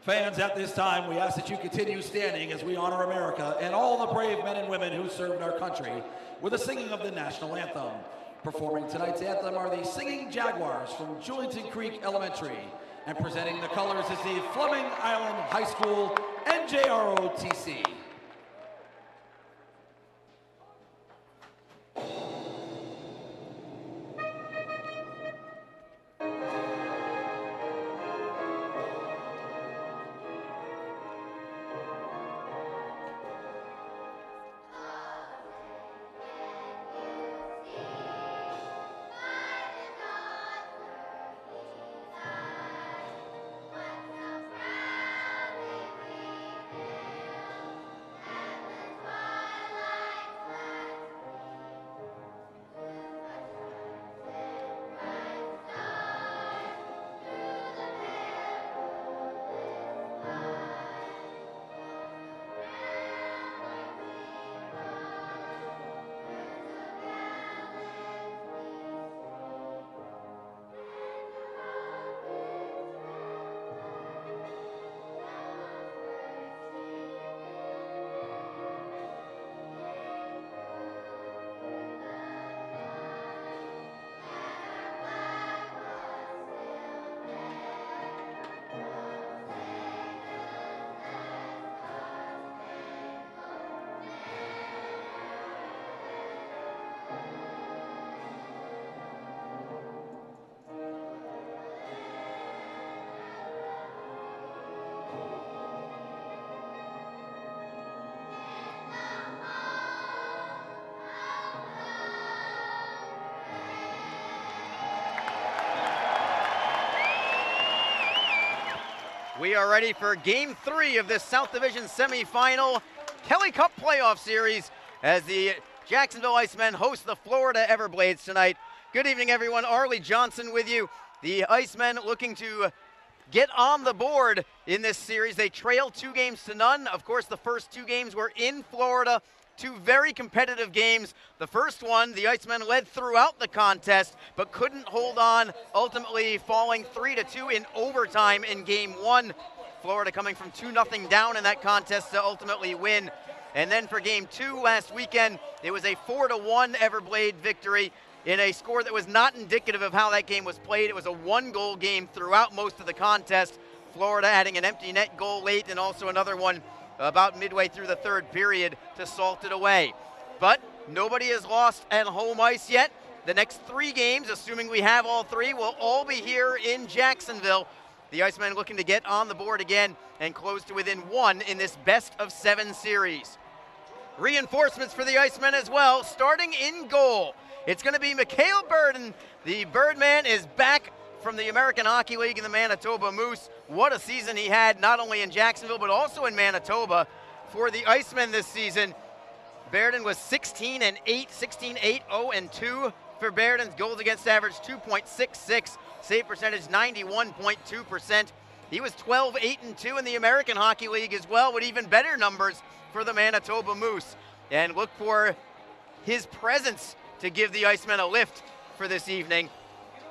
Fans, at this time, we ask that you continue standing as we honor America and all the brave men and women who served our country with the singing of the national anthem. Performing tonight's anthem are the Singing Jaguars from Julington Creek Elementary, and presenting the colors is the Fleming Island High School NJROTC. We are ready for Game 3 of this South Division semifinal Kelly Cup playoff series as the Jacksonville Icemen host the Florida Everblades tonight. Good evening, everyone. Arlie Johnson with you. The Icemen looking to get on the board in this series. They trail 2-0. Of course, the first 2 games were in Florida. 2 very competitive games. The first one, the Icemen led throughout the contest, but couldn't hold on, ultimately falling 3-2 in overtime in Game 1. Florida coming from 2-0 down in that contest to ultimately win. And then for Game 2 last weekend, it was a 4-1 Everblade victory in a score that was not indicative of how that game was played. It was a 1-goal game throughout most of the contest. Florida adding an empty net goal late and also another one about midway through the third period to salt it away. But nobody has lost at home ice yet. The next 3 games, assuming we have all 3, will all be here in Jacksonville. The Icemen looking to get on the board again and close to within 1 in this best-of-7 series. Reinforcements for the Icemen as well, starting in goal. It's going to be Mikael Baird, and the Birdman is back from the American Hockey League in the Manitoba Moose. What a season he had, not only in Jacksonville, but also in Manitoba. For the Icemen this season, Baird was 16-8, 16-8, 0-2 for Baird. Goals against average 2.66, save percentage 91.2%. He was 12-8-2 in the American Hockey League as well, with even better numbers for the Manitoba Moose. And look for his presence to give the Icemen a lift for this evening.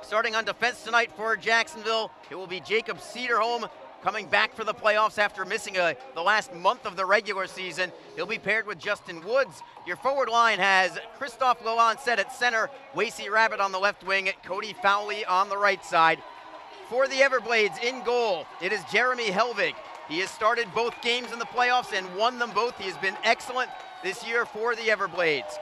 Starting on defense tonight for Jacksonville, it will be Jacob Cedar coming back for the playoffs after missing the last month of the regular season. He'll be paired with Justin Woods. Your forward line has Christophe Lalanset at center, Wasey Rabbit on the left wing, Cody Fowley on the right side. For the Everblades in goal, it is Jeremy Helvig. He has started both games in the playoffs and won them both. He has been excellent this year for the Everblades.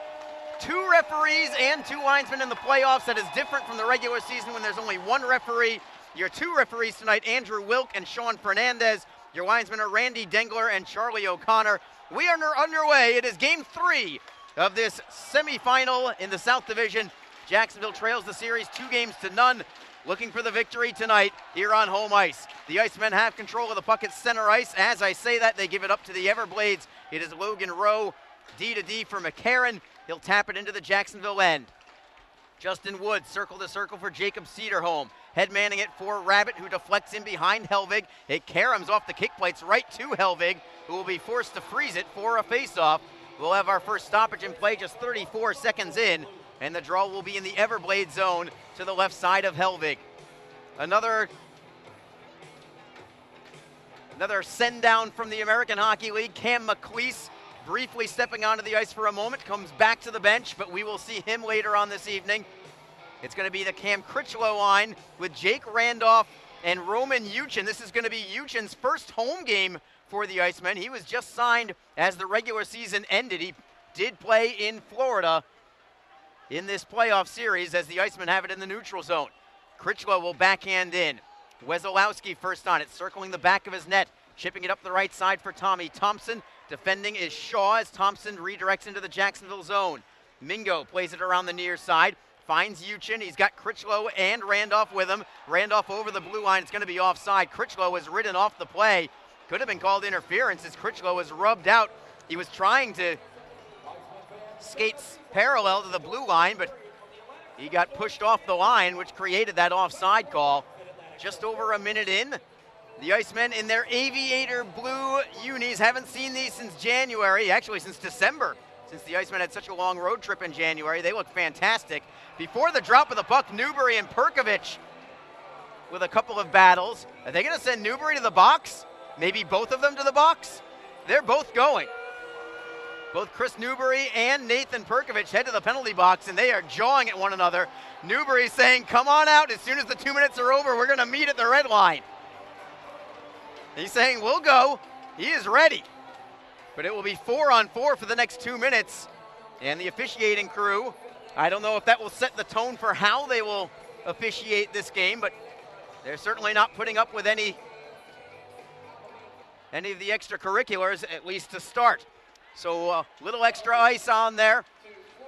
2 referees and 2 linesmen in the playoffs. That is different from the regular season when there's only 1 referee. Your 2 referees tonight, Andrew Wilk and Sean Fernandez. Your linesmen are Randy Dengler and Charlie O'Connor. We are underway. It is Game 3 of this semifinal in the South Division. Jacksonville trails the series 2-0, looking for the victory tonight here on home ice. The Icemen have control of the puck at center ice. As I say that, they give it up to the Everblades. It is Logan Rowe, D-to-D for Mccarran. He'll tap it into the Jacksonville end. Justin Woods, circle to circle for Jacob Cedarholm. Headmanning it for Rabbit, who deflects in behind Helvig. It caroms off the kick plates right to Helvig, who will be forced to freeze it for a faceoff. We'll have our first stoppage in play just 34 seconds in, and the draw will be in the Everblade zone to the left side of Helvig. Another Another send down from the American Hockey League. Cam McLeese briefly stepping onto the ice for a moment, comes back to the bench, but we will see him later on this evening. It's going to be the Cam Critchlow line with Jake Randolph and Roman Yuchin. This is going to be Yuchin's first home game for the Icemen. He was just signed as the regular season ended. He did play in Florida in this playoff series as the Icemen have it in the neutral zone. Critchlow will backhand in. Wesolowski first on it, circling the back of his net, chipping it up the right side for Tommy Thompson. Defending is Shaw as Thompson redirects into the Jacksonville zone. Mingo plays it around the near side, finds Yuchin. He's got Critchlow and Randolph with him. Randolph over the blue line. It's going to be offside. Critchlow was ridden off the play. Could have been called interference as Critchlow was rubbed out. He was trying to skate parallel to the blue line, but he got pushed off the line, which created that offside call. Just over a minute in, the Icemen in their aviator blue unis, haven't seen these since January, actually since December, since the Icemen had such a long road trip in January. They look fantastic. Before the drop of the puck, Newbury and Perkovich with a couple of battles. Are they going to send Newbury to the box? Maybe both of them to the box? They're both going. Both Chris Newbury and Nathan Perkovich head to the penalty box, and they are jawing at one another. Newbury saying, come on out. As soon as the 2 minutes are over, we're going to meet at the red line. He's saying, we'll go. He is ready. But it will be 4-on-4 for the next 2 minutes. And the officiating crew, I don't know if that will set the tone for how they will officiate this game, but they're certainly not putting up with any of the extracurriculars, at least to start. So a little extra ice on there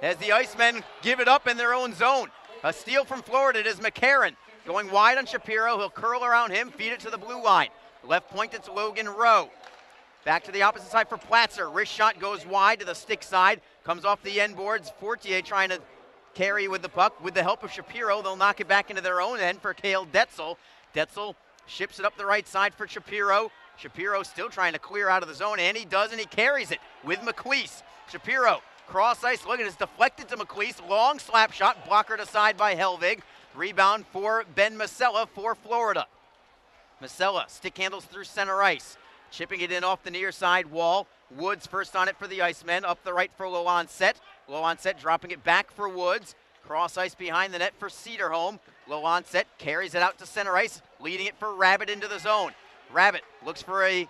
as the Icemen give it up in their own zone. A steal from Florida. It is Mccarran going wide on Shapiro. He'll curl around him, feed it to the blue line. Left point, it's Logan Rowe. Back to the opposite side for Platzer. Wrist shot goes wide to the stick side. Comes off the end boards. Fortier trying to carry with the puck. With the help of Shapiro, they'll knock it back into their own end for Cale Detzel. Detzel ships it up the right side for Shapiro. Shapiro still trying to clear out of the zone, and he does, and he carries it with McLeese. Shapiro, cross ice, look at it, it's deflected to McLeese. Long slap shot, blockered aside by Helvig. Rebound for Ben Masella for Florida. Masella stick handles through center ice, chipping it in off the near side wall. Woods first on it for the Icemen, up the right for Loancet. Loancet dropping it back for Woods. Cross ice behind the net for Cedarholm. Loancet carries it out to center ice, leading it for Rabbit into the zone. Rabbit looks for a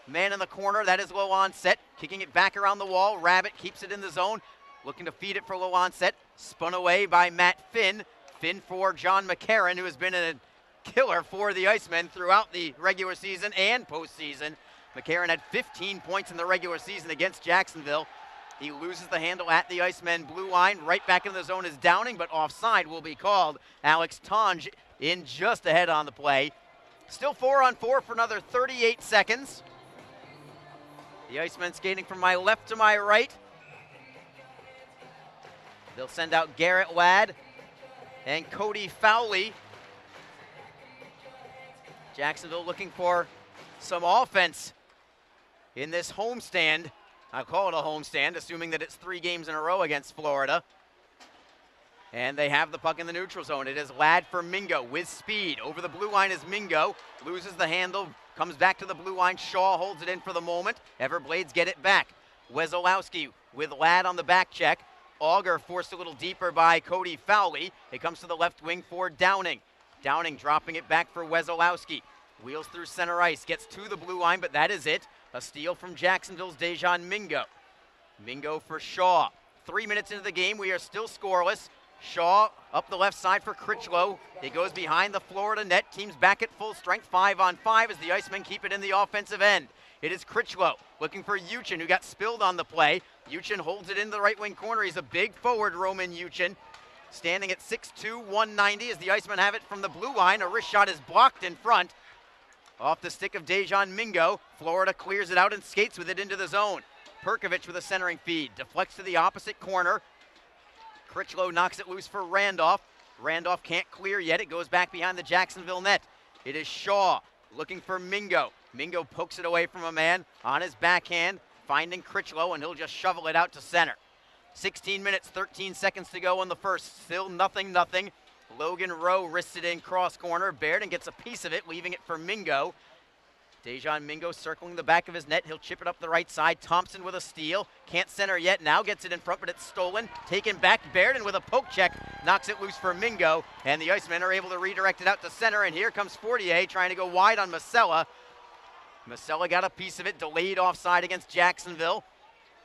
man in the corner. That is Loancet, kicking it back around the wall. Rabbit keeps it in the zone, looking to feed it for Loancet. Spun away by Matt Finn. Finn for John Mccarran, who has been a killer for the Icemen throughout the regular season and postseason. Mccarran had 15 points in the regular season against Jacksonville. He loses the handle at the Icemen blue line. Right back in the zone is Downing, but offside will be called. Alex Tonge in just ahead on the play. Still 4-on-4 for another 38 seconds. The Icemen skating from my left to my right. They'll send out Garrett Ladd and Cody Fowley. Jacksonville looking for some offense in this homestand. I'll call it a homestand, assuming that it's 3 games in a row against Florida. And they have the puck in the neutral zone. It is Ladd for Mingo with speed. Over the blue line is Mingo. Loses the handle. Comes back to the blue line. Shaw holds it in for the moment. Everblades get it back. Wesolowski with Ladd on the back check. Auger forced a little deeper by Cody Fowley. It comes to the left wing for Downing. Downing dropping it back for Wesolowski. Wheels through center ice. Gets to the blue line, but that is it. A steal from Jacksonville's Dejan Mingo. Mingo for Shaw. 3 minutes into the game. We are still scoreless. Shaw up the left side for Critchlow. It goes behind the Florida net. Team's back at full strength, 5-on-5 as the Icemen keep it in the offensive end. It is Critchlow looking for Yuchin, who got spilled on the play. Yuchin holds it in the right wing corner. He's a big forward, Roman Yuchin. Standing at 6'2", 190 as the Icemen have it from the blue line. A wrist shot is blocked in front. Off the stick of Dejan Mingo. Florida clears it out and skates with it into the zone. Perkovich with a centering feed. Deflects to the opposite corner. Critchlow knocks it loose for Randolph. Randolph can't clear yet. It goes back behind the Jacksonville net. It is Shaw looking for Mingo. Mingo pokes it away from a man on his backhand, finding Critchlow, and he'll just shovel it out to center. 16 minutes, 13 seconds to go in the first. Still nothing. Logan Rowe wrists it in cross corner. Baird gets a piece of it, leaving it for Mingo. Dejan Mingo circling the back of his net. He'll chip it up the right side. Thompson with a steal. Can't center yet. Now gets it in front, but it's stolen. Taken back. Baird with a poke check. Knocks it loose for Mingo. And the Icemen are able to redirect it out to center. And here comes Fortier trying to go wide on Masella. Masella got a piece of it. Delayed offside against Jacksonville.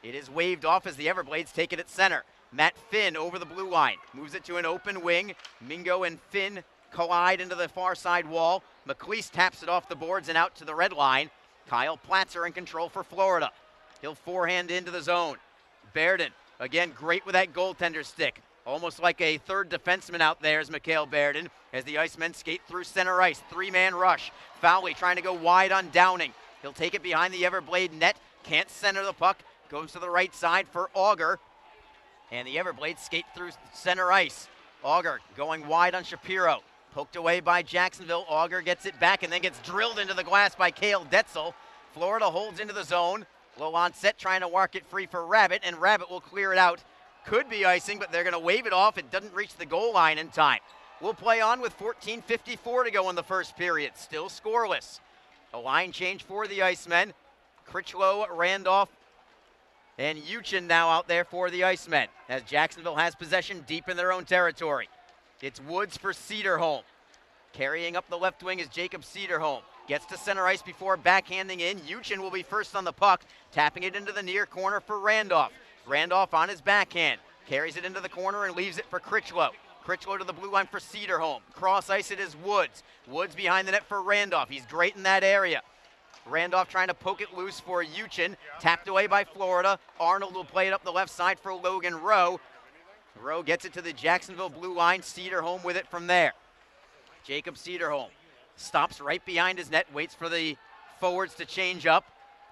It is waved off as the Everblades take it at center. Matt Finn over the blue line. Moves it to an open wing. Mingo and Finn collide into the far side wall. McLeese taps it off the boards and out to the red line. Kyle Platzer in control for Florida. He'll forehand into the zone. Baird, again, great with that goaltender stick. Almost like a third defenseman out there is Mikael Baird as the Icemen skate through center ice. Three-man rush. Fowley trying to go wide on Downing. He'll take it behind the Everblade net. Can't center the puck. Goes to the right side for Auger. And the Everblades skate through center ice. Auger going wide on Shapiro. Poked away by Jacksonville. Auger gets it back and then gets drilled into the glass by Cale Detzel. Florida holds into the zone. Low on set trying to walk it free for Rabbit, and Rabbit will clear it out. Could be icing, but they're going to wave it off. It doesn't reach the goal line in time. We'll play on with 14:54 to go in the first period. Still scoreless. A line change for the Icemen. Critchlow, Randolph, and Uchin now out there for the Icemen as Jacksonville has possession deep in their own territory. It's Woods for Cedarholm. Carrying up the left wing is Jacob Cedarholm. Gets to center ice before backhanding in. Uchin will be first on the puck, tapping it into the near corner for Randolph. Randolph on his backhand. Carries it into the corner and leaves it for Critchlow. Critchlow to the blue line for Cedarholm. Cross ice it is Woods. Woods behind the net for Randolph. He's great in that area. Randolph trying to poke it loose for Uchin. Tapped away by Florida. Arnold will play it up the left side for Logan Rowe. Rowe gets it to the Jacksonville blue line. Cedarholm with it from there. Jacob Cedarholm stops right behind his net, waits for the forwards to change up.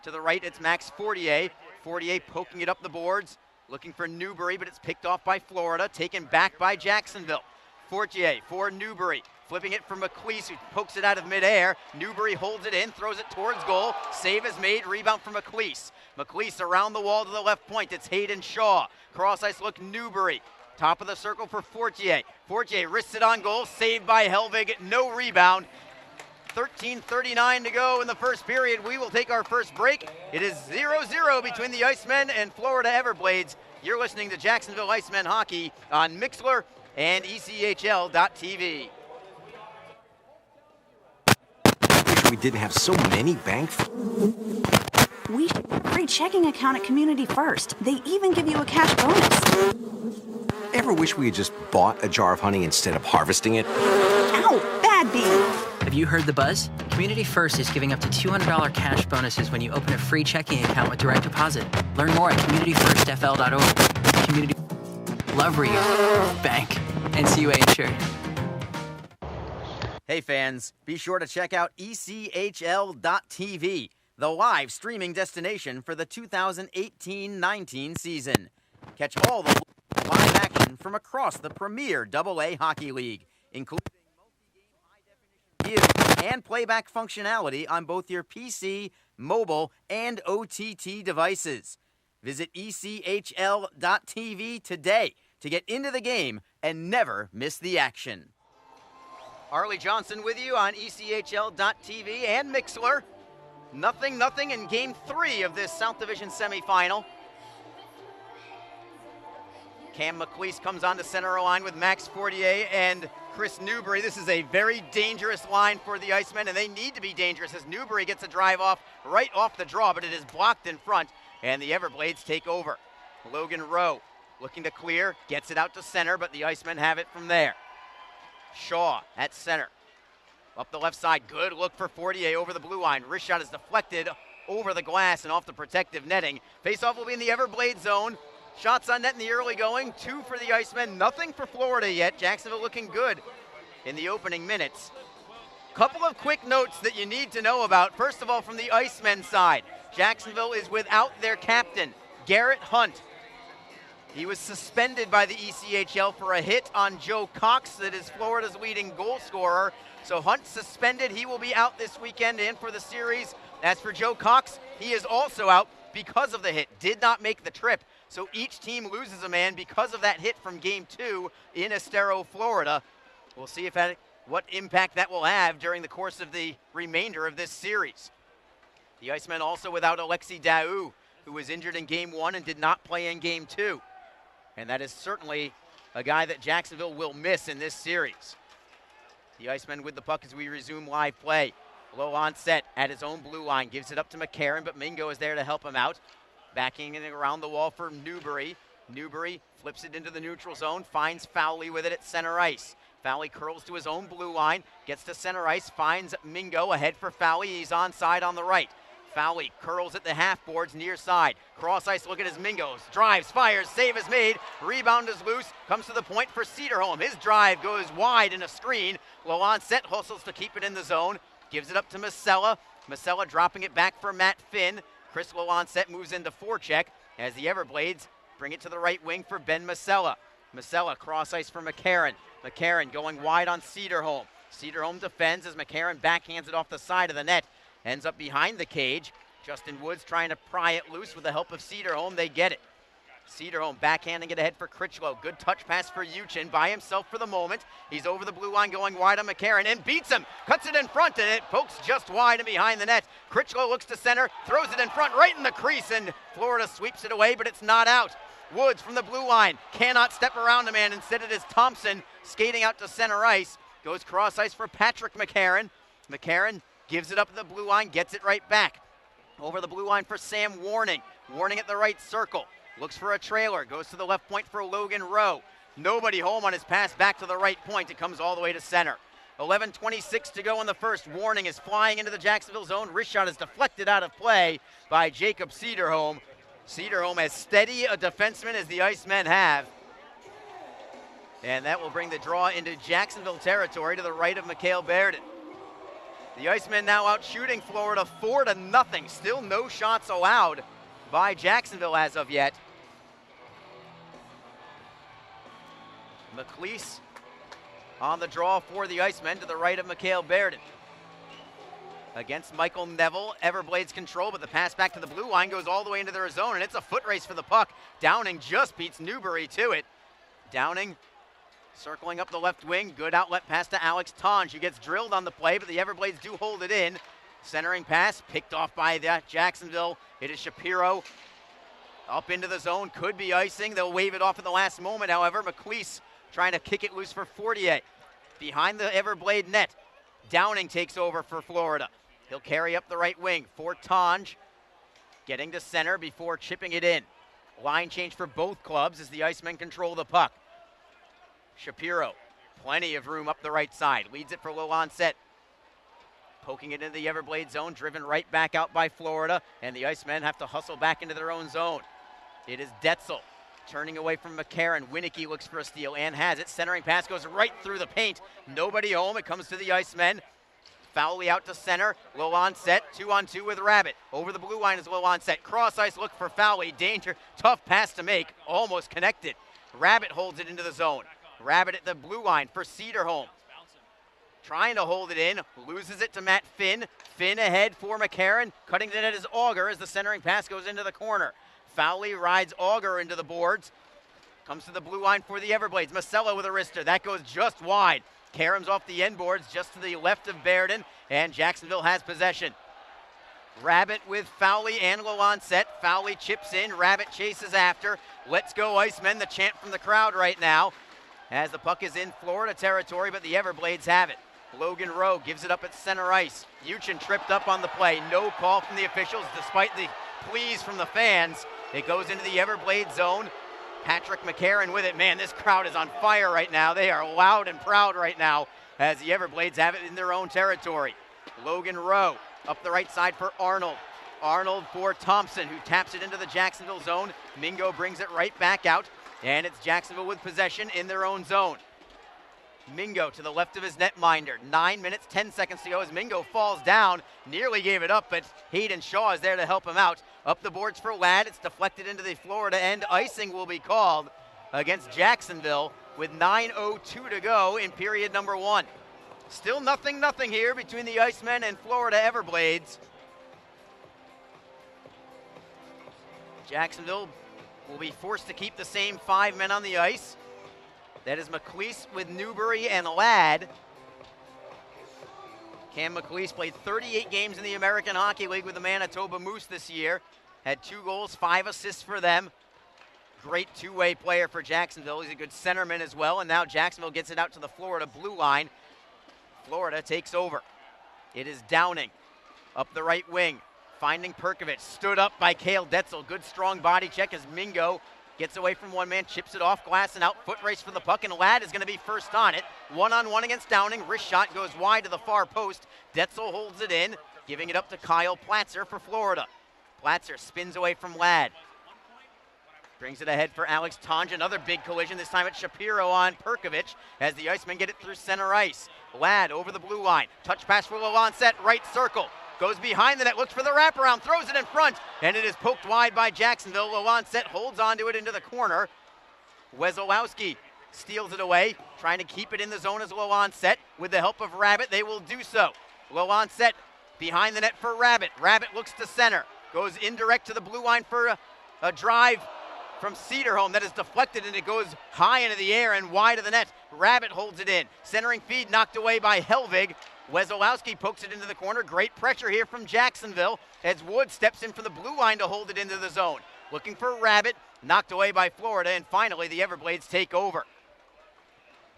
To the right, it's Max Fortier. Fortier poking it up the boards, looking for Newbury, but it's picked off by Florida, taken back by Jacksonville. Fortier for Newbury, flipping it for McLeese, who pokes it out of midair. Newbury holds it in, throws it towards goal. Save is made, rebound for McLeese. McLeese around the wall to the left point. It's Hayden Shaw. Cross ice look Newbury. Top of the circle for Fortier. Fortier wrists it on goal, saved by Helvig, no rebound. 13:39 to go in the first period. We will take our first break. It is 0-0 between the Icemen and Florida Everblades. You're listening to Jacksonville Icemen hockey on Mixlr and ECHL.TV. Wish we didn't have so many bank. We should have a free checking account at Community First. They even give you a cash bonus. Ever wish we had just bought a jar of honey instead of harvesting it? Ow, bad bee. Have you heard the buzz? Community First is giving up to $200 cash bonuses when you open a free checking account with direct deposit. Learn more at communityfirstfl.org. Community Love where you bank. NCUA insured. Hey fans, be sure to check out ECHL.TV, the live streaming destination for the 2018-19 season. Catch all the live action from across the premier AA Hockey League, including multi-game high-definition view and playback functionality on both your PC, mobile, and OTT devices. Visit ECHL.TV today to get into the game and never miss the action. Arlie Johnson with you on ECHL.TV and Mixlr. 0-0 in Game 3 of this South Division semifinal. Cam McLeese comes on to center line with Max Fortier and Chris Newbury. This is a very dangerous line for the Icemen, and they need to be dangerous as Newbury gets a drive off right off the draw, but it is blocked in front, and the Everblades take over. Logan Rowe looking to clear, gets it out to center, but the Icemen have it from there. Shaw at center. Up the left side, good look for Fortier over the blue line. Wrist shot is deflected over the glass and off the protective netting. Faceoff will be in the Everblade zone. Shots on net in the early going, 2 for the Icemen, nothing for Florida yet. Jacksonville looking good in the opening minutes. Couple of quick notes that you need to know about. First of all, from the Icemen side, Jacksonville is without their captain, Garrett Hunt. He was suspended by the ECHL for a hit on Joe Cox, that is Florida's leading goal scorer. So Hunt suspended, he will be out this weekend and for the series. As for Joe Cox, he is also out because of the hit, did not make the trip. So each team loses a man because of that hit from Game 2 in Estero, Florida. We'll see if what impact that will have during the course of the remainder of this series. The Icemen also without Alexi Daou, who was injured in Game 1 and did not play in Game 2. And that is certainly a guy that Jacksonville will miss in this series. The Icemen with the puck as we resume live play. Low on set at his own blue line, gives it up to Mccarran, but Mingo is there to help him out. Backing it around the wall for Newbury. Newbury flips it into the neutral zone, finds Fowley with it at center ice. Fowley curls to his own blue line, gets to center ice, finds Mingo ahead for Fowley. He's onside on the right. Fowley curls at the half boards near side. Cross ice look at his Mingos. Drives, fires, save is made. Rebound is loose. Comes to the point for Cedar. His drive goes wide in a screen. Low on set, hustles to keep it in the zone. Gives it up to Masella. Masella dropping it back for Matt Finn. Chris low on set moves into forecheck as the Everblades bring it to the right wing for Ben Masella. Masella cross ice for Mccarran. Mccarran going wide on Cedarholm. Cedarholm defends as Mccarran backhands it off the side of the net. Ends up behind the cage. Justin Woods trying to pry it loose with the help of Cedarholm. They get it. Cedarholm backhanding it ahead for Critchlow. Good touch pass for Uchin by himself for the moment. He's over the blue line going wide on Mccarran and beats him. Cuts it in front and it pokes just wide and behind the net. Critchlow looks to center, throws it in front right in the crease and Florida sweeps it away, but it's not out. Woods from the blue line cannot step around a man. Instead it is Thompson skating out to center ice. Goes cross ice for Patrick Mccarran. Mccarran gives it up at the blue line, gets it right back. Over the blue line for Sam Warning. Warning at the right circle. Looks for a trailer, goes to the left point for Logan Rowe. Nobody home on his pass back to the right point. It comes all the way to center. 11:26 to go in the first. Warning is flying into the Jacksonville zone. Wrist shot is deflected out of play by Jacob Cedarholm. Cedarholm as steady a defenseman as the Icemen have. And that will bring the draw into Jacksonville territory to the right of Mikael Baird. The Icemen now out shooting Florida 4-0. Still no shots allowed by Jacksonville as of yet. McLeese on the draw for the Icemen to the right of Mikael Baird. Against Michael Neville, Everblades control, but the pass back to the blue line goes all the way into their zone, and it's a foot race for the puck. Downing just beats Newbury to it. Downing circling up the left wing, good outlet pass to Alex Tonge. He gets drilled on the play, but the Everblades do hold it in. Centering pass picked off by Jacksonville. It is Shapiro up into the zone, could be icing. They'll wave it off at the last moment, however. McLeese trying to kick it loose for Fortier. Behind the Everblade net, Downing takes over for Florida. He'll carry up the right wing for Tonge, getting to center before chipping it in. Line change for both clubs as the Icemen control the puck. Shapiro, plenty of room up the right side, leads it for low on set. Poking it into the Everblade zone, driven right back out by Florida, and the Icemen have to hustle back into their own zone. It is Detzel turning away from Mccarran. Winicky looks for a steal and has it. Centering pass goes right through the paint. Nobody home. It comes to the Icemen. Fowley out to center. Low on set. 2-on-2 with Rabbit. Over the blue line is low on set. Cross ice look for Fowley. Danger. Tough pass to make. Almost connected. Rabbit holds it into the zone. Rabbit at the blue line for Cedarholm. Trying to hold it in. Loses it to Matt Finn. Finn ahead for Mccarran. Cutting it at his Auger as the centering pass goes into the corner. Fowley rides Auger into the boards. Comes to the blue line for the Everblades. Masella with a wrister. That goes just wide. Karam's off the end boards just to the left of Bairden, and Jacksonville has possession. Rabbit with Fowley and low on set. Fowley chips in. Rabbit chases after. Let's go Icemen, the chant from the crowd right now, as the puck is in Florida territory, but the Everblades have it. Logan Rowe gives it up at center ice. Uchin tripped up on the play. No call from the officials despite the pleas from the fans. It goes into the Everblade zone. Patrick Mccarran with it. Man, this crowd is on fire right now. They are loud and proud right now as the Everblades have it in their own territory. Logan Rowe up the right side for Arnold. Arnold for Thompson, who taps it into the Jacksonville zone. Mingo brings it right back out, and it's Jacksonville with possession in their own zone. Mingo to the left of his netminder. 9 minutes, 10 seconds to go as Mingo falls down. Nearly gave it up, but Hayden Shaw is there to help him out. Up the boards for Ladd. It's deflected into the Florida end. Icing will be called against Jacksonville with 9:02 to go in period number 1. Still nothing here between the Icemen and Florida Everblades. Jacksonville will be forced to keep the same 5 men on the ice. That is McLeese with Newbury and Ladd. Cam McLeese played 38 games in the American Hockey League with the Manitoba Moose this year. Had 2 goals, 5 assists for them. Great two-way player for Jacksonville. He's a good centerman as well, and now Jacksonville gets it out to the Florida blue line. Florida takes over. It is Downing up the right wing, finding Perkovic. Stood up by Cale Detzel. Good strong body check as Mingo gets away from one man, chips it off glass and out. Foot race for the puck, and Ladd is going to be first on it. One-on-one against Downing. Wrist shot goes wide to the far post. Detzel holds it in, giving it up to Kyle Platzer for Florida. Platzer spins away from Ladd. Brings it ahead for Alex Tonja. Another big collision, this time it's Shapiro on Perkovic as the Icemen get it through center ice. Ladd over the blue line. Touch pass for Lancet, right circle. Goes behind the net, looks for the wraparound, throws it in front, and it is poked wide by Jacksonville. Lancet holds onto it into the corner. Wesolowski steals it away, trying to keep it in the zone as Lancet. With the help of Rabbit, they will do so. Lancet behind the net for Rabbit. Rabbit looks to center, goes indirect to the blue line for a drive from Cedar home that is deflected, and it goes high into the air and wide of the net. Rabbit holds it in. Centering feed knocked away by Helvig. Wesolowski pokes it into the corner. Great pressure here from Jacksonville as Wood steps in from the blue line to hold it into the zone. Looking for Rabbit, knocked away by Florida, and finally the Everblades take over.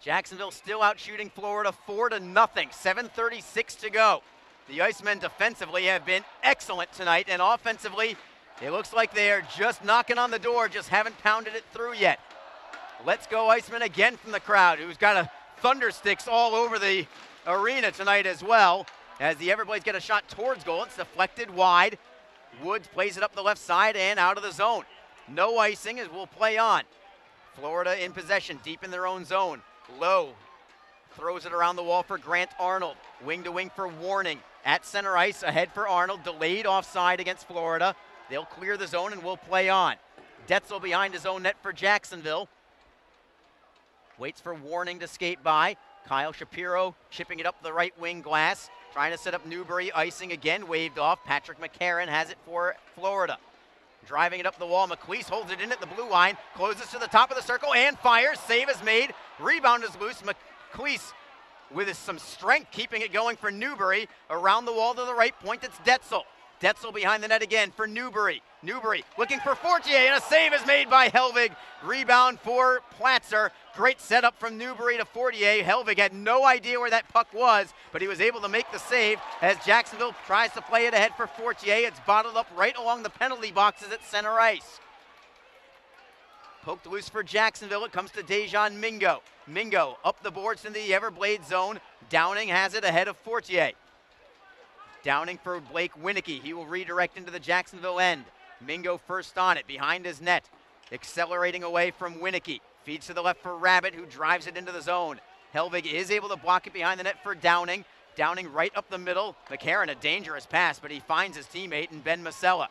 Jacksonville still out shooting Florida 4-0. 7:36 to go. The Icemen defensively have been excellent tonight, and offensively, it looks like they are just knocking on the door, just haven't pounded it through yet. Let's go Icemen again from the crowd, who's got a thunder sticks all over the arena tonight as well. As the Everblades get a shot towards goal, it's deflected wide. Woods plays it up the left side and out of the zone. No icing as we'll play on. Florida in possession, deep in their own zone. Lowe throws it around the wall for Grant Arnold. Wing to wing for Warning. At center ice, ahead for Arnold. Delayed offside against Florida. They'll clear the zone and we'll play on. Detzel behind his own net for Jacksonville. Waits for Warning to skate by. Kyle Shapiro chipping it up the right wing glass. Trying to set up Newbury. Icing again, waved off. Patrick Mccarran has it for Florida. Driving it up the wall. McLeese holds it in at the blue line. Closes to the top of the circle and fires. Save is made. Rebound is loose. McLeese with some strength keeping it going for Newbury. Around the wall to the right point, it's Detzel. Detzel behind the net again for Newbury. Newbury looking for Fortier, and a save is made by Helvig. Rebound for Platzer. Great setup from Newbury to Fortier. Helvig had no idea where that puck was, but he was able to make the save as Jacksonville tries to play it ahead for Fortier. It's bottled up right along the penalty boxes at center ice. Poked loose for Jacksonville. It comes to Dejan Mingo. Mingo up the boards into the Everblades zone. Downing has it ahead of Fortier. Downing for Blake Winicky. He will redirect into the Jacksonville end. Mingo first on it, behind his net. Accelerating away from Winicky. Feeds to the left for Rabbit, who drives it into the zone. Helvig is able to block it behind the net for Downing. Downing right up the middle. Mccarran, a dangerous pass, but he finds his teammate in Ben Masella.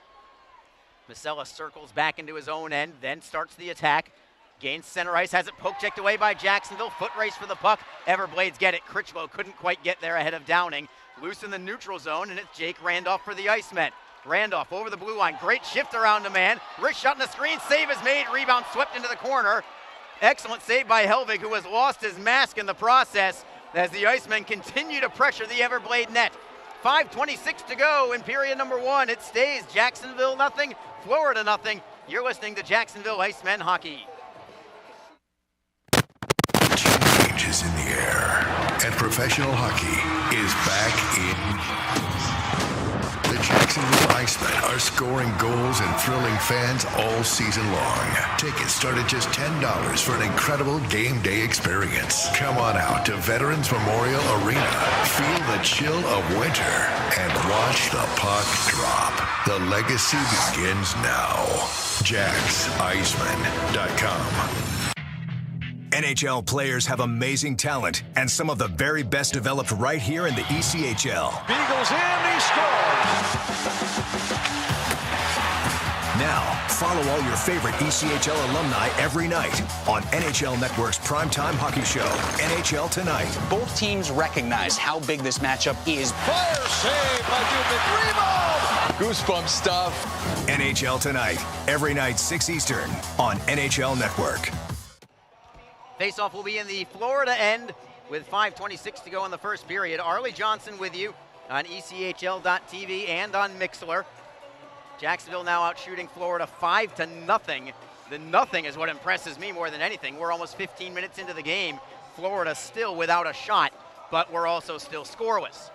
Masella circles back into his own end, then starts the attack. Gains center ice, has it poke checked away by Jacksonville. Foot race for the puck. Everblades get it. Critchlow couldn't quite get there ahead of Downing. Loose in the neutral zone, and it's Jake Randolph for the Icemen. Randolph over the blue line. Great shift around a man. Wrist shot in the screen. Save is made. Rebound swept into the corner. Excellent save by Helvig, who has lost his mask in the process as the Icemen continue to pressure the Everblade net. 5:26 to go in period number 1. It stays Jacksonville 0, Florida 0. You're listening to Jacksonville Icemen Hockey. Change is in the air, and professional hockey is back in. The Jacksonville Icemen are scoring goals and thrilling fans all season long. Tickets start at just $10 for an incredible game day experience. Come on out to Veterans Memorial Arena. Feel the chill of winter and watch the puck drop. The legacy begins now. JacksIcemen.com. NHL players have amazing talent, and some of the very best developed right here in the ECHL. Beagles in, he scores! Now, follow all your favorite ECHL alumni every night on NHL Network's primetime hockey show, NHL Tonight. Both teams recognize how big this matchup is. Fire save by Dubnik, rebound! Goosebump stuff. NHL Tonight, every night 6 Eastern on NHL Network. Faceoff will be in the Florida end with 5:26 to go in the first period. Arlie Johnson with you on ECHL.TV and on Mixler. Jacksonville now out shooting Florida 5-0. The nothing is what impresses me more than anything. We're almost 15 minutes into the game. Florida still without a shot, but we're also still scoreless.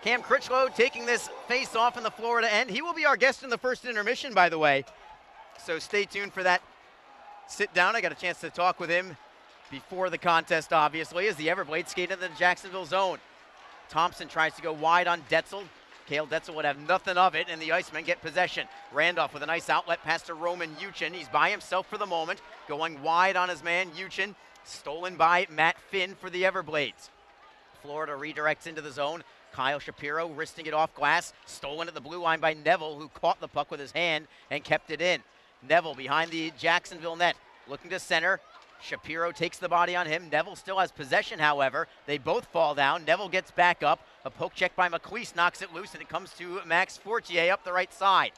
Cam Critchlow taking this face off in the Florida end. He will be our guest in the first intermission, by the way. So stay tuned for that sit down. I got a chance to talk with him before the contest, obviously, as the Everblades skate into the Jacksonville zone. Thompson tries to go wide on Detzel. Cale Detzel would have nothing of it, and the Icemen get possession. Randolph with a nice outlet pass to Roman Yuchin. He's by himself for the moment, going wide on his man Yuchin. Stolen by Matt Finn for the Everblades. Florida redirects into the zone. Kyle Shapiro wristing it off glass. Stolen at the blue line by Neville, who caught the puck with his hand and kept it in. Neville behind the Jacksonville net, looking to center. Shapiro takes the body on him. Neville still has possession, however. They both fall down. Neville gets back up. A poke check by McLeese knocks it loose, and it comes to Max Fortier up the right side.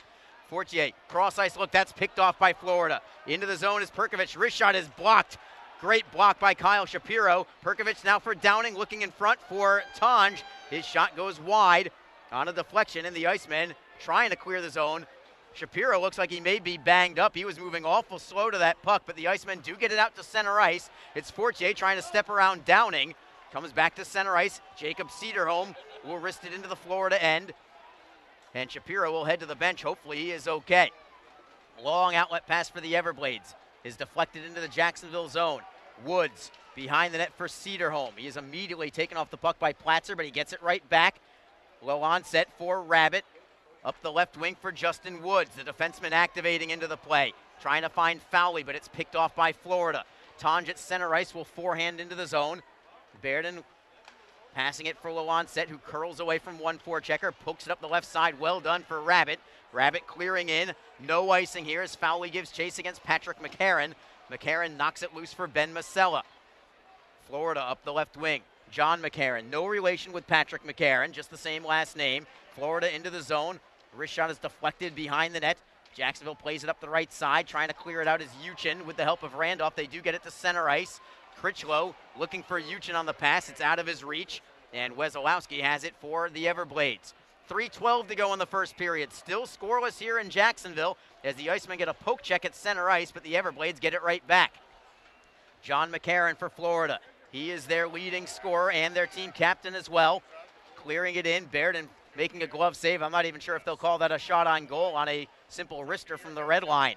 Fortier, cross ice look, that's picked off by Florida. Into the zone is Perkovic. Wrist shot is blocked. Great block by Kyle Shapiro. Perkovic now for Downing, looking in front for Tanj. His shot goes wide on a deflection, and the Icemen trying to clear the zone. Shapiro looks like he may be banged up. He was moving awful slow to that puck, but the Icemen do get it out to center ice. It's Fortier trying to step around Downing. Comes back to center ice. Jacob Cederholm will wrist it into the Florida end. And Shapiro will head to the bench. Hopefully he is okay. Long outlet pass for the Everblades is deflected into the Jacksonville zone. Woods behind the net for Cederholm. He is immediately taken off the puck by Platzer, but he gets it right back. Low onset for Rabbit. Up the left wing for Justin Woods, the defenseman activating into the play. Trying to find Fowley, but it's picked off by Florida. Tanj at center ice will forehand into the zone. Baird passing it for low onset, who curls away from one forechecker, pokes it up the left side. Well done for Rabbit. Rabbit clearing in. No icing here as Fowley gives chase against Patrick Mccarran. Mccarran knocks it loose for Ben Masella. Florida up the left wing. John Mccarran, no relation with Patrick Mccarran, just the same last name. Florida into the zone. Wrist shot is deflected behind the net. Jacksonville plays it up the right side. Trying to clear it out is Yuchin with the help of Randolph. They do get it to center ice. Critchlow looking for Yuchin on the pass. It's out of his reach. And Wesolowski has it for the Everblades. 3:12 to go in the first period. Still scoreless here in Jacksonville as the Icemen get a poke check at center ice, but the Everblades get it right back. John Mccarran for Florida. He is their leading scorer and their team captain as well. Clearing it in. Baird making a glove save. I'm not even sure if they'll call that a shot on goal on a simple wrister from the red line.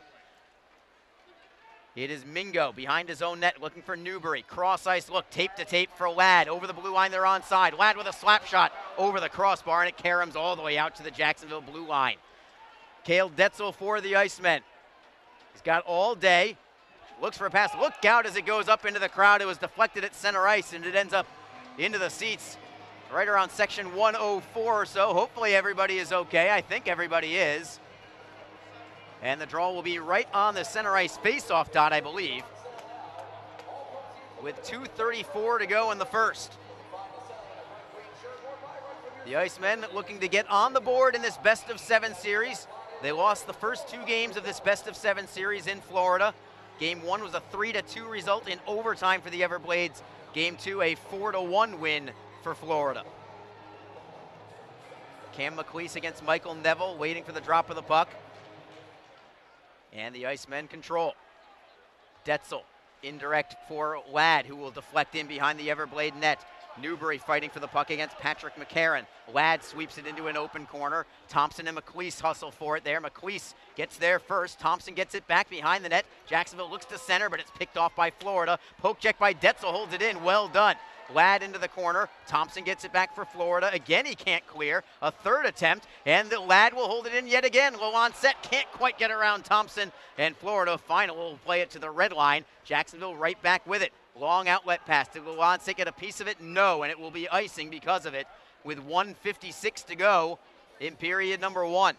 It is Mingo behind his own net looking for Newbury. Cross ice look, tape to tape for Ladd. Over the blue line, they're onside. Ladd with a slap shot over the crossbar, and it caroms all the way out to the Jacksonville blue line. Cale Detzel for the Icemen. He's got all day. Looks for a pass. Look out as it goes up into the crowd. It was deflected at center ice, and it ends up into the seats right around section 104 or so. Hopefully everybody is okay. I think everybody is. And the draw will be right on the center ice face-off dot, I believe, with 2:34 to go in the first. The Icemen looking to get on the board in this best-of-7 series. They lost the first two games of this best-of-7 series in Florida. Game 1 was a 3-2 result in overtime for the Everblades. Game 2, a 4-1 win for Florida. Cam McLeese against Michael Neville, waiting for the drop of the puck. And the Icemen control. Detzel, indirect for Ladd, who will deflect in behind the Everblade net. Newbury fighting for the puck against Patrick Mccarran. Ladd sweeps it into an open corner. Thompson and McLeese hustle for it there. McLeese gets there first. Thompson gets it back behind the net. Jacksonville looks to center, but it's picked off by Florida. Poke check by Detzel, holds it in. Well done. Ladd into the corner. Thompson gets it back for Florida. Again, he can't clear. A third attempt, and the Ladd will hold it in yet again. Low on set, can't quite get around Thompson, and Florida final will play it to the red line. Jacksonville right back with it. Long outlet pass. Did Luanse get a piece of it? No, and it will be icing because of it with 1:56 to go in period number 1.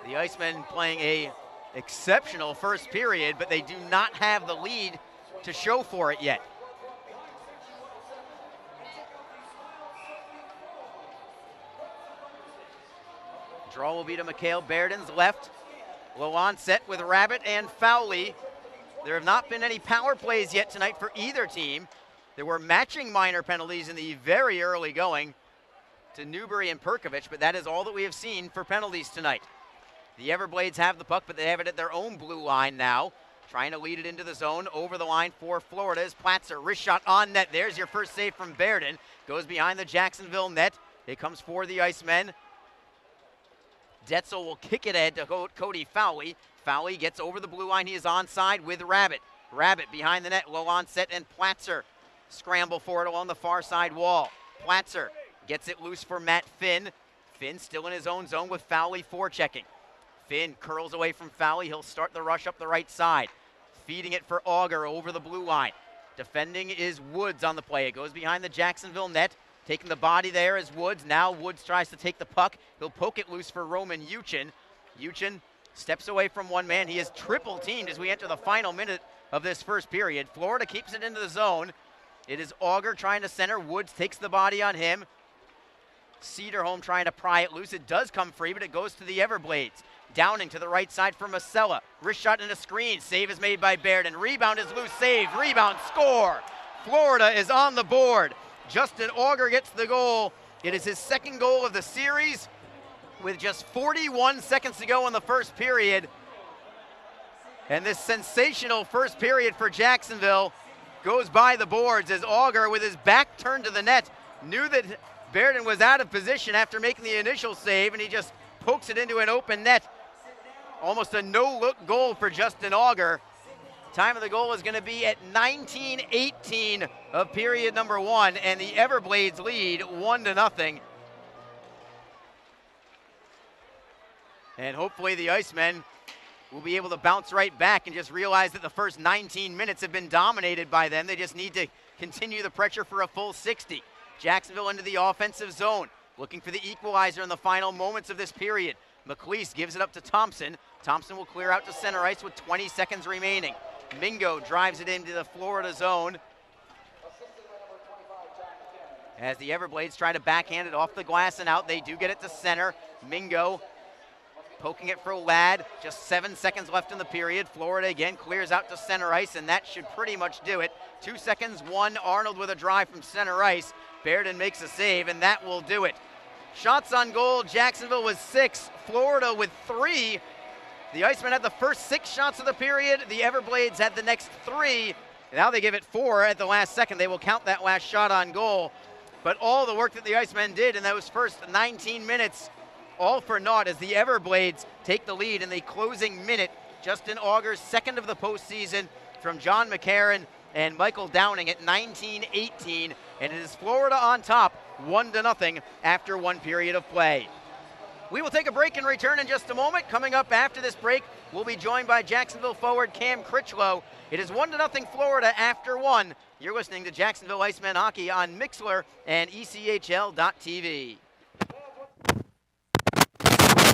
The Icemen playing a exceptional first period, but they do not have the lead to show for it yet. Draw will be to Mikael Bairden's left. Low on set with Rabbit and Fowley There have not been any power plays yet tonight for either team. There were matching minor penalties in the very early going to Newbury and Perkovich, but that is all that we have seen for penalties tonight. The Everblades have the puck, but they have it at their own blue line now. Trying to lead it into the zone, over the line for Florida is Platzer. Wrist shot on net. There's your first save from Baird. Goes behind the Jacksonville net. It comes for the Icemen. Detzel will kick it ahead to Cody Fowley. Fowley gets over the blue line. He is onside with Rabbit. Rabbit behind the net, low on set, and Platzer scramble for it along the far side wall. Platzer gets it loose for Matt Finn. Finn still in his own zone with Fowley forechecking. Finn curls away from Fowley. He'll start the rush up the right side. Feeding it for Auger over the blue line. Defending is Woods on the play. It goes behind the Jacksonville net. Taking the body there is Woods. Now Woods tries to take the puck. He'll poke it loose for Roman Yuchin. Yuchin steps away from one man. He is triple teamed as we enter the final minute of this first period. Florida keeps it into the zone. It is Auger trying to center. Woods takes the body on him. Cedar home trying to pry it loose. It does come free, but it goes to the Everblades. Downing to the right side for Masella. Wrist shot and a screen. Save is made by Baird, and rebound is loose. Save, rebound, score. Florida is on the board. Justin Auger gets the goal. It is his second goal of the series with just 41 seconds to go in the first period. And this sensational first period for Jacksonville goes by the boards as Auger, with his back turned to the net, knew that Baird was out of position after making the initial save, and he just pokes it into an open net. Almost a no-look goal for Justin Auger. Time of the goal is going to be at 19:18 of period number 1, and the Everblades lead 1-0. And hopefully the Icemen will be able to bounce right back and just realize that the first 19 minutes have been dominated by them. They just need to continue the pressure for a full 60. Jacksonville into the offensive zone, looking for the equalizer in the final moments of this period. McLeese gives it up to Thompson. Thompson will clear out to center ice with 20 seconds remaining. Mingo drives it into the Florida zone as the Everblades try to backhand it off the glass and out. They do get it to center. Mingo poking it for Ladd. Just 7 seconds left in the period. Florida again clears out to center ice, and that should pretty much do it. 2 seconds, 1. Arnold with a drive from center ice. Baird makes a save, and that will do it. Shots on goal, Jacksonville with 6, Florida with 3. The Icemen had the first 6 shots of the period. The Everblades had the next 3. Now they give it 4 at the last second. They will count that last shot on goal. But all the work that the Icemen did in those first 19 minutes, all for naught as the Everblades take the lead in the closing minute. Justin Auger's second of the postseason from John Mccarran and Michael Downing at 19:18. And it is Florida on top, 1-0 after 1 period of play. We will take a break and return in just a moment. Coming up after this break, we'll be joined by Jacksonville forward Cam Critchlow. It is 1-0 Florida after 1. You're listening to Jacksonville Icemen Hockey on Mixlr and ECHL.TV.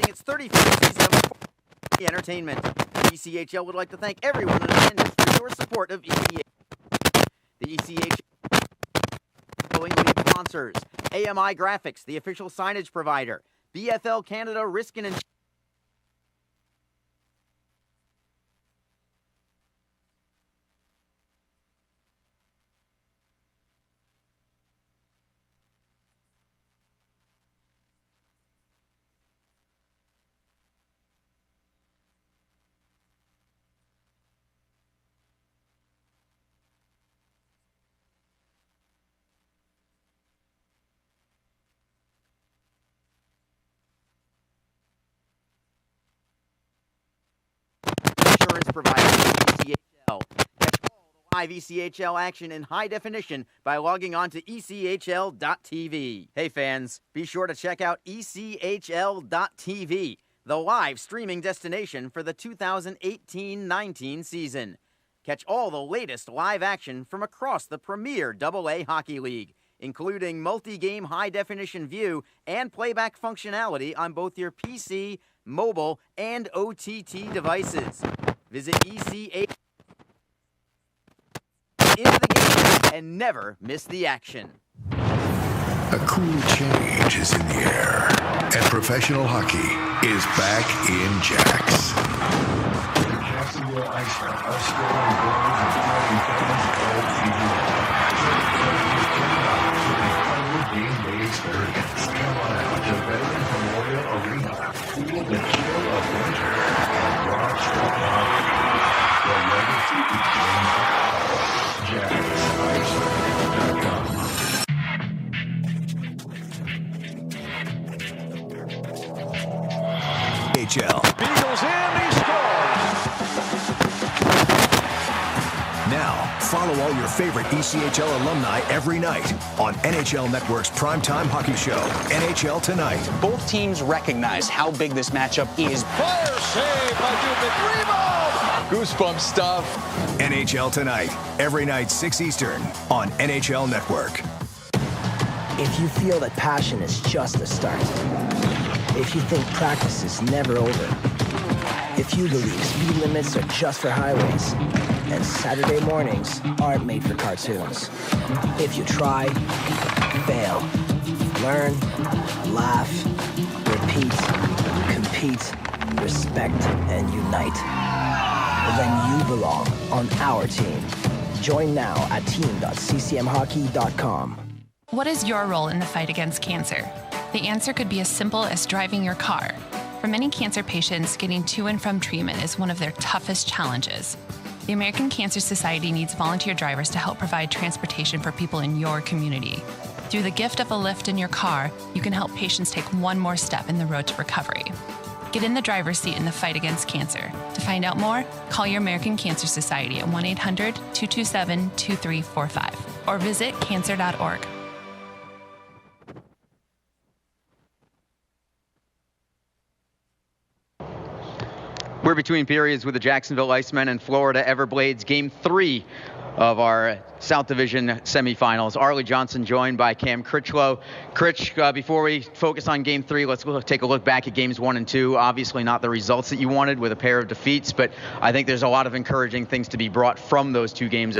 Its 35th season of entertainment. ECHL would like to thank everyone in attendance for your support of ECHL. The ECHL lead sponsors: AMI Graphics, the official signage provider; BFL Canada Risk and Insurance. Provider ECHL. Catch all the live ECHL action in high definition by logging on to ECHL.TV. Hey fans, be sure to check out ECHL.TV, the live streaming destination for the 2018-19 season. Catch all the latest live action from across the premier AA Hockey League, including multi-game high-definition view and playback functionality on both your PC, mobile, and OTT devices. Visit ECH into the game and never miss the action. A cool change is in the air, and professional hockey is back in Jax. Jacksonville Icemen are scoring goals and throwing fans all season long. Game day experience. Come on out to Veteran Memorial Arena. Feel the chill of winter and watch the legacy begins. JacksIcemen.com. NHL. Beagles in, he scores. Now, follow all your favorite ECHL alumni every night on NHL Network's primetime hockey show, NHL Tonight. Both teams recognize how big this matchup is. Fire save by Dubnik. Rebound! Goosebump stuff. NHL Tonight, every night 6 Eastern on NHL Network. If you feel that passion is just a start, if you think practice is never over, if you believe speed limits are just for highways, and Saturday mornings aren't made for cartoons, if you try, fail, learn, laugh, repeat, compete, respect, and unite, then you belong on our team. Join now at team.ccmhockey.com. What is your role in the fight against cancer? The answer could be as simple as driving your car. For many cancer patients, getting to and from treatment is one of their toughest challenges. The American Cancer Society needs volunteer drivers to help provide transportation for people in your community. Through the gift of a lift in your car, you can help patients take one more step in the road to recovery. Get in the driver's seat in the fight against cancer. To find out more, call your American Cancer Society at 1-800-227-2345 or visit cancer.org. We're between periods with the Jacksonville Icemen and Florida Everblades. Game 3 of our South Division semifinals. Arlie Johnson joined by Cam Critchlow. Critch, before we focus on Game 3, let's take a look back at Games 1 and 2. Obviously not the results that you wanted with a pair of defeats, but I think there's a lot of encouraging things to be brought from those two games.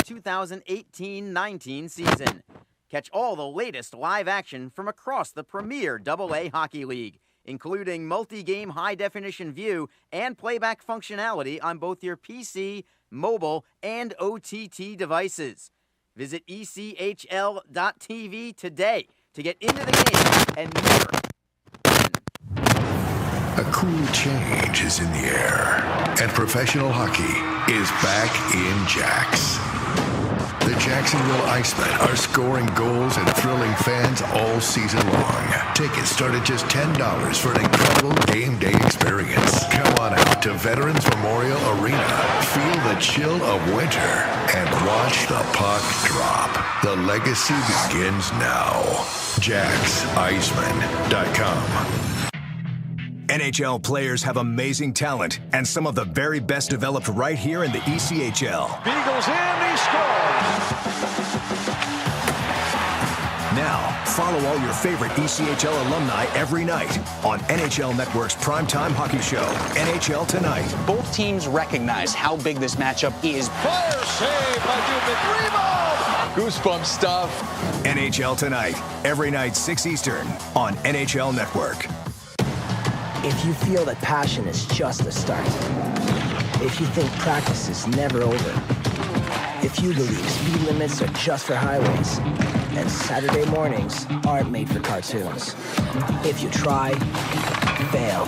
2018-19 season. Catch all the latest live action from across the premier AA Hockey League, including multi-game high-definition view and playback functionality on both your PC, mobile, and OTT devices. Visit ECHL.TV today to get into the game and never. A cool change is in the air, and professional hockey is back in Jax. The Jacksonville Icemen are scoring goals and thrilling fans all season long. Tickets start at just $10 for an incredible game day experience. Come on out to Veterans Memorial Arena, feel the chill of winter, and watch the puck drop. The legacy begins now. JaxIcemen.com. NHL players have amazing talent, and some of the very best developed right here in the ECHL. Beagles in, he scores! Now, follow all your favorite ECHL alumni every night on NHL Network's primetime hockey show, NHL Tonight. Both teams recognize how big this matchup is. Fire save by Dubnik. Rebound! Goosebump stuff. NHL Tonight, every night 6 Eastern on NHL Network. If you feel that passion is just the start, if you think practice is never over, if you believe speed limits are just for highways, and Saturday mornings aren't made for cartoons, if you try, fail,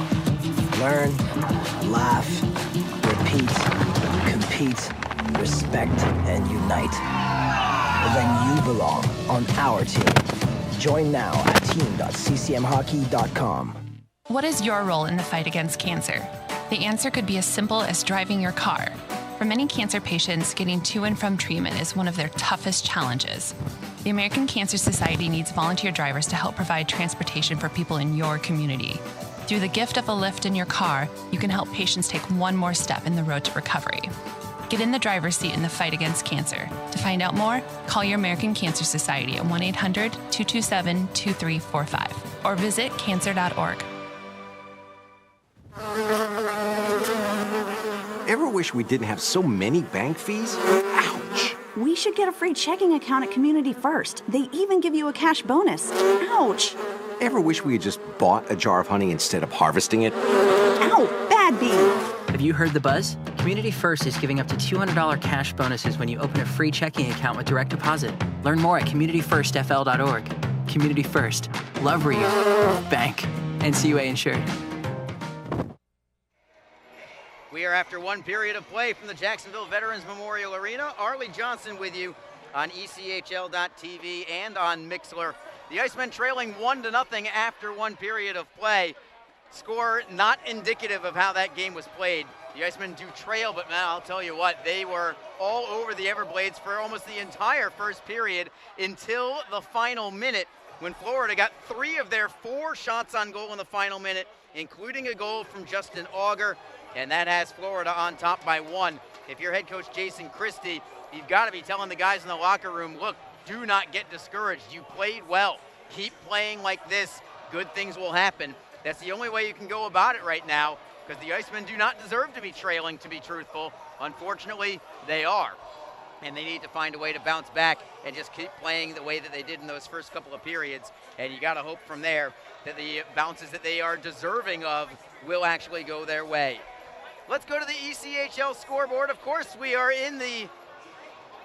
learn, laugh, repeat, compete, respect, and unite, then you belong on our team. Join now at team.ccmhockey.com. What is your role in the fight against cancer? The answer could be as simple as driving your car. For many cancer patients, getting to and from treatment is one of their toughest challenges. The American Cancer Society needs volunteer drivers to help provide transportation for people in your community. Through the gift of a lift in your car, you can help patients take one more step in the road to recovery. Get in the driver's seat in the fight against cancer. To find out more, call your American Cancer Society at 1-800-227-2345 or visit cancer.org. Ever wish we didn't have so many bank fees? Ouch! We should get a free checking account at Community First. They even give you a cash bonus. Ouch! Ever wish we had just bought a jar of honey instead of harvesting it? Ow! Bad bee! Have you heard the buzz? Community First is giving up to $200 cash bonuses when you open a free checking account with direct deposit. Learn more at communityfirstfl.org. Community First. Love where you bank. NCUA insured. We are after one period of play from the Jacksonville Veterans Memorial Arena. Arlie Johnson with you on ECHL.TV and on Mixler. The Icemen trailing 1-0 after one period of play. Score not indicative of how that game was played. The Icemen do trail, but man, I'll tell you what, they were all over the Everblades for almost the entire first period until the final minute when Florida got 3 of their 4 shots on goal in the final minute, including a goal from Justin Auger. And that has Florida on top by 1. If you're head coach Jason Christie, you've got to be telling the guys in the locker room, look, do not get discouraged. You played well. Keep playing like this. Good things will happen. That's the only way you can go about it right now, because the Icemen do not deserve to be trailing, to be truthful. Unfortunately, they are. And they need to find a way to bounce back and just keep playing the way that they did in those first couple of periods. And you got to hope from there that the bounces that they are deserving of will actually go their way. Let's go to the ECHL scoreboard. Of course, we are in the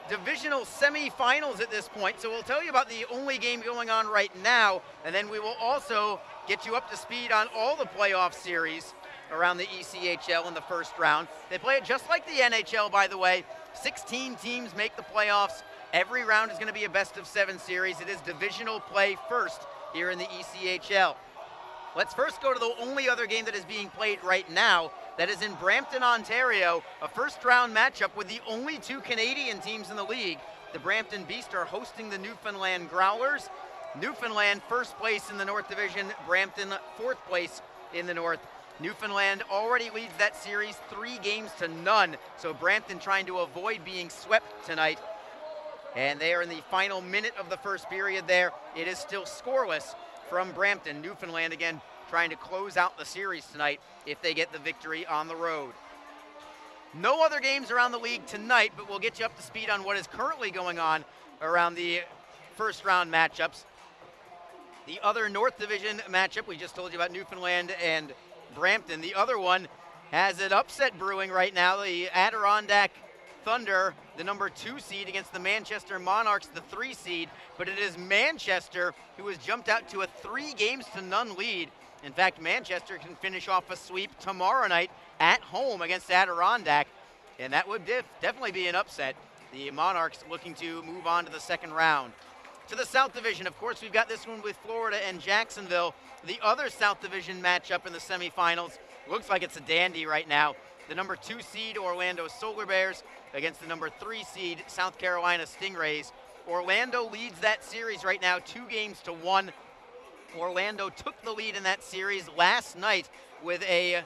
divisional semifinals at this point, so we'll tell you about the only game going on right now, and then we will also get you up to speed on all the playoff series around the ECHL in the first round. They play it just like the NHL, by the way. 16 teams make the playoffs. Every round is going to be a best-of-7 series. It is divisional play first here in the ECHL. Let's first go to the only other game that is being played right now. That is in Brampton, Ontario, a first-round matchup with the only 2 Canadian teams in the league. The Brampton Beast are hosting the Newfoundland Growlers. Newfoundland first place in the North Division, Brampton 4th place in the North. Newfoundland already leads that series 3-0, so Brampton trying to avoid being swept tonight. And they are in the final minute of the first period there. It is still scoreless from Brampton. Newfoundland again trying to close out the series tonight if they get the victory on the road. No other games around the league tonight, but we'll get you up to speed on what is currently going on around the first round matchups. The other North Division matchup, we just told you about Newfoundland and Brampton. The other one has an upset brewing right now. The Adirondack Thunder, the number 2 seed, against the Manchester Monarchs, the 3 seed. But it is Manchester who has jumped out to a 3-0 lead. In fact, Manchester can finish off a sweep tomorrow night at home against Adirondack, and that would definitely be an upset. The Monarchs looking to move on to the second round. To the South Division, of course, we've got this one with Florida and Jacksonville. The other South Division matchup in the semifinals looks like it's a dandy right now. The number 2 seed Orlando Solar Bears against the number 3 seed South Carolina Stingrays. Orlando leads that series right now 2-1. Orlando took the lead in that series last night with a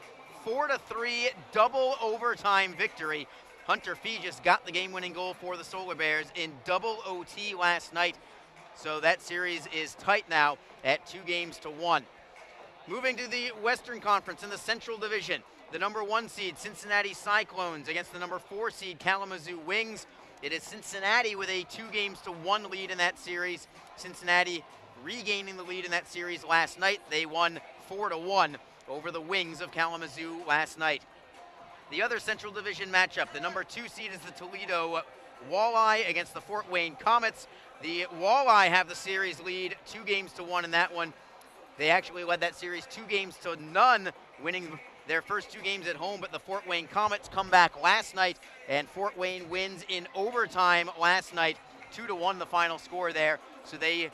4-3 double overtime victory. Hunter Fegus got the game-winning goal for the Solar Bears in double OT last night. So that series is tight now at 2-1. Moving to the Western Conference in the Central Division, the number 1 seed Cincinnati Cyclones against the number 4 seed Kalamazoo Wings. It is Cincinnati with a 2-1 lead in that series. Cincinnati regaining the lead in that series last night. They won 4-1 over the Wings of Kalamazoo last night. The other Central Division matchup, the number 2 seed is the Toledo Walleye against the Fort Wayne Comets. The Walleye have the series lead 2-1 in that one. They actually led that series 2-0, winning their first 2 games at home, but the Fort Wayne Comets come back last night, and Fort Wayne wins in overtime last night, 2-1 the final score there. So they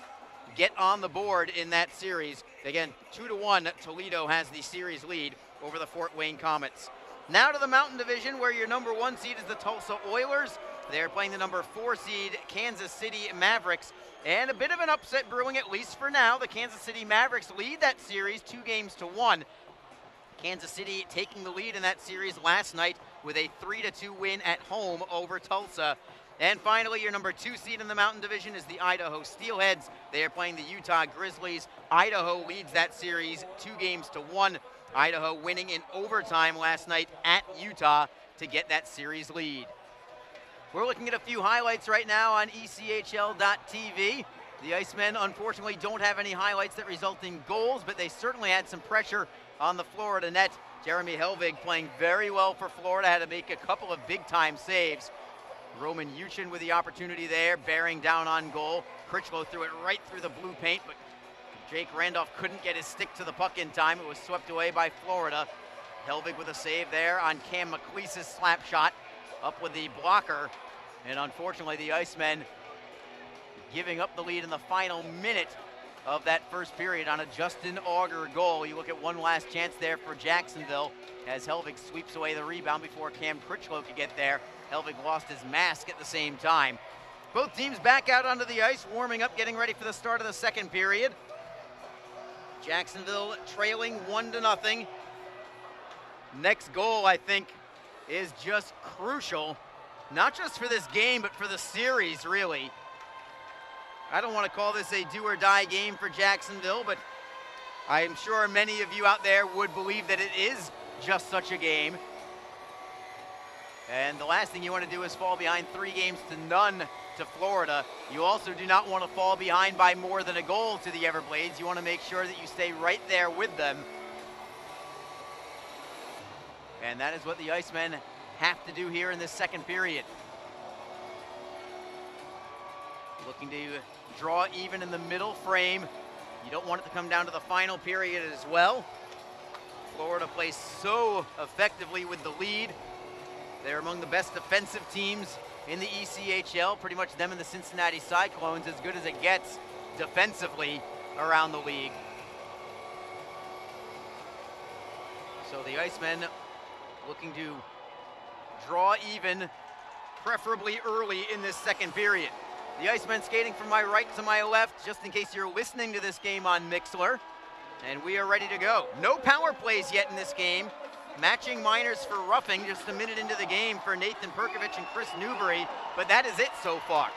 get on the board in that series. Again, 2-1, Toledo has the series lead over the Fort Wayne Comets. Now to the Mountain Division, where your number 1 seed is the Tulsa Oilers. They're playing the number 4 seed Kansas City Mavericks. And a bit of an upset brewing, at least for now. The Kansas City Mavericks lead that series 2-1. Kansas City taking the lead in that series last night with a 3-2 win at home over Tulsa. And finally, your number 2 seed in the Mountain Division is the Idaho Steelheads. They are playing the Utah Grizzlies. Idaho leads that series 2-1. Idaho winning in overtime last night at Utah to get that series lead. We're looking at a few highlights right now on ECHL.TV. The Icemen unfortunately don't have any highlights that result in goals, but they certainly had some pressure on the Florida net. Jeremy Helvig playing very well for Florida, had to make a couple of big-time saves. Roman Yuchin with the opportunity there, bearing down on goal. Critchlow threw it right through the blue paint, but Jake Randolph couldn't get his stick to the puck in time. It was swept away by Florida. Helvig with a save there on Cam McLeese's slap shot, up with the blocker. And unfortunately, the Icemen giving up the lead in the final minute of that first period on a Justin Auger goal. You look at one last chance there for Jacksonville as Helvig sweeps away the rebound before Cam Critchlow could get there. Helvig lost his mask at the same time. Both teams back out onto the ice, warming up, getting ready for the start of the second period. Jacksonville trailing 1-0. Next goal, I think, is just crucial, not just for this game, but for the series, really. I don't want to call this a do-or-die game for Jacksonville, but I'm sure many of you out there would believe that it is just such a game. And the last thing you want to do is fall behind 3-0 to Florida. You also do not want to fall behind by more than a goal to the Everblades. You want to make sure that you stay right there with them. And that is what the Icemen have to do here in this second period. Looking to draw even in the middle frame. You don't want it to come down to the final period as well. Florida plays so effectively with the lead. They're among the best defensive teams in the ECHL. Pretty much them and the Cincinnati Cyclones, as good as it gets defensively around the league. So the Icemen looking to draw even, preferably early in this second period. The Icemen skating from my right to my left, just in case you're listening to this game on Mixlr. And we are ready to go. No power plays yet in this game. Matching minors for roughing just a minute into the game for Nathan Perkovich and Chris Newbury, but that is it so far.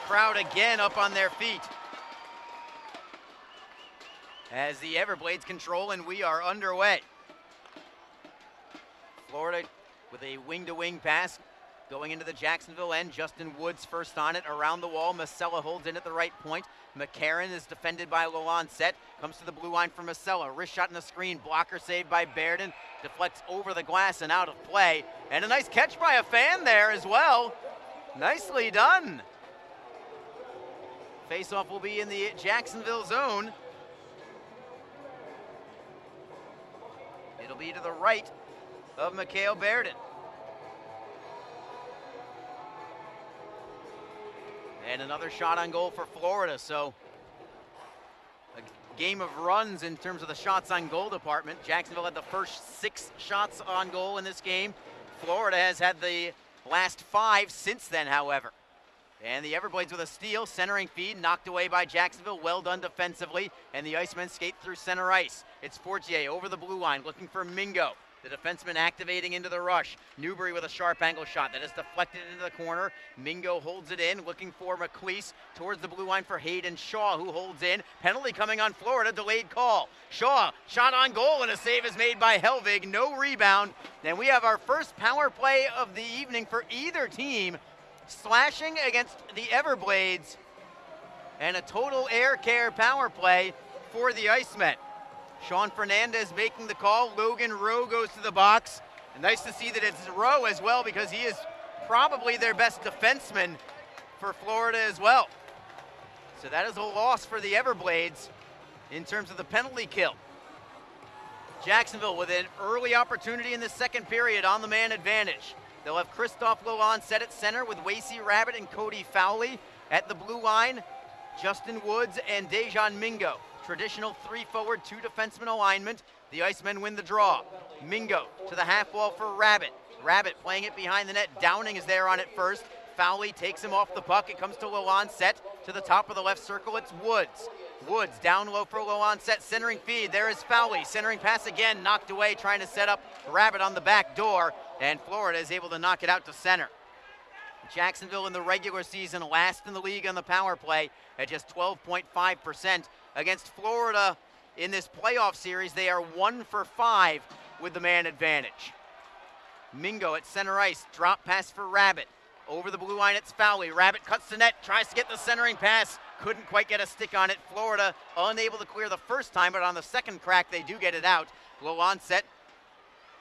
Crowd again up on their feet as the Everblades control, and we are underway. Florida with a wing-to-wing pass going into the Jacksonville end. Justin Woods first on it, around the wall. Masella holds in at the right point. Mccarran is defended by Lalanset. Comes to the blue line for Masella. Wrist shot in the screen. Blocker saved by Baird. Deflects over the glass and out of play. And a nice catch by a fan there as well. Nicely done. Faceoff will be in the Jacksonville zone. It'll be to the right of Mikael Baird. And another shot on goal for Florida. So a game of runs in terms of the shots on goal department. Jacksonville had the first 6 shots on goal in this game. Florida has had the last 5 since then, however. And the Everblades with a steal, centering feed, knocked away by Jacksonville. Well done defensively, and the Icemen skate through center ice. It's Fortier over the blue line, looking for Mingo. The defenseman activating into the rush. Newbury with a sharp angle shot that is deflected into the corner. Mingo holds it in, looking for McLeese towards the blue line for Hayden Shaw, who holds in. Penalty coming on Florida, delayed call. Shaw, shot on goal, and a save is made by Helvig. No rebound. Then we have our first power play of the evening for either team, slashing against the Everblades, and a total air care power play for the Icemen. Sean Fernandez making the call. Logan Rowe goes to the box. And nice to see that it's Rowe as well, because he is probably their best defenseman for Florida as well. So that is a loss for the Everblades in terms of the penalty kill. Jacksonville with an early opportunity in the second period on the man advantage. They'll have Christophe Lalonde set at center with Wasey Rabbit and Cody Fowley. At the blue line, Justin Woods and Dejan Mingo. Traditional 3-forward, 2-defenseman alignment. The Icemen win the draw. Mingo to the half wall for Rabbit. Rabbit playing it behind the net. Downing is there on it first. Fowley takes him off the puck. It comes to Lalonde set to the top of the left circle. It's Woods. Woods down low for Lalonde set. Centering feed. There is Fowley. Centering pass again. Knocked away, trying to set up Rabbit on the back door. And Florida is able to knock it out to center. Jacksonville in the regular season last in the league on the power play at just 12.5%. Against Florida in this playoff series, they are 1 for 5 with the man advantage. Mingo at center ice, drop pass for Rabbit. Over the blue line, it's Fowley. Rabbit cuts the net, tries to get the centering pass, couldn't quite get a stick on it. Florida unable to clear the first time, but on the second crack, they do get it out. Lalonde set,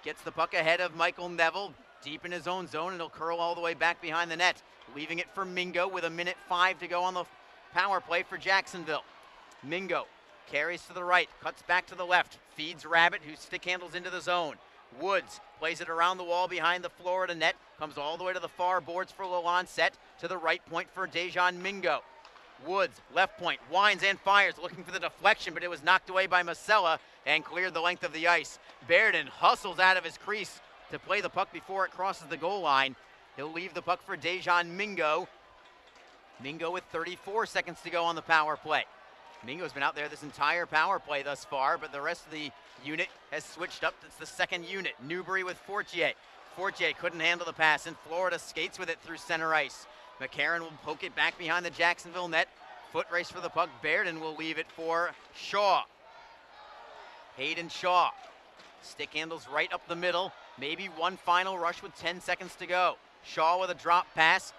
gets the puck ahead of Michael Neville, deep in his own zone, and it'll curl all the way back behind the net. Leaving it for Mingo with 1:05 to go on the power play for Jacksonville. Mingo carries to the right, cuts back to the left, feeds Rabbit, who stick handles into the zone. Woods plays it around the wall behind the Florida net, comes all the way to the far boards for Lalonde set, to the right point for Dejan Mingo. Woods, left point, winds and fires, looking for the deflection, but it was knocked away by Masella and cleared the length of the ice. Baird hustles out of his crease to play the puck before it crosses the goal line. He'll leave the puck for Dejan Mingo. Mingo with 34 seconds to go on the power play. Mingo's been out there this entire power play thus far, but the rest of the unit has switched up. It's the second unit. Newbury with Fortier. Fortier couldn't handle the pass, and Florida skates with it through center ice. Mccarran will poke it back behind the Jacksonville net. Foot race for the puck. Baird will leave it for Shaw. Hayden Shaw. Stick handles right up the middle. Maybe one final rush with 10 seconds to go. Shaw with a drop pass.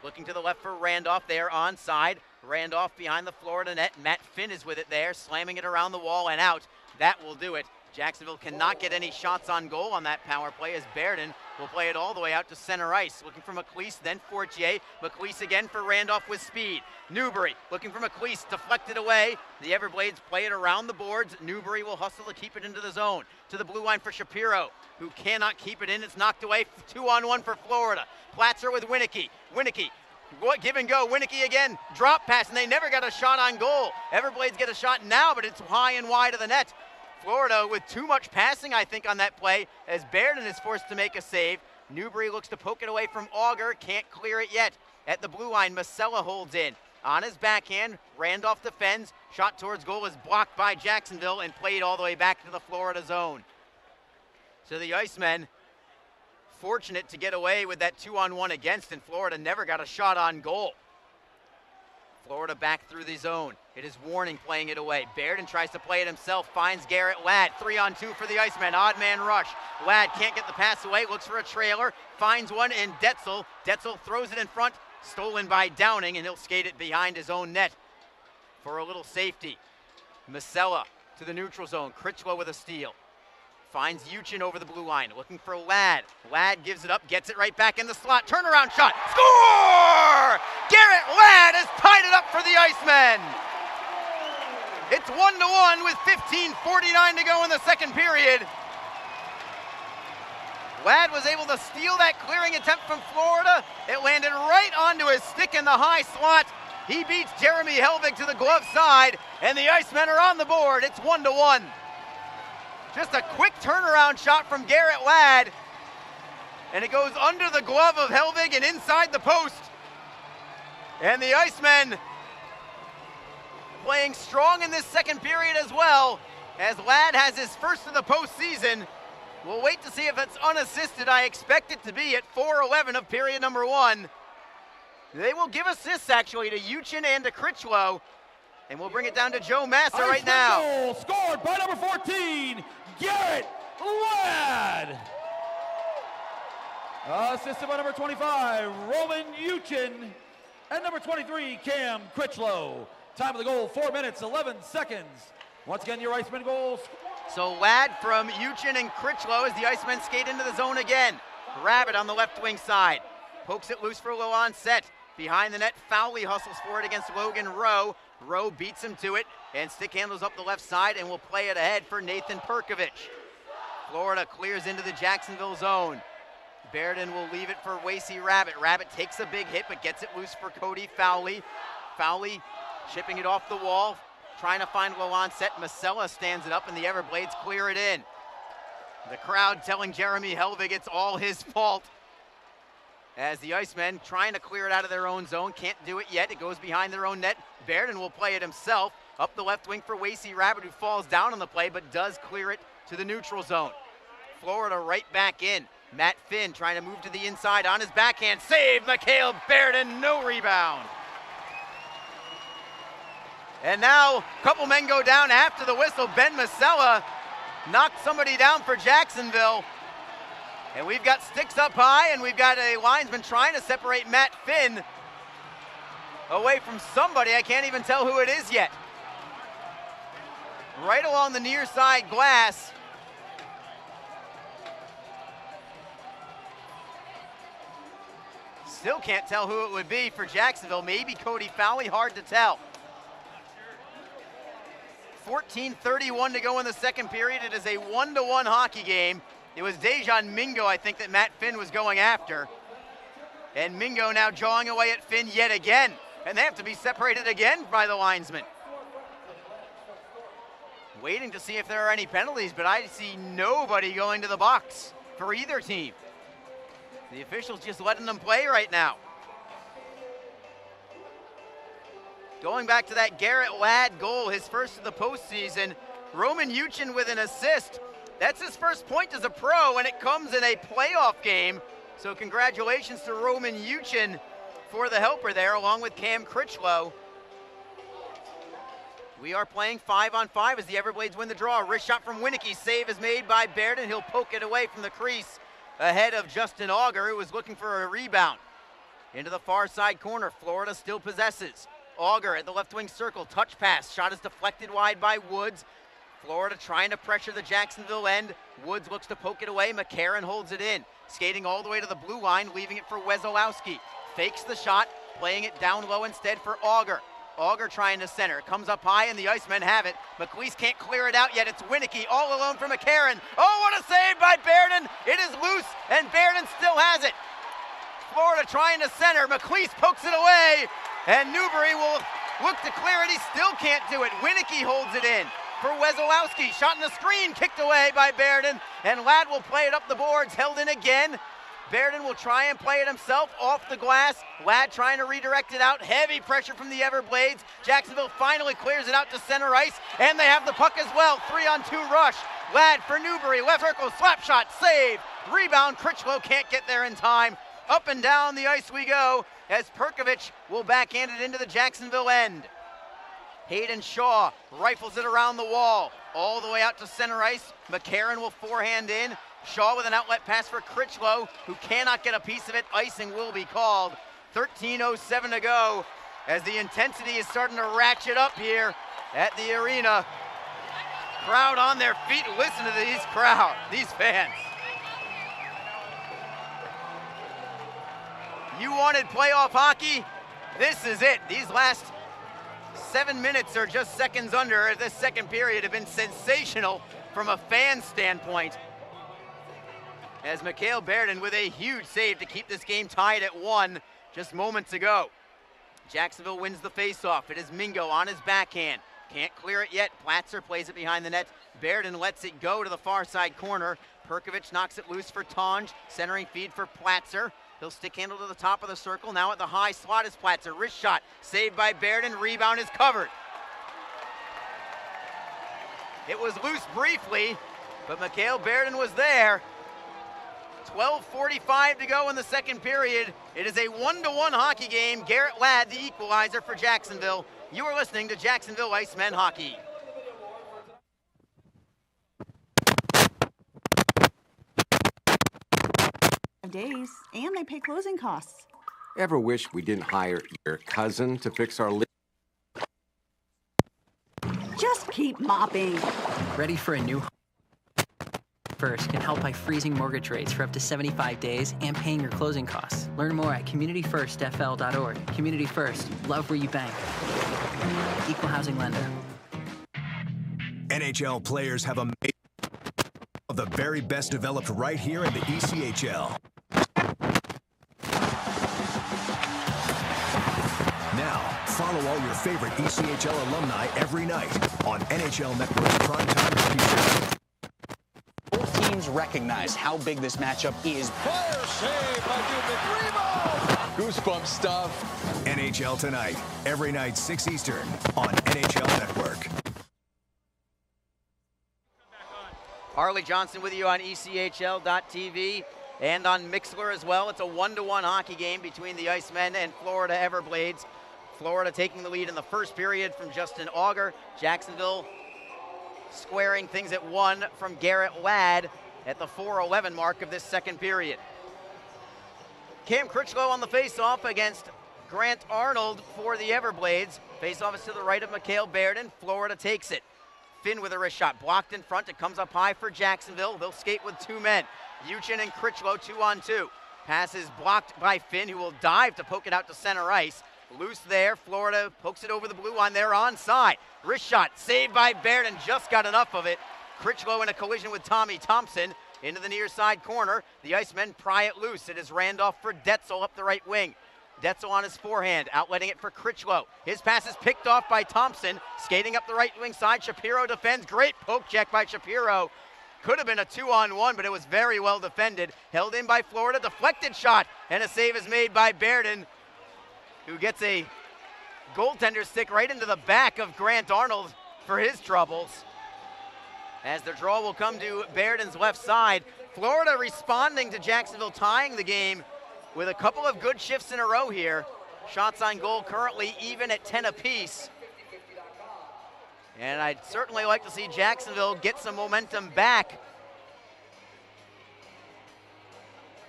Looking to the left for Randolph there onside. Randolph behind the Florida net. Matt Finn is with it there, slamming it around the wall and out. That will do it. Jacksonville cannot get any shots on goal on that power play, as Baird will play it all the way out to center ice. Looking for McLeese, then Fortier. McLeese again for Randolph with speed. Newbury looking for McLeese, deflected away. The Everblades play it around the boards. Newbury will hustle to keep it into the zone. To the blue line for Shapiro, who cannot keep it in. It's knocked away. 2-on-1 for Florida. Platzer with Winicky. Winicky, give and go. Winicky again. Drop pass, and they never got a shot on goal. Everblades get a shot now, but it's high and wide of the net. Florida with too much passing, I think, on that play, as Baird is forced to make a save. Newbury looks to poke it away from Auger. Can't clear it yet. At the blue line, Masella holds in. On his backhand, Randolph defends. Shot towards goal is blocked by Jacksonville and played all the way back to the Florida zone. So the Icemen fortunate to get away with that 2-on-1 against, and Florida never got a shot on goal. Florida back through the zone. It is Warning playing it away. Baird tries to play it himself, finds Garrett Ladd. 3-on-2 for the Icemen, odd man rush. Ladd can't get the pass away, looks for a trailer, finds one in Detzel. Detzel throws it in front, stolen by Downing, and he'll skate it behind his own net for a little safety. Masella to the neutral zone, Critchlow with a steal. Finds Uchin over the blue line, looking for Ladd. Ladd gives it up, gets it right back in the slot. Turnaround shot, score! Garrett Ladd has tied it up for the Icemen. It's 1-1 with 15:49 to go in the second period. Ladd was able to steal that clearing attempt from Florida. It landed right onto his stick in the high slot. He beats Jeremy Helvig to the glove side, and the Icemen are on the board. It's 1-1. Just a quick turnaround shot from Garrett Ladd, and it goes under the glove of Helvig and inside the post. And the Icemen playing strong in this second period as well, as Ladd has his first of the postseason. We'll wait to see if it's unassisted. I expect it to be at 4:11 of period number 1. They will give assists actually to Uchin and to Critchlow, and we'll bring it down to Joe Massa right now. Goal scored by number 14, Garrett Ladd. Assisted by number 25, Roman Uchin, and number 23, Cam Critchlow. Time of the goal, 4 minutes, 11 seconds. Once again, your Iceman goals. So Ladd from Uchin and Critchlow as the Icemen skate into the zone again. Rabbit on the left wing side. Pokes it loose for Loan set. Behind the net, Fowley hustles for it against Logan Rowe. Rowe beats him to it, and stick handles up the left side and will play it ahead for Nathan Perkovich. Florida clears into the Jacksonville zone. Baird will leave it for Wasey Rabbit. Rabbit takes a big hit, but gets it loose for Cody Fowley. Fowley chipping it off the wall, trying to find Loan set. Masella stands it up, and the Everblades clear it in. The crowd telling Jeremy Helvig it's all his fault, as the Icemen trying to clear it out of their own zone. Can't do it yet. It goes behind their own net. Baird will play it himself. Up the left wing for Wasey Rabbit, who falls down on the play, but does clear it to the neutral zone. Florida right back in. Matt Finn trying to move to the inside on his backhand. Save, Mikael Baird, no rebound. And now a couple men go down after the whistle. Ben Masella knocked somebody down for Jacksonville. And we've got sticks up high, and we've got a linesman trying to separate Matt Finn away from somebody. I can't even tell who it is yet. Right along the near side glass. Still can't tell who it would be for Jacksonville. Maybe Cody Fowley, hard to tell. 14:31 to go in the second period. It is a 1-1 hockey game. It was Dejan Mingo, I think, that Matt Finn was going after. And Mingo now jawing away at Finn yet again. And they have to be separated again by the linesman. Waiting to see if there are any penalties, but I see nobody going to the box for either team. The officials just letting them play right now. Going back to that Garrett Ladd goal, his first of the postseason. Roman Uchin with an assist. That's his first point as a pro, and it comes in a playoff game. So congratulations to Roman Uchin for the helper there, along with Cam Critchlow. We are playing 5-on-5 as the Everblades win the draw. Wrist shot from Winicky. Save is made by Baird, and he'll poke it away from the crease ahead of Justin Auger, who was looking for a rebound. Into the far side corner, Florida still possesses. Auger at the left wing circle, touch pass. Shot is deflected wide by Woods. Florida trying to pressure the Jacksonville end. Woods looks to poke it away. Mccarran holds it in. Skating all the way to the blue line, leaving it for Wesolowski. Fakes the shot, playing it down low instead for Auger. Auger trying to center. It comes up high, and the Icemen have it. McLeese can't clear it out yet. It's Winicky all alone for Mccarran. Oh, what a save by Baird. It is loose, and Baird still has it. Florida trying to center. McLeese pokes it away, and Newbury will look to clear it. He still can't do it. Winicky holds it in for Wesolowski. Shot in the screen, kicked away by Baird, and Ladd will play it up the boards, held in again. Baird will try and play it himself off the glass. Ladd trying to redirect it out. Heavy pressure from the Everblades. Jacksonville finally clears it out to center ice, and they have the puck as well. 3-on-2 rush. Ladd for Newbury. Left circle, slap shot, save. Rebound, Critchlow can't get there in time. Up and down the ice we go as Perkovic will backhand it into the Jacksonville end. Hayden Shaw rifles it around the wall, all the way out to center ice. Mccarran will forehand in. Shaw with an outlet pass for Critchlow, who cannot get a piece of it. Icing will be called. 13:07 to go, as the intensity is starting to ratchet up here at the arena. Crowd on their feet. Listen to these fans. You wanted playoff hockey? This is it. These last 7 minutes or just seconds under this second period have been sensational from a fan standpoint. As Mikael Baird with a huge save to keep this game tied at 1 just moments ago. Jacksonville wins the faceoff. It is Mingo on his backhand. Can't clear it yet. Platzer plays it behind the net. Baird lets it go to the far side corner. Perkovic knocks it loose for Tonj. Centering feed for Platzer. He'll stick handle to the top of the circle. Now at the high slot is Platzer. Wrist shot saved by Baird, rebound is covered. It was loose briefly, but Mikael Baird was there. 12:45 to go in the second period. It is a 1-1 hockey game. Garrett Ladd, the equalizer for Jacksonville. You are listening to Jacksonville Icemen Hockey. Days, and they pay closing costs. Ever wish we didn't hire your cousin to fix our Just keep mopping. Ready for a new First can help by freezing mortgage rates for up to 75 days and paying your closing costs. Learn more at communityfirstfl.org. Community First, love where you bank. Equal housing lender. NHL players have a of the very best developed right here in the ECHL. Now, follow all your favorite ECHL alumni every night on NHL Network's Primetime Hockey Show. Both teams recognize how big this matchup is. Fire save by Rebound! Goosebump stuff. NHL Tonight, every night 6 Eastern on NHL Network. Harley Johnson with you on ECHL.TV and on Mixler as well. It's a 1-1 hockey game between the Icemen and Florida Everblades. Florida taking the lead in the first period from Justin Auger. Jacksonville squaring things at 1 from Garrett Ladd at the 4:11 mark of this second period. Cam Critchlow on the faceoff against Grant Arnold for the Everblades. Faceoff is to the right of Mikael Baird, and Florida takes it. Finn with a wrist shot, blocked in front. It comes up high for Jacksonville. They'll skate with 2 men. Uchin and Critchlow 2-on-2. Pass is blocked by Finn, who will dive to poke it out to center ice. Loose there. Florida pokes it over the blue line. They're onside. Wrist shot saved by Baird, just got enough of it. Critchlow in a collision with Tommy Thompson into the near side corner. The Icemen pry it loose. It is Randolph for Detzel up the right wing. Detzel on his forehand, outletting it for Critchlow. His pass is picked off by Thompson. Skating up the right wing side, Shapiro defends. Great poke check by Shapiro. Could have been a 2-on-1, but it was very well defended. Held in by Florida, deflected shot, and a save is made by Baird, who gets a goaltender stick right into the back of Grant Arnold for his troubles. As the draw will come to Baird's left side. Florida responding to Jacksonville tying the game with a couple of good shifts in a row here. Shots on goal currently even at 10 apiece. And I'd certainly like to see Jacksonville get some momentum back.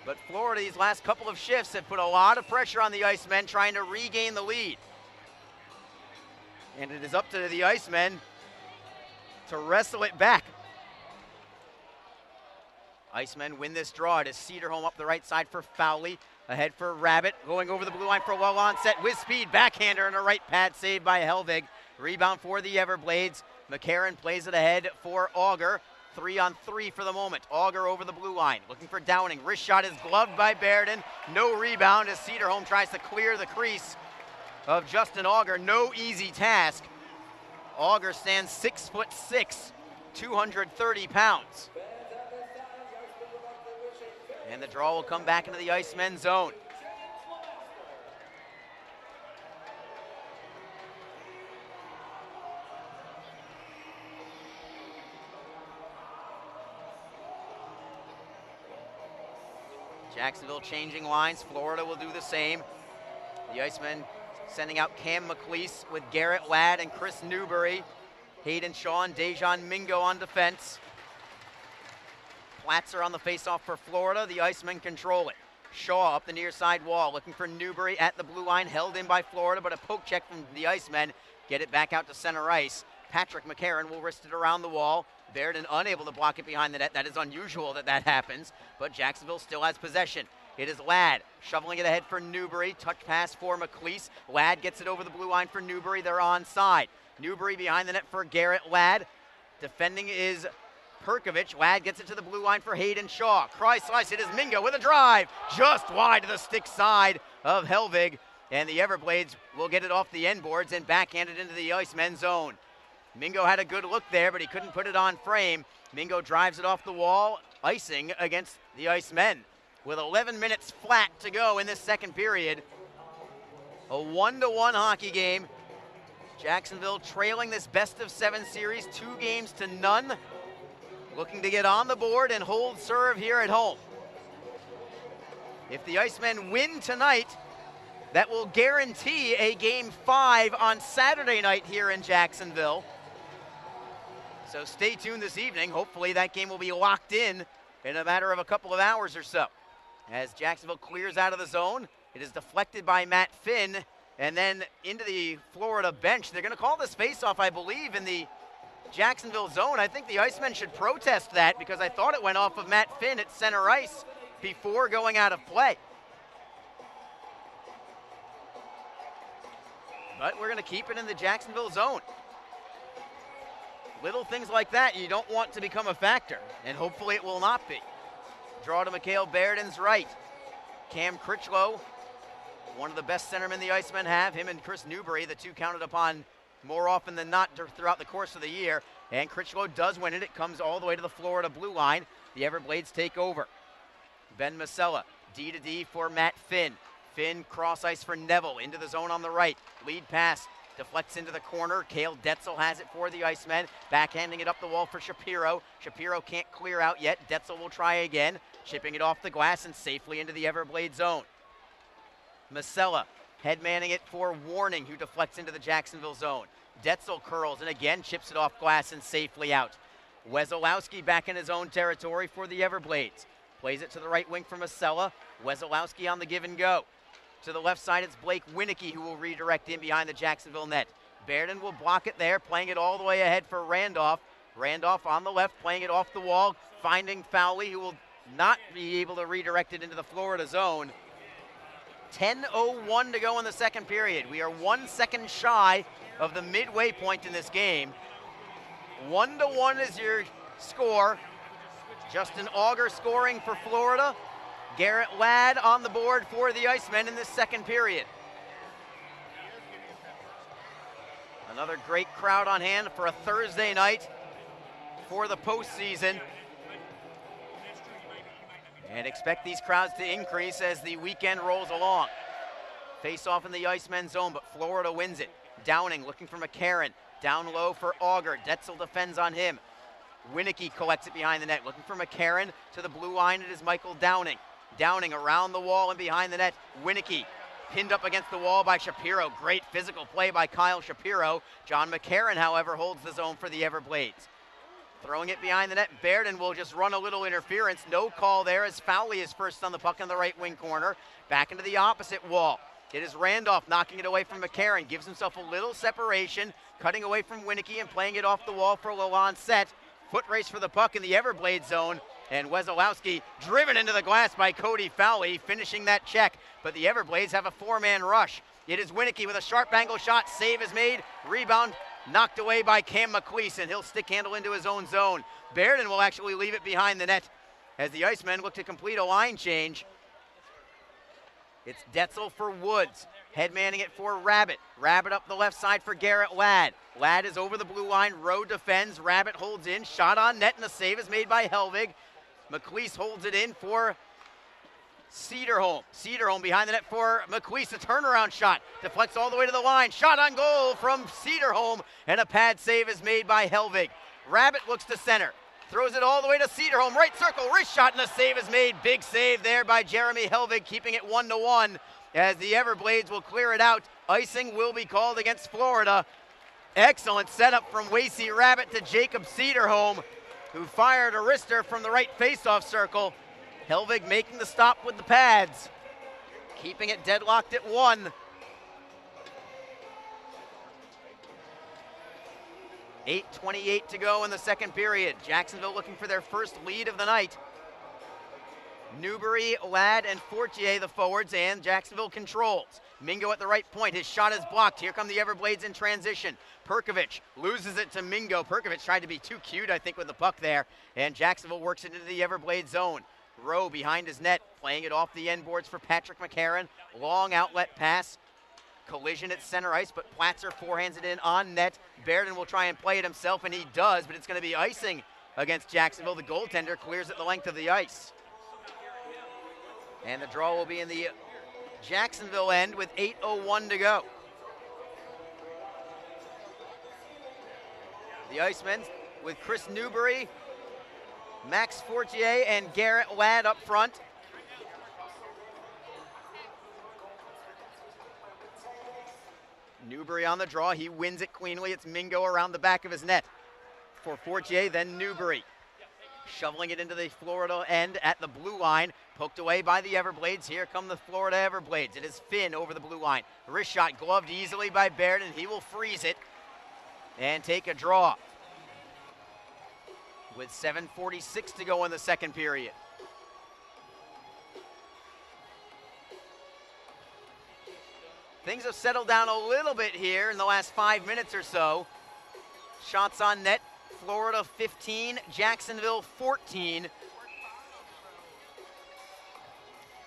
But Florida, these last couple of shifts have put a lot of pressure on the Icemen trying to regain the lead. And it is up to the Icemen to wrestle it back. Icemen win this draw. It is Cedar home up the right side for Fowley. Ahead for Rabbit, going over the blue line for a well onset with speed. Backhander and a right pad saved by Helvig. Rebound for the Everblades. Mccarran plays it ahead for Auger. 3-on-3 for the moment. Auger over the blue line, looking for Downing. Wrist shot is gloved by Baird. No rebound as Cedar home tries to clear the crease of Justin Auger. No easy task. Auger stands 6'6", 230 pounds. And the draw will come back into the Icemen zone. Jacksonville changing lines. Florida will do the same. The Icemen sending out Cam McLeese with Garrett Ladd and Chris Newbury. Hayden Shaw and Dejan Mingo on defense. Platzer on the faceoff for Florida. The Icemen control it. Shaw up the near side wall, looking for Newbury at the blue line, held in by Florida, but a poke check from the Icemen. Get it back out to center ice. Patrick Mccarran will wrist it around the wall. Baird unable to block it behind the net. That is unusual that happens, but Jacksonville still has possession. It is Ladd shoveling it ahead for Newbury. Touch pass for McLeese. Ladd gets it over the blue line for Newbury. They're onside. Newbury behind the net for Garrett Ladd. Defending is Perkovich. Ladd gets it to the blue line for Hayden Shaw. Cross slice. It is Mingo with a drive. Just wide to the stick side of Helvig. And the Everblades will get it off the end boards and backhand it into the Icemen zone. Mingo had a good look there, but he couldn't put it on frame. Mingo drives it off the wall, icing against the Icemen. With 11 minutes flat to go in this second period. A 1-1 hockey game. Jacksonville trailing this best-of-7 series, 2-0. Looking to get on the board and hold serve here at home. If the Icemen win tonight, that will guarantee a Game 5 on Saturday night here in Jacksonville. So stay tuned this evening. Hopefully that game will be locked in a matter of a couple of hours or so. As Jacksonville clears out of the zone, it is deflected by Matt Finn, and then into the Florida bench. They're going to call this faceoff, I believe, in the Jacksonville zone. I think the Icemen should protest that because I thought it went off of Matt Finn at center ice before going out of play. But we're going to keep it in the Jacksonville zone. Little things like that you don't want to become a factor, and hopefully it will not be. Draw to Mikael Bairden's right. Cam Critchlow, one of the best centermen the Icemen have. Him and Chris Newbury, the two counted upon more often than not throughout the course of the year. And Critchlow does win it. It comes all the way to the Florida blue line. The Everblades take over. Ben Masella, D-to-D for Matt Finn. Finn cross ice for Neville, into the zone on the right. Lead pass, deflects into the corner. Cale Detzel has it for the Icemen. Backhanding it up the wall for Shapiro. Shapiro can't clear out yet. Detzel will try again. Chipping it off the glass and safely into the Everblade zone. Masella headmanning it for Warning, who deflects into the Jacksonville zone. Detzel curls and again chips it off glass and safely out. Wesolowski back in his own territory for the Everblades. Plays it to the right wing for Masella. Wesolowski on the give and go. To the left side, it's Blake Winicky who will redirect in behind the Jacksonville net. Bairden will block it there, playing it all the way ahead for Randolph. Randolph on the left, playing it off the wall, finding Fowley, who will not be able to redirect it into the Florida zone. 10:01 to go in the second period. We are 1 second shy of the midway point in this game. 1-1 is your score. Justin Auger scoring for Florida. Garrett Ladd on the board for the Icemen in this second period. Another great crowd on hand for a Thursday night for the postseason. And expect these crowds to increase as the weekend rolls along. Face off in the Icemen zone, but Florida wins it. Downing looking for Mccarran. Down low for Auger. Detzel defends on him. Winicky collects it behind the net. Looking for Mccarran to the blue line. It is Michael Downing. Downing around the wall and behind the net. Winicky pinned up against the wall by Shapiro. Great physical play by Kyle Shapiro. John Mccarran, however, holds the zone for the Everblades. Throwing it behind the net, Bairden will just run a little interference. No call there as Fowley is first on the puck in the right wing corner. Back into the opposite wall. It is Randolph knocking it away from Mccarran. Gives himself a little separation, cutting away from Winicky and playing it off the wall for Lalonde Set. Foot race for the puck in the Everblade zone. And Wesolowski driven into the glass by Cody Fowley, finishing that check. But the Everblades have a four-man rush. It is Winicky with a sharp angle shot. Save is made. Rebound knocked away by Cam McLeese, and he'll stick handle into his own zone. Bairden will actually leave it behind the net as the Icemen look to complete a line change. It's Detzel for Woods. Headmanning it for Rabbit. Rabbit up the left side for Garrett Ladd. Ladd is over the blue line. Rowe defends. Rabbit holds in. Shot on net, and a save is made by Helvig. McLeese holds it in for Cedarholm. Cedarholm behind the net for McLeese. A turnaround shot. Deflects all the way to the line. Shot on goal from Cedarholm, and a pad save is made by Helvig. Rabbit looks to center. Throws it all the way to Cedarholm. Right circle, wrist shot, and a save is made. Big save there by Jeremy Helvig, keeping it 1-1. as the Everblades will clear it out. Icing will be called against Florida. Excellent setup from Wasey Rabbit to Jacob Cedarholm, who fired a wrister from the right faceoff circle. Helvig making the stop with the pads, keeping it deadlocked at 1. 8:28 to go in the second period. Jacksonville looking for their first lead of the night. Newbury, Ladd, and Fortier the forwards, and Jacksonville controls. Mingo at the right point. His shot is blocked. Here come the Everblades in transition. Perkovic loses it to Mingo. Perkovic tried to be too cute, I think, with the puck there, and Jacksonville works it into the Everblade zone. Rowe behind his net, playing it off the end boards for Patrick Mccarran. Long outlet pass. Collision at center ice, but Platzer forehands it in on net. Baird will try and play it himself, and he does, but it's going to be icing against Jacksonville. The goaltender clears it the length of the ice. And the draw will be in the Jacksonville end with 8:01 to go. The Icemen with Chris Newbury, Max Fortier, and Garrett Ladd up front. Newbury on the draw. He wins it cleanly. It's Mingo around the back of his net for Fortier, then Newbury. Shoveling it into the Florida end at the blue line. Poked away by the Everblades. Here come the Florida Everblades. It is Finn over the blue line. Wrist shot gloved easily by Baird, and he will freeze it and take a draw. With 7:46 to go in the second period. Things have settled down a little bit here in the last 5 minutes or so. Shots on net, Florida 15, Jacksonville 14.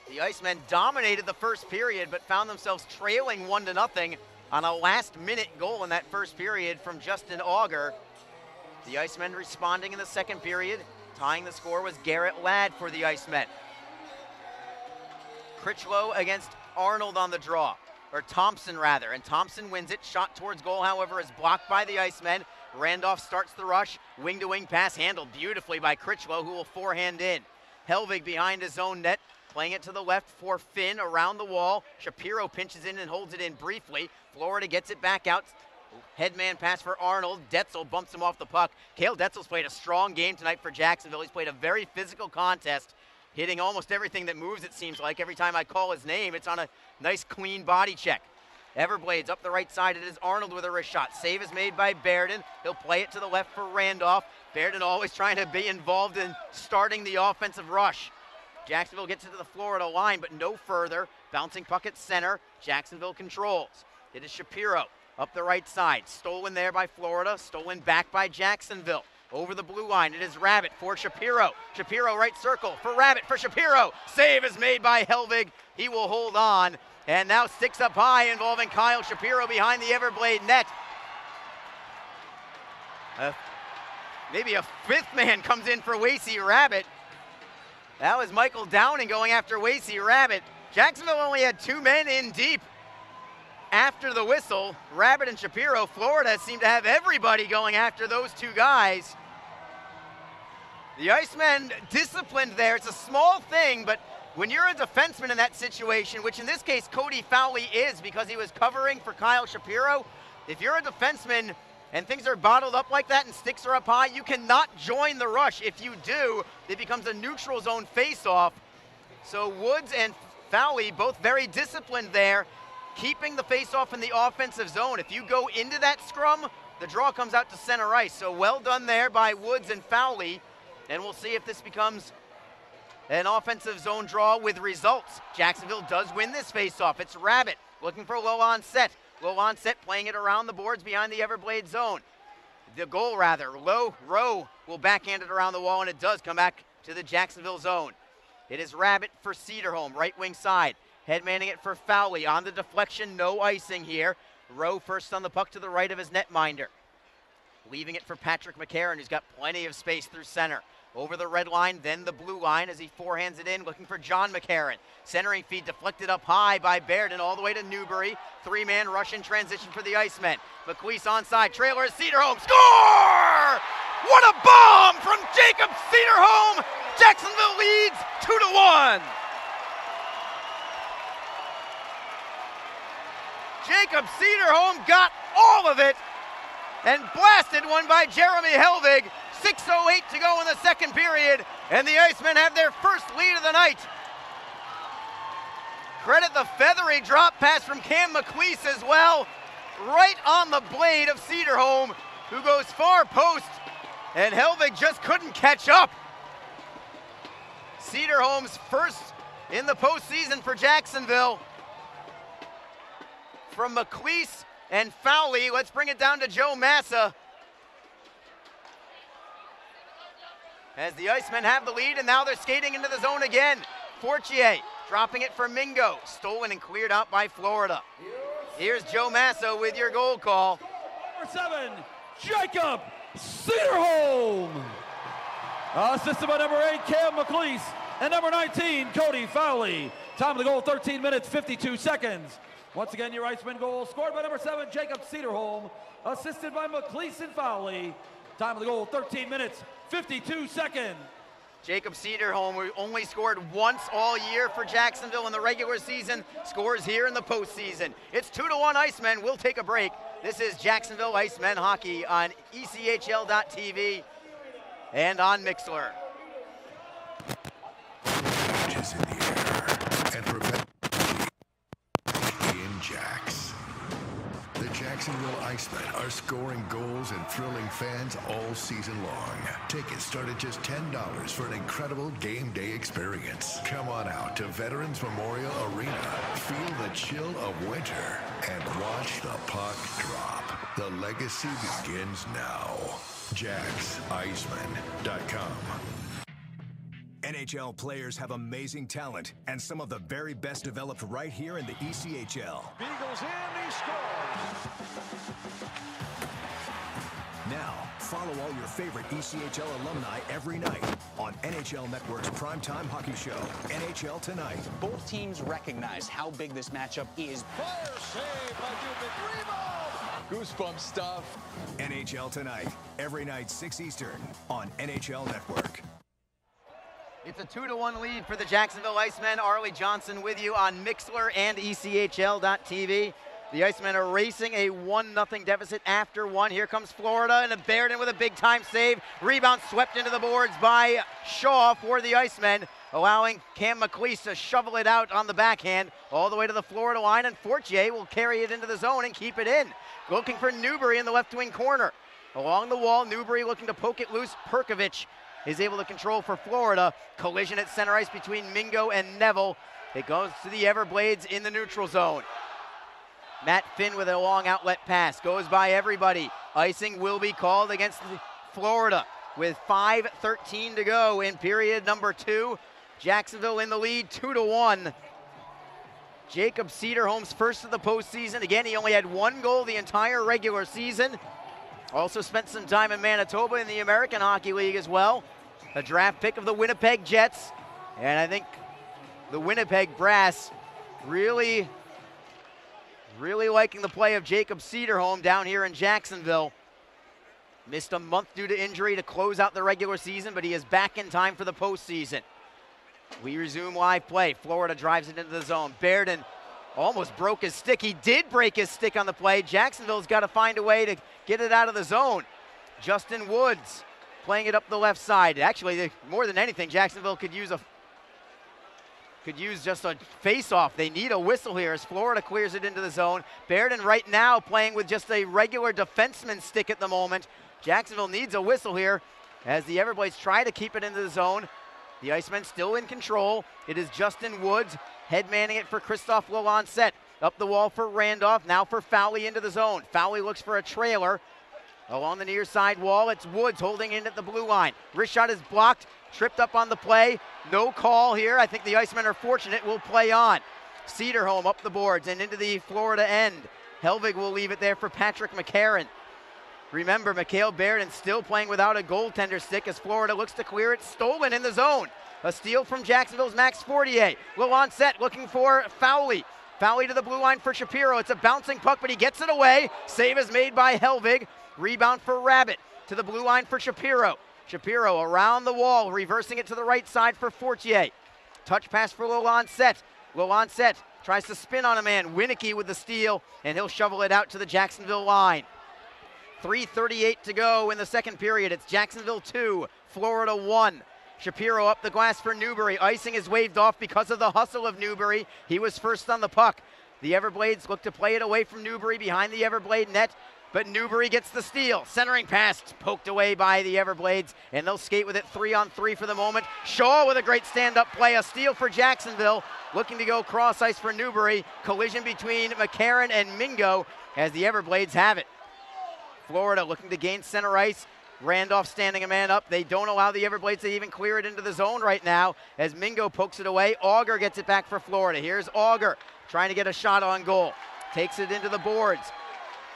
The Icemen dominated the first period, but found themselves trailing 1-0 on a last-minute goal in that first period from Justin Auger. The Icemen responding in the second period. Tying the score was Garrett Ladd for the Icemen. Critchlow against Arnold on the draw. Or Thompson rather, and Thompson wins it. Shot towards goal, however, is blocked by the Icemen. Randolph starts the rush. Wing-to-wing pass handled beautifully by Critchlow, who will forehand in. Helvig behind his own net, playing it to the left for Finn around the wall. Shapiro pinches in and holds it in briefly. Florida gets it back out. Headman pass for Arnold. Detzel bumps him off the puck. Cale Detzel's played a strong game tonight for Jacksonville. He's played a very physical contest, hitting almost everything that moves, it seems like. Every time I call his name, it's on a nice, clean body check. Everblades up the right side. It is Arnold with a wrist shot. Save is made by Bairden. He'll play it to the left for Randolph. Bairden always trying to be involved in starting the offensive rush. Jacksonville gets into the Florida line, but no further. Bouncing puck at center. Jacksonville controls. It is Shapiro up the right side. Stolen there by Florida. Stolen back by Jacksonville. Over the blue line, it is Rabbit for Shapiro. Shapiro right circle for Rabbit for Shapiro. Save is made by Helvig. He will hold on. And now sticks up high involving Kyle Shapiro behind the Everblade net. Maybe a fifth man comes in for Wasey Rabbit. That was Michael Downing going after Wasey Rabbit. Jacksonville only had 2 men in deep after the whistle. Rabbit and Shapiro. Florida seemed to have everybody going after those 2 guys. The Icemen disciplined there. It's a small thing, but when you're a defenseman in that situation, which in this case Cody Fowley is because he was covering for Kyle Shapiro, if you're a defenseman and things are bottled up like that and sticks are up high, you cannot join the rush. If you do, it becomes a neutral zone face-off. So Woods and Fowley both very disciplined there, keeping the face-off in the offensive zone. If you go into that scrum, the draw comes out to center ice. So well done there by Woods and Fowley. And we'll see if this becomes an offensive zone draw with results. Jacksonville does win this face-off. It's Rabbit looking for low on set. Low on set, playing it around the boards behind the Everblade zone. The goal rather, Rowe will backhand it around the wall, and it does come back to the Jacksonville zone. It is Rabbit for Cedarholm, right wing side. Headmanning it for Fowley. On the deflection, no icing here. Rowe first on the puck to the right of his netminder. Leaving it for Patrick Mccarran, who's got plenty of space through center. Over the red line, then the blue line as he forehands it in, looking for John Mccarran. Centering feed deflected up high by Baird and all the way to Newbury. 3-man rush in transition for the Icemen. McLeese onside, trailer is Cedarholm. Score! What a bomb from Jacob Cedarholm! Jacksonville leads 2-1. Jacob Cederholm got all of it and blasted one by Jeremy Helvig. 6:08 to go in the second period, and the Icemen have their first lead of the night. Credit the feathery drop pass from Cam McLeese as well, right on the blade of Cederholm, who goes far post, and Helvig just couldn't catch up. Cederholm's first in the postseason for Jacksonville. From McLeese and Fowley, let's bring it down to Joe Massa. As the Icemen have the lead, and now they're skating into the zone again. Fortier dropping it for Mingo, stolen and cleared out by Florida. Here's Joe Massa with your goal call. Number 7, Jacob Cederholm. Assisted by number 8, Cam McLeese, and number 19, Cody Fowley. Time of the goal, 13 minutes, 52 seconds. Once again, your Iceman goal scored by number 7, Jacob Cederholm, assisted by McLeese and Fowley. Time of the goal, 13 minutes, 52 seconds. Jacob Cederholm, who only scored once all year for Jacksonville in the regular season, scores here in the postseason. It's 2-1 Icemen. We'll take a break. This is Jacksonville Icemen hockey on ECHL.TV and on Mixler. Is in the air and prevent in Jacks. The Jacksonville Icemen are scoring goals and thrilling fans all season long. Tickets start at just $10 for an incredible game day experience. Come on out to Veterans Memorial Arena, feel the chill of winter, and watch the puck drop. The legacy begins now. JacksIceman.com. NHL players have amazing talent, and some of the very best developed right here in the ECHL. Beagles in, he scores. Now, follow all your favorite ECHL alumni every night on NHL Network's primetime hockey show, NHL Tonight. Both teams recognize how big this matchup is. Fire save by Dubin. Goosebump stuff. NHL Tonight, every night 6 Eastern on NHL Network. It's a 2-1 lead for the Jacksonville Icemen. Arlie Johnson with you on Mixler and ECHL.TV. The Icemen are racing a 1-0 deficit after one. Here comes Florida, and a Baird with a big-time save. Rebound swept into the boards by Shaw for the Icemen, allowing Cam McLeese to shovel it out on the backhand all the way to the Florida line, and Fortier will carry it into the zone and keep it in. Looking for Newbury in the left wing corner. Along the wall, Newbury looking to poke it loose. Perkovich is able to control for Florida. Collision at center ice between Mingo and Neville. It goes to the Everblades in the neutral zone. Matt Finn with a long outlet pass. Goes by everybody. Icing will be called against Florida with 5:13 to go in period number 2. Jacksonville in the lead, 2-1. Jacob Cederholm's first of the postseason. Again, he only had 1 goal the entire regular season. Also spent some time in Manitoba in the American Hockey League as well. A draft pick of the Winnipeg Jets. And I think the Winnipeg Brass really liking the play of Jacob Cederholm down here in Jacksonville. Missed a month due to injury to close out the regular season, but he is back in time for the postseason. We resume live play. Florida drives it into the zone. Baird almost broke his stick. He did break his stick on the play. Jacksonville's got to find a way to get it out of the zone. Justin Woods playing it up the left side. Actually, more than anything, Jacksonville could use just a face-off. They need a whistle here as Florida clears it into the zone. Baird right now playing with just a regular defenseman stick at the moment. Jacksonville needs a whistle here as the Everblades try to keep it into the zone. The Icemen still in control. It is Justin Woods head manning it for Christophe Lalonset. Up the wall for Randolph, now for Fowley into the zone. Fowley looks for a trailer. Along the near side wall, it's Woods holding in at the blue line. Wrist shot is blocked, tripped up on the play. No call here. I think the Icemen are fortunate. Will play on. Cederholm up the boards and into the Florida end. Helvig will leave it there for Patrick Mccarran. Remember, Mikael Baird still playing without a goaltender stick as Florida looks to clear it. Stolen in the zone. A steal from Jacksonville's Max Fortier. Lalonset looking for Fowley. Fowley to the blue line for Shapiro. It's a bouncing puck, but he gets it away. Save is made by Helvig. Rebound for Rabbit. To the blue line for Shapiro. Shapiro around the wall, reversing it to the right side for Fortier. Touch pass for Lalonset. Lalonset tries to spin on a man. Winicky with the steal, and he'll shovel it out to the Jacksonville line. 3:38 to go in the second period. It's Jacksonville 2, Florida 1. Shapiro up the glass for Newbury. Icing is waved off because of the hustle of Newbury. He was first on the puck. The Everblades look to play it away from Newbury behind the Everblade net, but Newbury gets the steal. Centering pass poked away by the Everblades, and they'll skate with it 3-on-3 for the moment. Shaw with a great stand-up play. A steal for Jacksonville. Looking to go cross ice for Newbury. Collision between Mccarran and Mingo as the Everblades have it. Florida looking to gain center ice. Randolph standing a man up. They don't allow the Everblades to even clear it into the zone right now as Mingo pokes it away. Auger gets it back for Florida. Here's Auger trying to get a shot on goal. Takes it into the boards.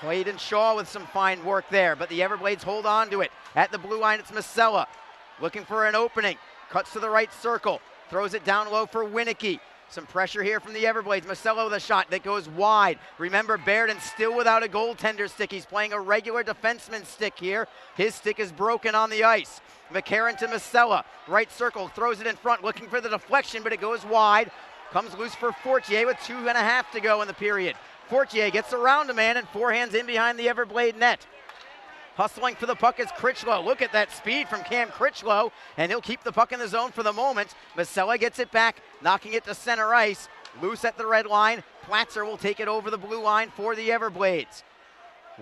Clayton Shaw with some fine work there, but the Everblades hold on to it. At the blue line, it's Masella looking for an opening. Cuts to the right circle. Throws it down low for Winicky. Some pressure here from the Everblades. Masella with a shot that goes wide. Remember, Baird still without a goaltender stick. He's playing a regular defenseman stick here. His stick is broken on the ice. Mccarran to Masella. Right circle, throws it in front, looking for the deflection, but it goes wide. Comes loose for Fortier with 2.5 to go in the period. Fortier gets around a man and forehands in behind the Everblade net. Hustling for the puck is Critchlow. Look at that speed from Cam Critchlow, and he'll keep the puck in the zone for the moment. Masella gets it back, knocking it to center ice. Loose at the red line. Platzer will take it over the blue line for the Everblades.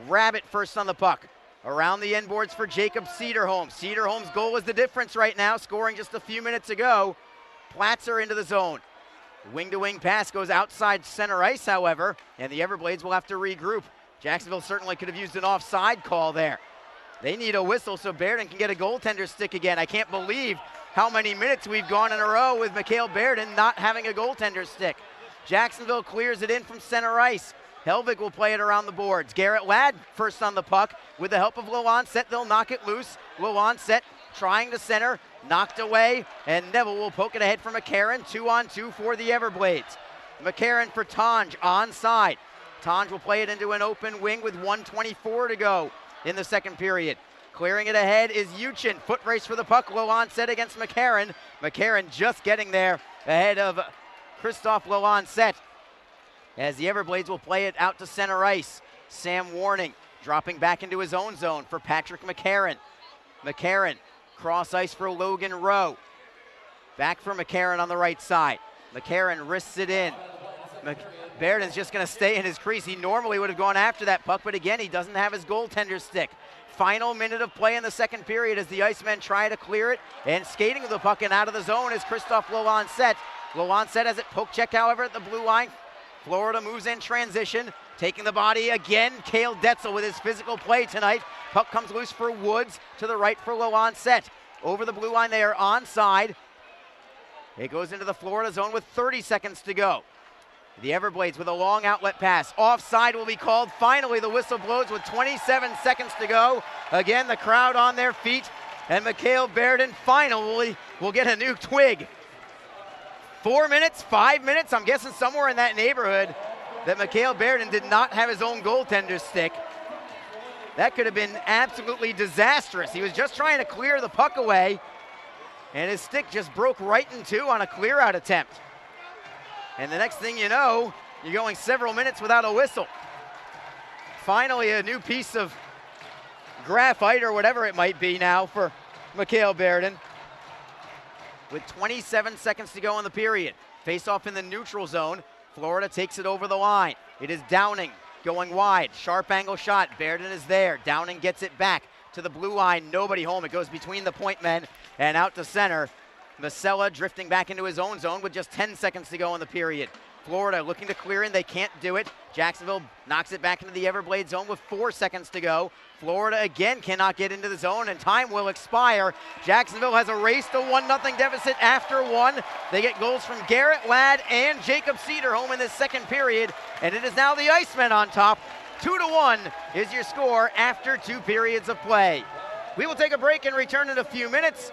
Rabbit first on the puck. Around the end boards for Jacob Cedarholm. Cedarholm's goal is the difference right now, scoring just a few minutes ago. Platzer into the zone. Wing-to-wing pass goes outside center ice, however, and the Everblades will have to regroup. Jacksonville certainly could have used an offside call there. They need a whistle so Baird can get a goaltender stick again. I can't believe how many minutes we've gone in a row with Mikael Baird not having a goaltender stick. Jacksonville clears it in from center ice. Helvig will play it around the boards. Garrett Ladd first on the puck. With the help of Loansett, they'll knock it loose. Loansett trying to center, knocked away, and Neville will poke it ahead for Mccarran. 2-on-2 for the Everblades. Mccarran for Tonge onside. Tonge will play it into an open wing with 1:24 to go in the second period. Clearing it ahead is Uchin. Foot race for the puck. Loansett against Mccarran. Mccarran just getting there ahead of Christoph Loansett as the Everblades will play it out to center ice. Sam Warning dropping back into his own zone for Patrick Mccarran. Mccarran cross ice for Logan Rowe. Back for Mccarran on the right side. Mccarran wrists it in. Baird just going to stay in his crease. He normally would have gone after that puck, but again, he doesn't have his goaltender stick. Final minute of play in the second period as the Icemen try to clear it, and skating with the puck and out of the zone is Christoph Loansett. Loansett has it poke check, however, at the blue line. Florida moves in transition, taking the body again. Cale Detzel with his physical play tonight. Puck comes loose for Woods to the right for Loansett. Over the blue line, they are onside. It goes into the Florida zone with 30 seconds to go. The Everblades with a long outlet pass. Offside will be called. Finally, the whistle blows with 27 seconds to go. Again, the crowd on their feet, and Mikael Baird finally will get a new twig. 4 minutes, 5 minutes, I'm guessing somewhere in that neighborhood, that Mikael Baird did not have his own goaltender stick. That could have been absolutely disastrous. He was just trying to clear the puck away, and his stick just broke right in two on a clear-out attempt. And the next thing you know, you're going several minutes without a whistle. Finally, a new piece of graphite or whatever it might be now for Mikael Baird. With 27 seconds to go in the period. Face off in the neutral zone. Florida takes it over the line. It is Downing going wide. Sharp angle shot. Baird is there. Downing gets it back to the blue line. Nobody home. It goes between the point men and out to center. Masella drifting back into his own zone with just 10 seconds to go in the period. Florida looking to clear in. They can't do it. Jacksonville knocks it back into the Everblade zone with 4 seconds to go. Florida again cannot get into the zone, and time will expire. Jacksonville has erased a 1-0 deficit after one. They get goals from Garrett Ladd and Jacob Cedarholm in this second period, and it is now the Icemen on top. 2-1 is your score after 2 periods of play. We will take a break and return in a few minutes.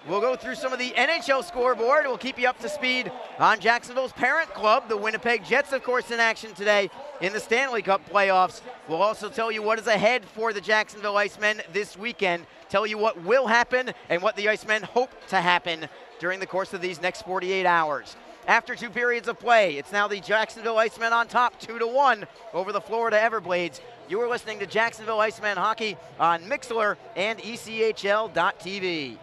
We'll go through some of the NHL scoreboard. We'll keep you up to speed on Jacksonville's parent club, the Winnipeg Jets, of course, in action today in the Stanley Cup playoffs. We'll also tell you what is ahead for the Jacksonville Icemen this weekend, tell you what will happen and what the Icemen hope to happen during the course of these next 48 hours. After 2 periods of play, it's now the Jacksonville Icemen on top 2-1 over the Florida Everblades. You are listening to Jacksonville Icemen hockey on Mixlr and ECHL.tv.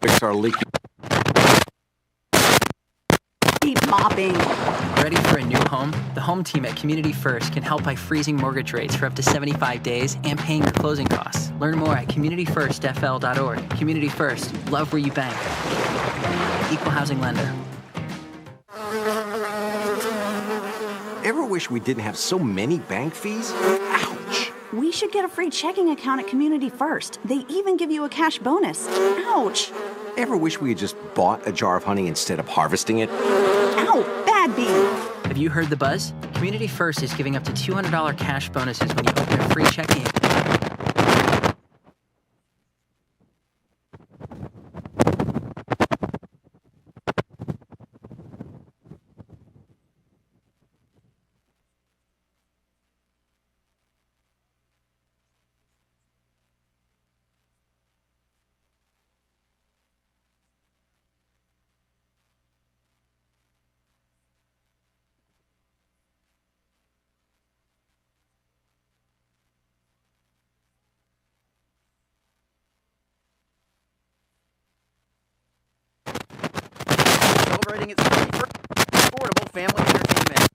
Fix our leaky. Keep mopping. Ready for a new home? The home team at Community First can help by freezing mortgage rates for up to 75 days and paying your closing costs. Learn more at communityfirstfl.org. Community First. Love where you bank. Equal housing lender. Ever wish we didn't have so many bank fees? Ouch! We should get a free checking account at Community First. They even give you a cash bonus. Ouch! Ever wish we had just bought a jar of honey instead of harvesting it? Ow! Bad bee! Have you heard the buzz? Community First is giving up to $200 cash bonuses when you open a free checking account. Celebrating its 21st affordable family entertainment.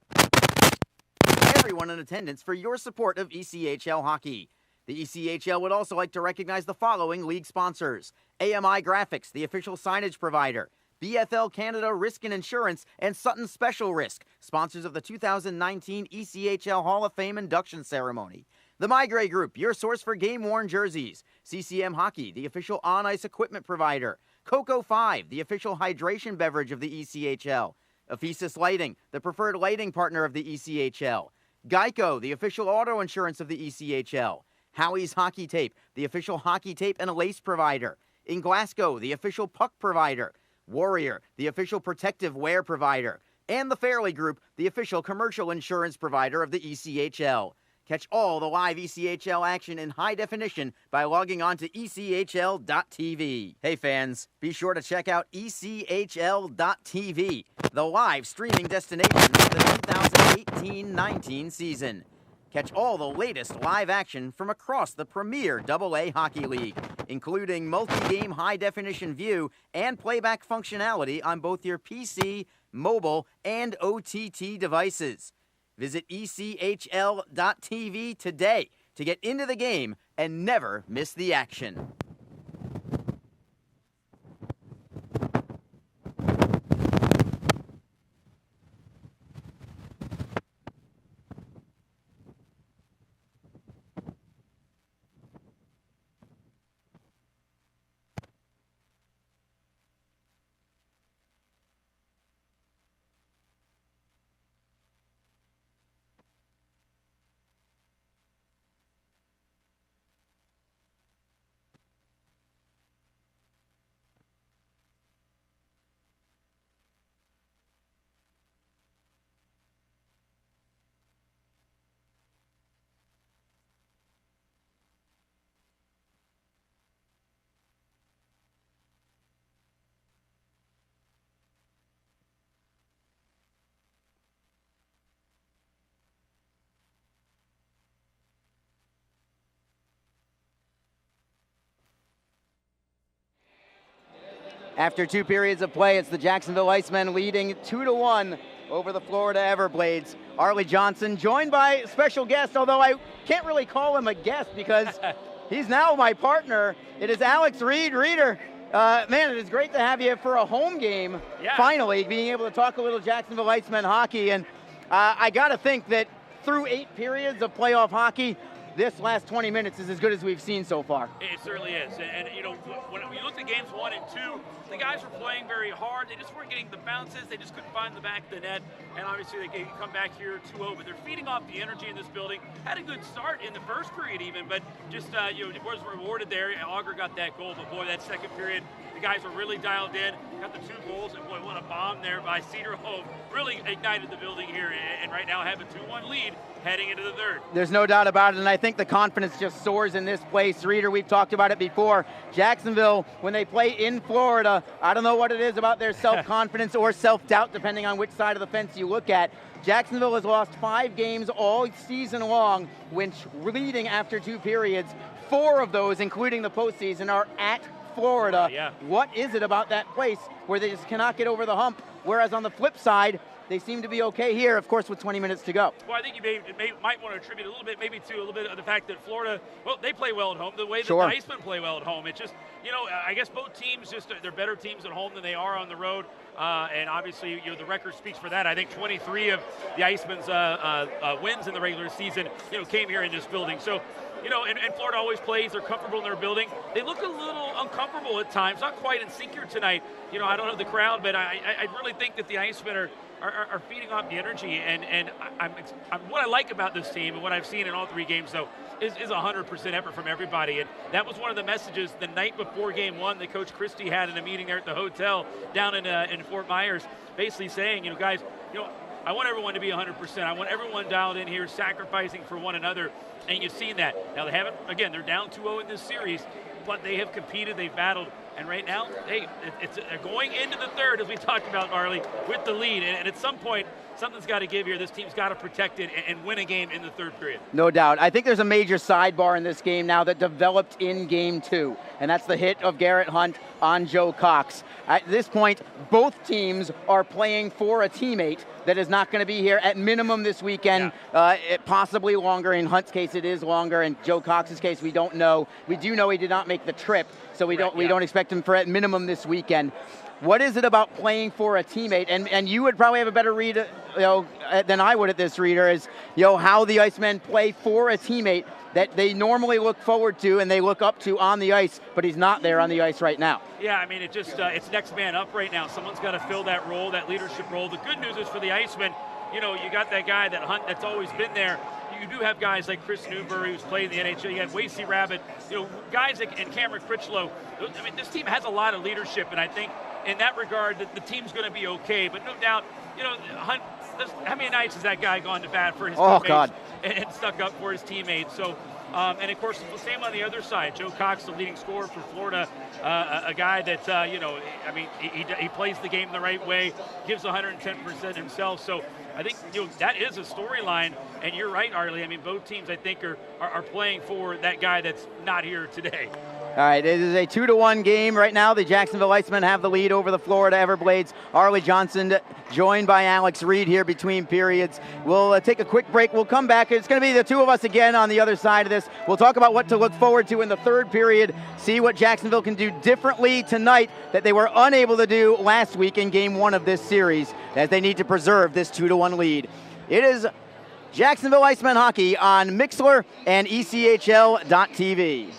Everyone in attendance for your support of ECHL hockey. The ECHL would also like to recognize the following league sponsors: AMI Graphics, the official signage provider; BFL Canada Risk and Insurance; and Sutton Special Risk, sponsors of the 2019 ECHL Hall of Fame induction ceremony. The Migray Group, your source for game-worn jerseys; CCM Hockey, the official on-ice equipment provider; Coco 5, the official hydration beverage of the ECHL; Ephesus Lighting, the preferred lighting partner of the ECHL; Geico, the official auto insurance of the ECHL; Howie's Hockey Tape, the official hockey tape and lace provider; In Glasgow, the official puck provider; Warrior, the official protective wear provider; and the Fairley Group, the official commercial insurance provider of the ECHL. Catch all the live ECHL action in high definition by logging on to ECHL.tv. Hey fans, be sure to check out ECHL.tv, the live streaming destination for the 2018-19 season. Catch all the latest live action from across the premier AA Hockey League, including multi-game high-definition view and playback functionality on both your PC, mobile, and OTT devices. Visit ECHL.tv today to get into the game and never miss the action. After 2 periods of play, it's the Jacksonville Icemen leading 2-1 over the Florida Everblades. Arlie Johnson, joined by special guest, although I can't really call him a guest because he's now my partner. It is Alex Reed. Reeder, man, it is great to have you for a home game, finally, being able to talk a little Jacksonville Icemen hockey. And I got to think that through 8 periods of playoff hockey, this last 20 minutes is as good as we've seen so far. It certainly is. And you know, when you look at games 1 and 2, the guys were playing very hard. They just weren't getting the bounces. They just couldn't find the back of the net. And obviously they can come back here 2-0, but they're feeding off the energy in this building. Had a good start in the first period even, but just, you know, it was rewarded there. Auger got that goal, but boy, that second period, the guys were really dialed in, got the 2 goals, and boy, what a bomb there by Cedar. Really ignited the building here, and right now have a 2-1 lead heading into the third. There's no doubt about it, and I think the confidence just soars in this place. Reader, we've talked about it before. Jacksonville, when they play in Florida, I don't know what it is about their self-confidence or self-doubt, depending on which side of the fence you look at. Jacksonville has lost 5 games all season long, when leading after 2 periods. 4 of those, including the postseason, are at Florida. Yeah. What is it about that place where they just cannot get over the hump? Whereas on the flip side, they seem to be okay here, of course, with 20 minutes to go. Well, I think you might want to attribute a little bit, maybe to a little bit of the fact that Florida, well, they play well at home, the way that Sure. the Icemen play well at home. It's just, I guess both teams, they're better teams at home than they are on the road. And obviously, the record speaks for that. I think 23 of the Icemen's wins in the regular season, came here in this building. So, and Florida always plays. They're comfortable in their building. They look a little uncomfortable at times, not quite in sync here tonight. I don't know the crowd, but I really think that the Icemen are feeding off the energy, and what I like about this team and what I've seen in all 3 games, though, is 100% effort from everybody. And that was one of the messages the night before Game 1 that Coach Christie had in a meeting there at the hotel down in Fort Myers, basically saying, guys, I want everyone to be 100%. I want everyone dialed in here, sacrificing for one another, and you've seen that. Now, they haven't, again, they're down 2-0 in this series, but they have competed, they've battled, and right now, they're going into the third, as we talked about, Marley, with the lead, and at some point, something's got to give here. This team's got to protect it and win a game in the third period. No doubt. I think there's a major sidebar in this game now that developed in Game 2, and that's the hit of Garrett Hunt on Joe Cox. At this point, both teams are playing for a teammate that is not going to be here at minimum this weekend, possibly longer. In Hunt's case, it is longer. In Joe Cox's case, we don't know. We do know he did not make the trip, so we don't expect him for at minimum this weekend. What is it about playing for a teammate? And you would probably have a better read, than I would at this, Reader, is how the Icemen play for a teammate that they normally look forward to and they look up to on the ice, but he's not there on the ice right now. Yeah, I mean, it's next man up right now. Someone's got to fill that role, that leadership role. The good news is for the Icemen, you got that guy, that Hunt, that's always been there. You do have guys like Chris Newberry, who's played in the NHL. You have Wasey Rabbit, guys like, and Cameron Critchlow. I mean, this team has a lot of leadership, and I think in that regard, the team's going to be okay. But no doubt, Hunt, how many nights has that guy gone to bat for his teammates and stuck up for his teammates? So, and of course, the same on the other side. Joe Cox, the leading scorer for Florida, a guy that, he plays the game the right way, gives 110% himself. So I think that is a storyline, and you're right, Arlie. I mean, both teams, I think, are playing for that guy that's not here today. All right, it is a 2-1 game right now. The Jacksonville Icemen have the lead over the Florida Everblades. Arlie Johnson joined by Alex Reed here between periods. We'll take a quick break. We'll come back. It's going to be the two of us again on the other side of this. We'll talk about what to look forward to in the third period, see what Jacksonville can do differently tonight that they were unable to do last week in Game 1 of this series, as they need to preserve this 2-1 lead. It is Jacksonville Icemen hockey on Mixlr and ECHL.TV.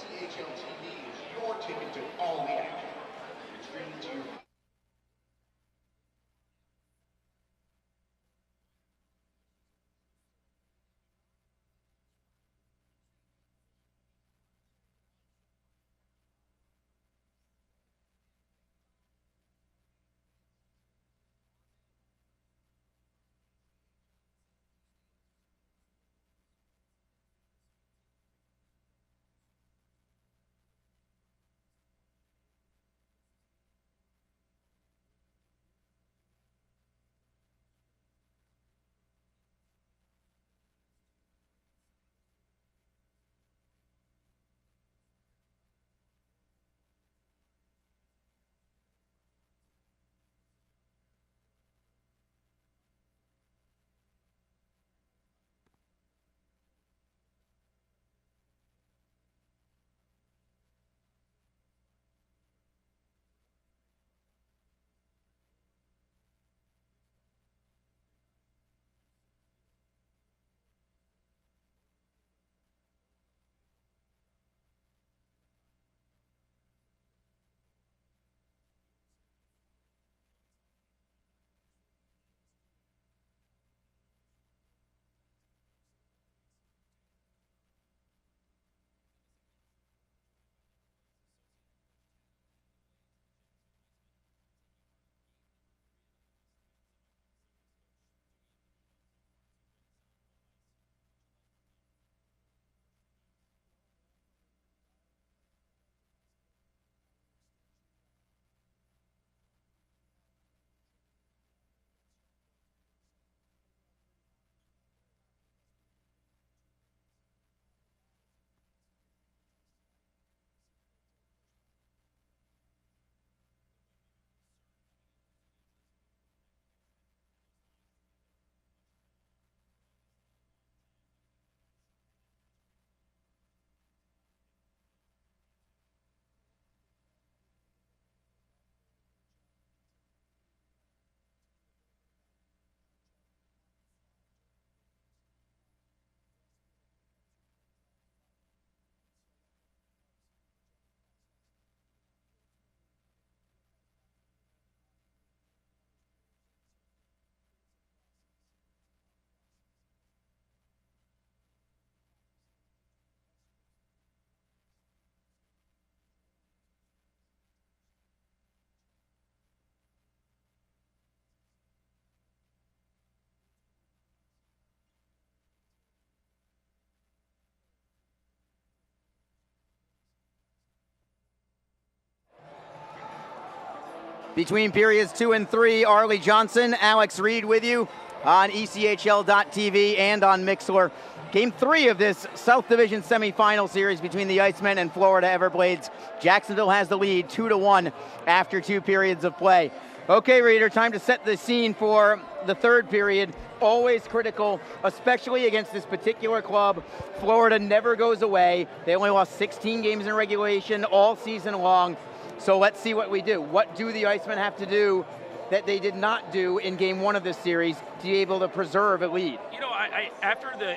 Between periods 2 and 3, Arlie Johnson, Alex Reed with you on ECHL.TV and on Mixler. Game 3 of this South Division semifinal series between the Icemen and Florida Everblades. Jacksonville has the lead 2-1 after 2 periods of play. Okay, Reader, time to set the scene for the third period. Always critical, especially against this particular club. Florida never goes away. They only lost 16 games in regulation all season long. So let's see what we do. What do the Icemen have to do that they did not do in game 1 of this series to be able to preserve a lead? You know,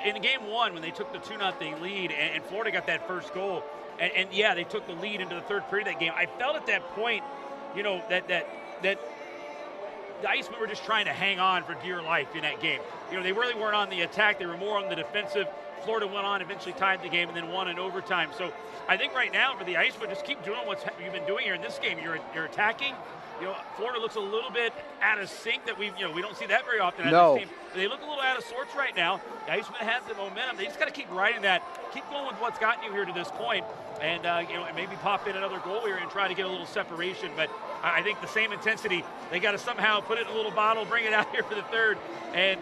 in game 1, when they took the 2-0 lead and Florida got that first goal, and yeah, they took the lead into the third period of that game, I felt at that point, you know, that the Icemen were just trying to hang on for dear life in that game. You know, they really weren't on the attack. They were more on the defensive. Florida went on, eventually tied the game, and then won in overtime. So I think right now for the Icemen, just keep doing what you've been doing here in this game. You're attacking. You know, Florida looks a little bit out of sync that we don't see that very often out of this team. They look a little out of sorts right now. The Icemen have the momentum. They just got to keep riding that. Keep going with what's gotten you here to this point, and and maybe pop in another goal here and try to get a little separation. But I think the same intensity, they got to somehow put it in a little bottle, bring it out here for the third, and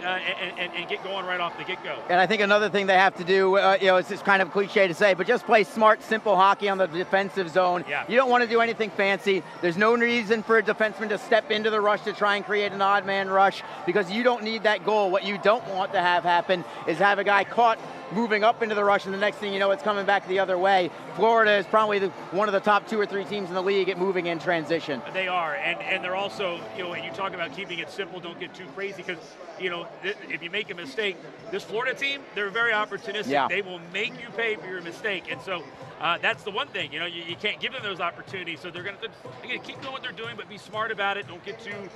get going right off the get-go. And I think another thing they have to do, it's just kind of cliche to say, but just play smart, simple hockey on the defensive zone. Yeah. You don't want to do anything fancy. There's no reason for a defenseman to step into the rush to try and create an odd man rush because you don't need that goal. What you don't want to have happen is have a guy caught moving up into the rush, and the next thing you know, it's coming back the other way. Florida is probably one of the top 2 or 3 teams in the league at moving in transition. They are, and they're also, when you talk about keeping it simple, don't get too crazy, because, if you make a mistake, this Florida team, they're very opportunistic. Yeah. They will make you pay for your mistake, and so that's the one thing. You can't give them those opportunities, so they're going to keep doing what they're doing, but be smart about it. Don't get too,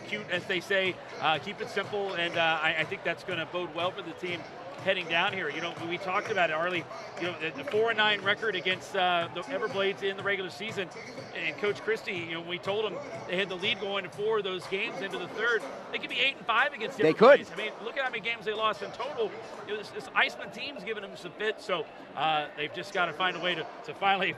cute, as they say. Keep it simple, and I think that's going to bode well for the team heading down here. We talked about it, Arlie, the 4-9 record against the Everblades in the regular season, and Coach Christie, we told them they had the lead going to 4 of those games into the third. They could be 8-5 against the Everblades. Could. I mean, look at how many games they lost in total. This Iceman team's giving them some fits, so they've just got to find a way to finally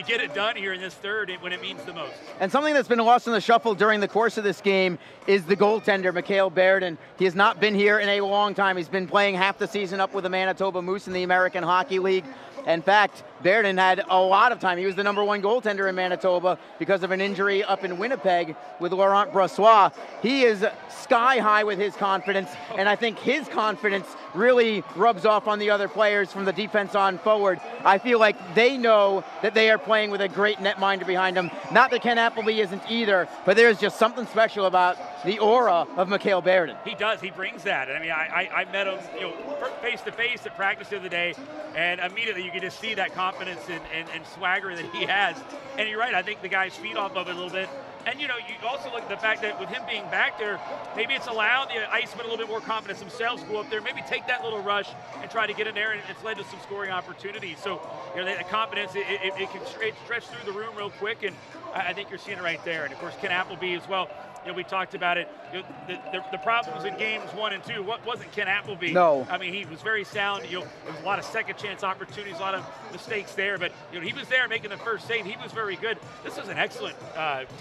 get it done here in this third when it means the most. And something that's been lost in the shuffle during the course of this game is the goaltender, Mikael Baird, and he has not been here in a long time. He's been playing half the season up with the Manitoba Moose in the American Hockey League. In fact, Baird had a lot of time. He was the #1 goaltender in Manitoba because of an injury up in Winnipeg with Laurent Brossoit. He is sky high with his confidence, and I think his confidence really rubs off on the other players from the defense on forward. I feel like they know that they are playing with a great netminder behind them. Not that Ken Appleby isn't either, but there's just something special about the aura of Mikael Baird. He does. He brings that. I mean, I met him, face to face at practice the other day, and immediately you can just see that confidence and swagger that he has. And you're right. I think the guys feed off of it a little bit. And, you also look at the fact that with him being back there, maybe it's allowed the Icemen a little bit more confidence themselves to go up there, maybe take that little rush and try to get in there, and it's led to some scoring opportunities. So, the confidence, it can stretch through the room real quick, and I think you're seeing it right there. And, of course, Ken Appleby as well. We talked about it. The problems in games 1 and 2. What wasn't Ken Appleby? No. I mean, he was very sound. There was a lot of second chance opportunities, a lot of mistakes there, but he was there making the first save. He was very good. This is an excellent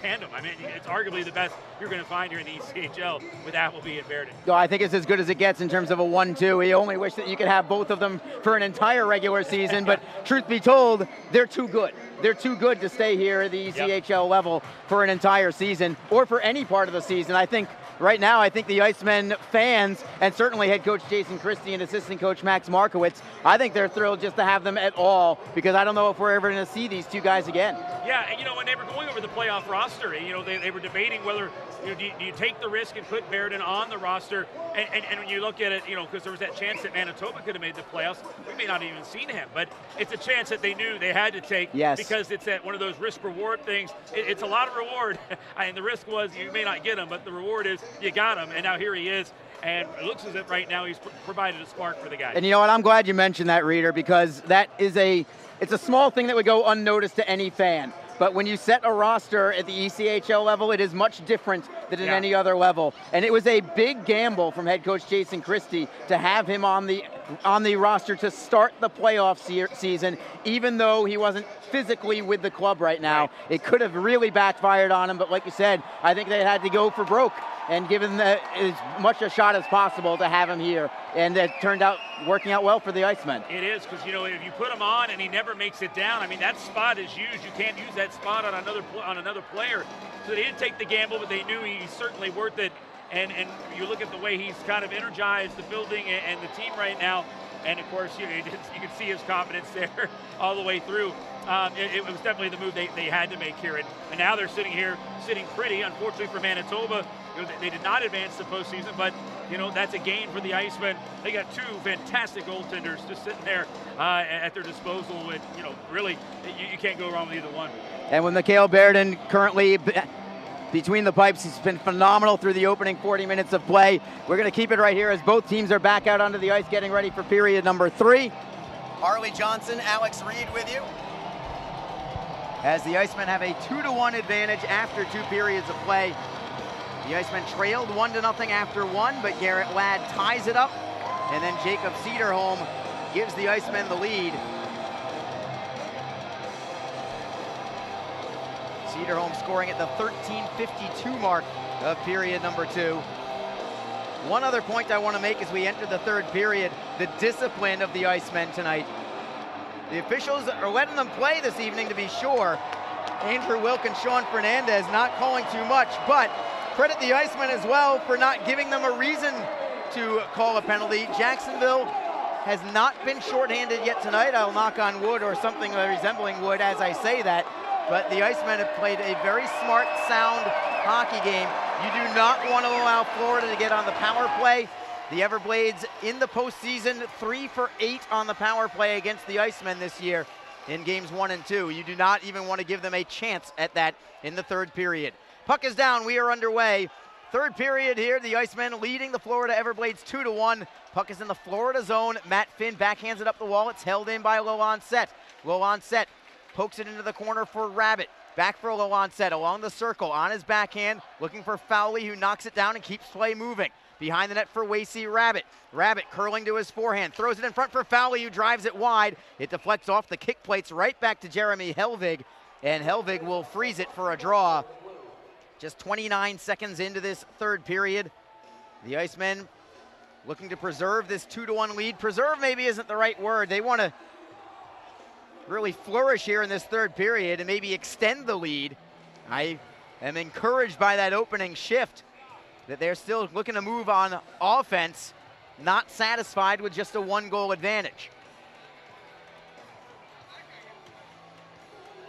tandem. I mean, it's arguably the best you're going to find here in the ECHL with Appleby and Baird. No, I think it's as good as it gets in terms of a 1-2. We only wish that you could have both of them for an entire regular season, but truth be told, they're too good. They're too good to stay here at the ECHL level for an entire season or for any part of the season. I think right now, the Icemen fans, and certainly head coach Jason Christie and assistant coach Max Markowitz, I think they're thrilled just to have them at all, because I don't know if we're ever going to see these two guys again. Yeah, and when they were going over the playoff roster, they were debating whether do you take the risk and put Baird on the roster, and when you look at it, because there was that chance that Manitoba could have made the playoffs, we may not have even seen him, but it's a chance that they knew they had to take. Yes. Because it's one of those risk-reward things. It's a lot of reward, and the risk was you may not get him, but the reward is you got him, and now here he is. And it looks as if right now he's provided a spark for the guys. And you know what? I'm glad you mentioned that, Reader, because that is it's a small thing that would go unnoticed to any fan. But when you set a roster at the ECHL level, it is much different than at any other level. And it was a big gamble from head coach Jason Christie to have him on the on the roster to start the playoff season, even though he wasn't physically with the club right now. It could have really backfired on him, but like you said, I think they had to go for broke and give him as much a shot as possible to have him here. And it turned out working out well for the Icemen. It is, because, if you put him on and he never makes it down, I mean, that spot is used. You can't use that spot on another player. So they didn't take the gamble, but they knew he's certainly worth it. And you look at the way he's kind of energized the building and the team right now. And, of course, you can see his confidence there all the way through. It was definitely the move they had to make here. And now they're sitting pretty. Unfortunately for Manitoba, they did not advance the postseason, but, that's a gain for the Icemen. They got two fantastic goaltenders just sitting there at their disposal. And, really, you can't go wrong with either one. And with Mikael Baird currently between the pipes, he's been phenomenal through the opening 40 minutes of play. We're going to keep it right here as both teams are back out onto the ice getting ready for period number 3. Harley Johnson, Alex Reed with you. As the Icemen have a 2-1 advantage after 2 periods of play. The Icemen trailed 1-0 after 1, but Garrett Ladd ties it up. And then Jacob Cedar gives the Icemen the lead. Cedar scoring at the 13:52 mark of period number 2. One other point I want to make as we enter the 3rd period, the discipline of the Icemen tonight. The officials are letting them play this evening, to be sure. Andrew Wilk and Sean Fernandez not calling too much, but credit the Icemen as well for not giving them a reason to call a penalty. Jacksonville has not been shorthanded yet tonight. I'll knock on wood or something resembling wood as I say that. But the Icemen have played a very smart, sound hockey game. You do not want to allow Florida to get on the power play. The Everblades in the postseason, 3 for 8 on the power play against the Icemen this year in games 1 and 2. You do not even want to give them a chance at that in the 3rd period. Puck is down, we are underway. 3rd period here, the Icemen leading the Florida Everblades 2-1. Puck is in the Florida zone. Matt Finn backhands it up the wall. It's held in by Lancet. Lancet pokes it into the corner for Rabbit. Back for Lancet along the circle on his backhand, looking for Fowley, who knocks it down and keeps play moving. Behind the net for Wasey Rabbit. Rabbit curling to his forehand, throws it in front for Fowley, who drives it wide. It deflects off the kick plates right back to Jeremy Helvig, and Helvig will freeze it for a draw. Just 29 seconds into this 3rd period. The Icemen looking to preserve this 2-1 lead. Preserve maybe isn't the right word. They want to really flourish here in this 3rd period and maybe extend the lead. I am encouraged by that opening shift, that they're still looking to move on offense, not satisfied with just a 1-goal advantage.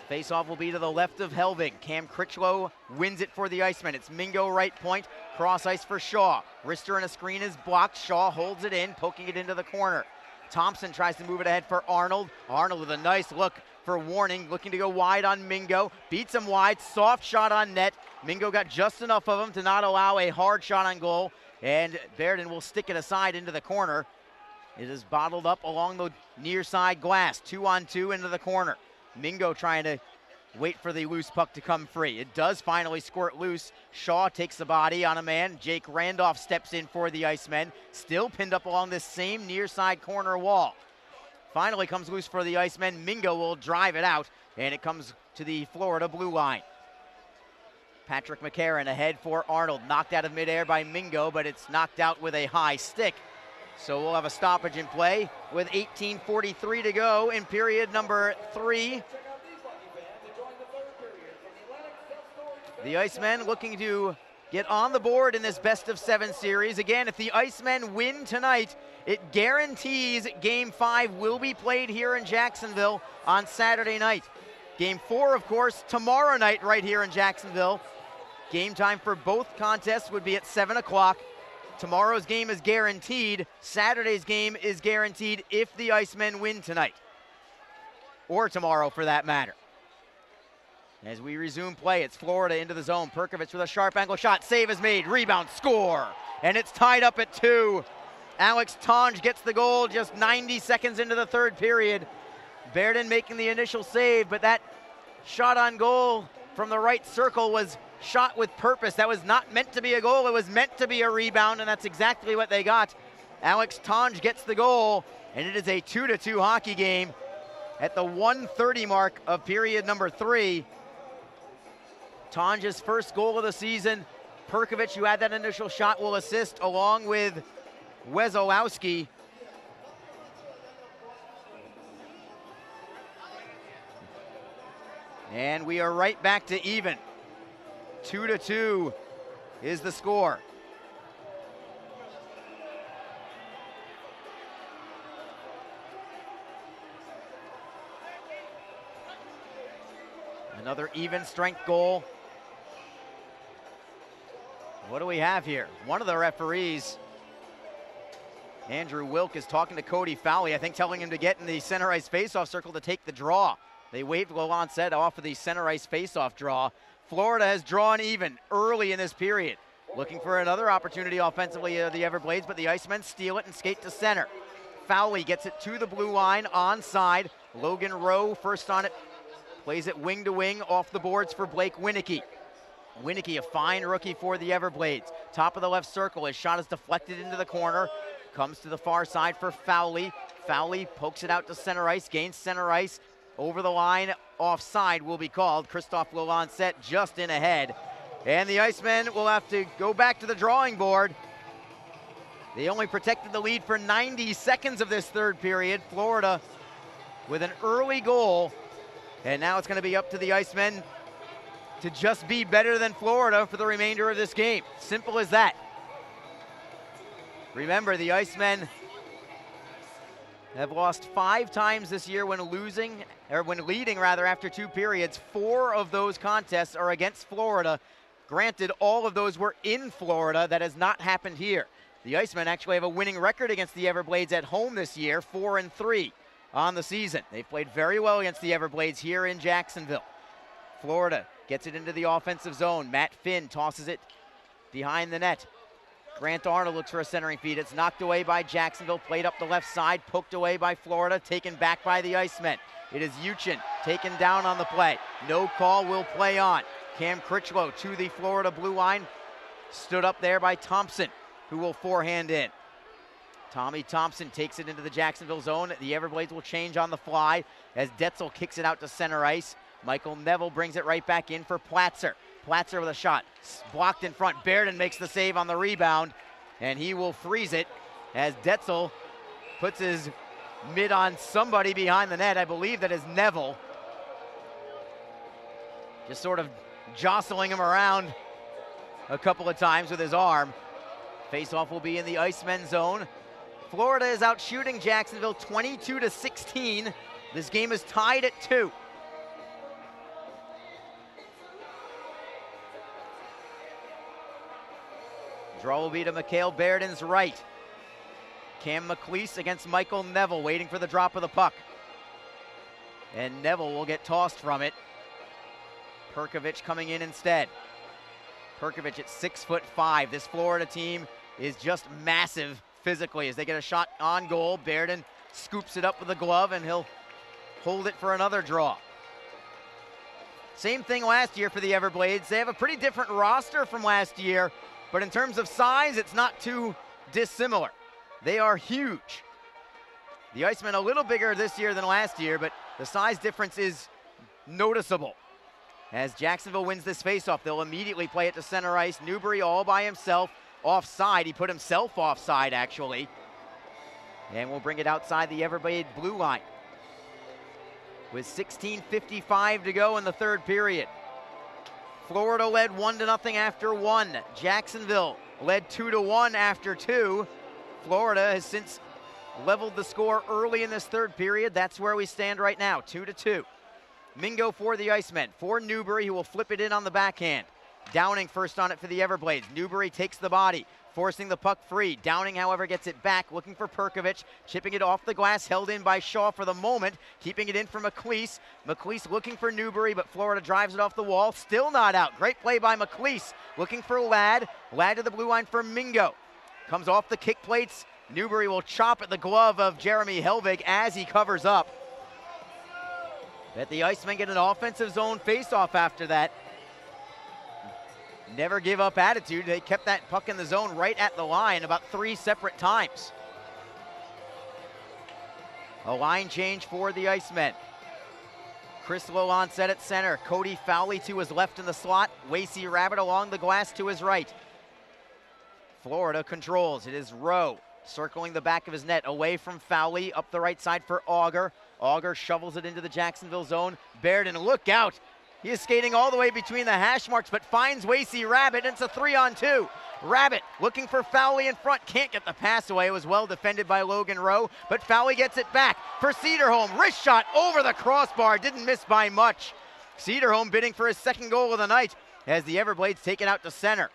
Face-off will be to the left of Helvig. Cam Critchlow wins it for the Icemen. It's Mingo right point, cross ice for Shaw. Rister and a screen is blocked. Shaw holds it in, poking it into the corner. Thompson tries to move it ahead for Arnold. Arnold with a nice look for Warning, looking to go wide on Mingo. Beats him wide, soft shot on net. Mingo got just enough of him to not allow a hard shot on goal. And Baird will stick it aside into the corner. It is bottled up along the near side glass. 2-on-2 into the corner. Mingo trying to wait for the loose puck to come free. It does finally squirt loose. Shaw takes the body on a man. Jake Randolph steps in for the Icemen. Still pinned up along this same near side corner wall. Finally comes loose for the Icemen. Mingo will drive it out, and it comes to the Florida blue line. Patrick Mccarran ahead for Arnold. Knocked out of midair by Mingo, but it's knocked out with a high stick. So we'll have a stoppage in play with 18:43 to go in period number 3. The Icemen looking to get on the board in this best-of-7 series. Again, if the Icemen win tonight, it guarantees Game 5 will be played here in Jacksonville on Saturday night. Game 4, of course, tomorrow night right here in Jacksonville. Game time for both contests would be at 7 o'clock. Tomorrow's game is guaranteed. Saturday's game is guaranteed if the Icemen win tonight. Or tomorrow, for that matter. As we resume play, it's Florida into the zone. Perkovich with a sharp angle shot. Save is made. Rebound, score. And it's tied up at 2. Alex Tonge gets the goal just 90 seconds into the 3rd period. Baird making the initial save, but that shot on goal from the right circle was shot with purpose. That was not meant to be a goal. It was meant to be a rebound, and that's exactly what they got. Alex Tonge gets the goal, and it is a 2-2 hockey game at the 1:30 mark of period number 3. Tonge's first goal of the season. Perkovic, who had that initial shot, will assist along with Wesolowski. And we are right back to even. 2-2 is the score. Another even strength goal. What do we have here? One of the referees, Andrew Wilk, is talking to Cody Fowley, I think telling him to get in the center ice faceoff circle to take the draw. They waved Lalanset off of the center ice faceoff draw. Florida has drawn even early in this period. Looking for another opportunity offensively, the Everblades, but the Icemen steal it and skate to center. Fowley gets it to the blue line, onside. Logan Rowe first on it, plays it wing to wing off the boards for Blake Winicky. Winicky, a fine rookie for the Everblades. Top of the left circle, his shot is deflected into the corner. Comes to the far side for Fowley. Fowley pokes it out to center ice, gains center ice. Over the line, offside will be called. Christophe Lalanset just in ahead. And the Icemen will have to go back to the drawing board. They only protected the lead for 90 seconds of this third period. Florida with an early goal. And now it's going to be up to the Icemen to just be better than Florida for the remainder of this game. Simple as that. Remember, the Icemen have lost 5 times this year when leading after 2 periods. 4 of those contests are against Florida. Granted, all of those were in Florida. That has not happened here. The Icemen actually have a winning record against the Everblades at home this year, 4-3 on the season. They've played very well against the Everblades here in Jacksonville. Florida gets it into the offensive zone. Matt Finn tosses it behind the net. Grant Arnold looks for a centering feed. It's knocked away by Jacksonville, played up the left side, poked away by Florida, taken back by the Icemen. It is Uchin taken down on the play. No call, will play on. Cam Critchlow to the Florida blue line. Stood up there by Thompson, who will forehand in. Tommy Thompson takes it into the Jacksonville zone. The Everblades will change on the fly as Detzel kicks it out to center ice. Michael Neville brings it right back in for Platzer. Platzer with a shot, blocked in front. Baird makes the save on the rebound, and he will freeze it as Detzel puts his mid on somebody behind the net. I believe that is Neville. Just sort of jostling him around a couple of times with his arm. Face-off will be in the Icemen zone. Florida is out shooting Jacksonville 22-16. This game is tied at 2. Draw will be to Mikael Bairden's right. Cam McLeese against Michael Neville, waiting for the drop of the puck. And Neville will get tossed from it. Perkovic coming in instead. Perkovic at 6'5". This Florida team is just massive physically as they get a shot on goal. Bairden scoops it up with a glove, and he'll hold it for another draw. Same thing last year for the Everblades. They have a pretty different roster from last year, but in terms of size, it's not too dissimilar. They are huge. The Icemen a little bigger this year than last year, but the size difference is noticeable. As Jacksonville wins this faceoff, they'll immediately play it to center ice. Newbury all by himself, offside. He put himself offside, actually. And we'll bring it outside the Everblade blue line. With 16:55 to go in the third period. Florida led 1-0 after 1. Jacksonville led 2-1 after 2. Florida has since leveled the score early in this third period. That's where we stand right now, 2-2. Mingo for the Icemen, for Newbury, who will flip it in on the backhand. Downing first on it for the Everblades. Newbury takes the body, forcing the puck free. Downing, however, gets it back, looking for Perkovic, chipping it off the glass, held in by Shaw for the moment, keeping it in for McLeese. McLeese looking for Newbury, but Florida drives it off the wall, still not out. Great play by McLeese, looking for Ladd. Ladd to the blue line for Mingo. Comes off the kick plates. Newbury will chop at the glove of Jeremy Helvig as he covers up. But the Icemen get an offensive zone face-off after that. Never give up attitude. They kept that puck in the zone right at the line about 3 separate times. A line change for the Icemen. Chris Lalonde set at center. Cody Fowley to his left in the slot. Wasey Rabbit along the glass to his right. Florida controls. It is Rowe circling the back of his net. Away from Fowley. Up the right side for Auger. Auger shovels it into the Jacksonville zone. Baird, and look out. He is skating all the way between the hash marks, but finds Wasey Rabbit, and it's a 3-on-2. Rabbit looking for Fowley in front. Can't get the pass away. It was well defended by Logan Rowe, but Fowley gets it back for Cedarholm. Wrist shot over the crossbar. Didn't miss by much. Cedarholm bidding for his second goal of the night as the Everblades take it out to center.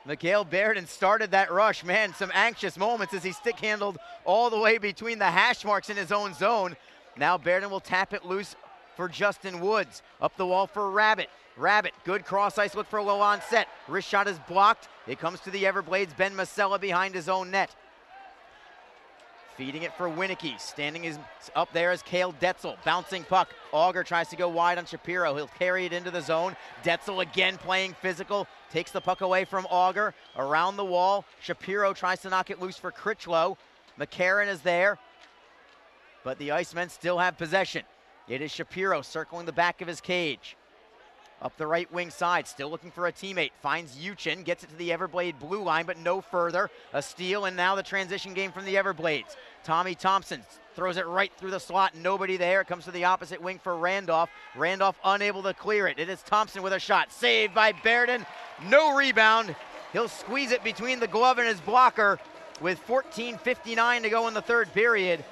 Mikael Baird started that rush. Man, some anxious moments as he stick-handled all the way between the hash marks in his own zone. Now Baird will tap it loose for Justin Woods. Up the wall for Rabbit. Rabbit, good cross ice look for Lalonde set. Wrist shot is blocked. It comes to the Everblades. Ben Masella behind his own net. Feeding it for Winicky. Standing is up there is Cale Detzel. Bouncing puck. Auger tries to go wide on Shapiro. He'll carry it into the zone. Detzel again playing physical. Takes the puck away from Auger. Around the wall. Shapiro tries to knock it loose for Critchlow. Mccarran is there. But the Icemen still have possession. It is Shapiro circling the back of his cage. Up the right wing side, still looking for a teammate. Finds Uchin, gets it to the Everblade blue line, but no further. A steal, and now the transition game from the Everblades. Tommy Thompson throws it right through the slot. Nobody there. It comes to the opposite wing for Randolph. Randolph unable to clear it. It is Thompson with a shot. Saved by Baird. No rebound. He'll squeeze it between the glove and his blocker with 14:59 to go in the third period.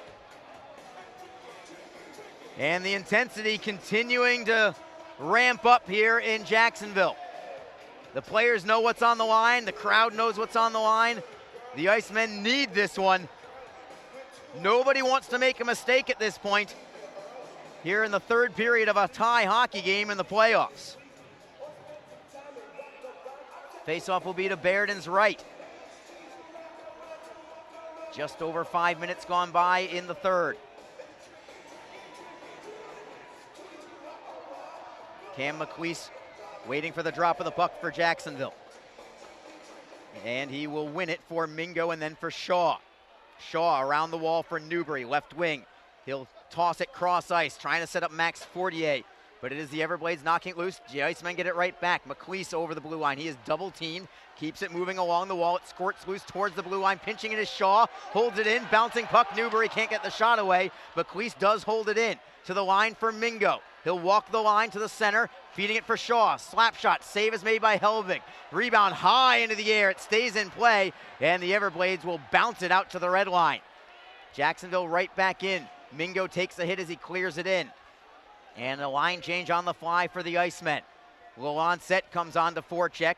And the intensity continuing to ramp up here in Jacksonville. The players know what's on the line. The crowd knows what's on the line. The Icemen need this one. Nobody wants to make a mistake at this point here in the third period of a tie hockey game in the playoffs. Faceoff will be to Bairden's right. Just over 5 minutes gone by in the third. Cam McLeese waiting for the drop of the puck for Jacksonville. And he will win it for Mingo and then for Shaw. Shaw around the wall for Newbury, left wing. He'll toss it cross ice, trying to set up Max Fortier. But it is the Everblades knocking it loose. The Icemen get it right back. McLeese over the blue line. He is double teamed, keeps it moving along the wall. It squirts loose towards the blue line. Pinching it is Shaw, holds it in, bouncing puck. Newbury can't get the shot away. McLeese does hold it in. To the line for Mingo. He'll walk the line to the center, feeding it for Shaw. Slap shot, save is made by Helvig. Rebound high into the air, it stays in play, and the Everblades will bounce it out to the red line. Jacksonville right back in. Mingo takes the hit as he clears it in. And a line change on the fly for the Icemen. Lalonde set comes on to forecheck.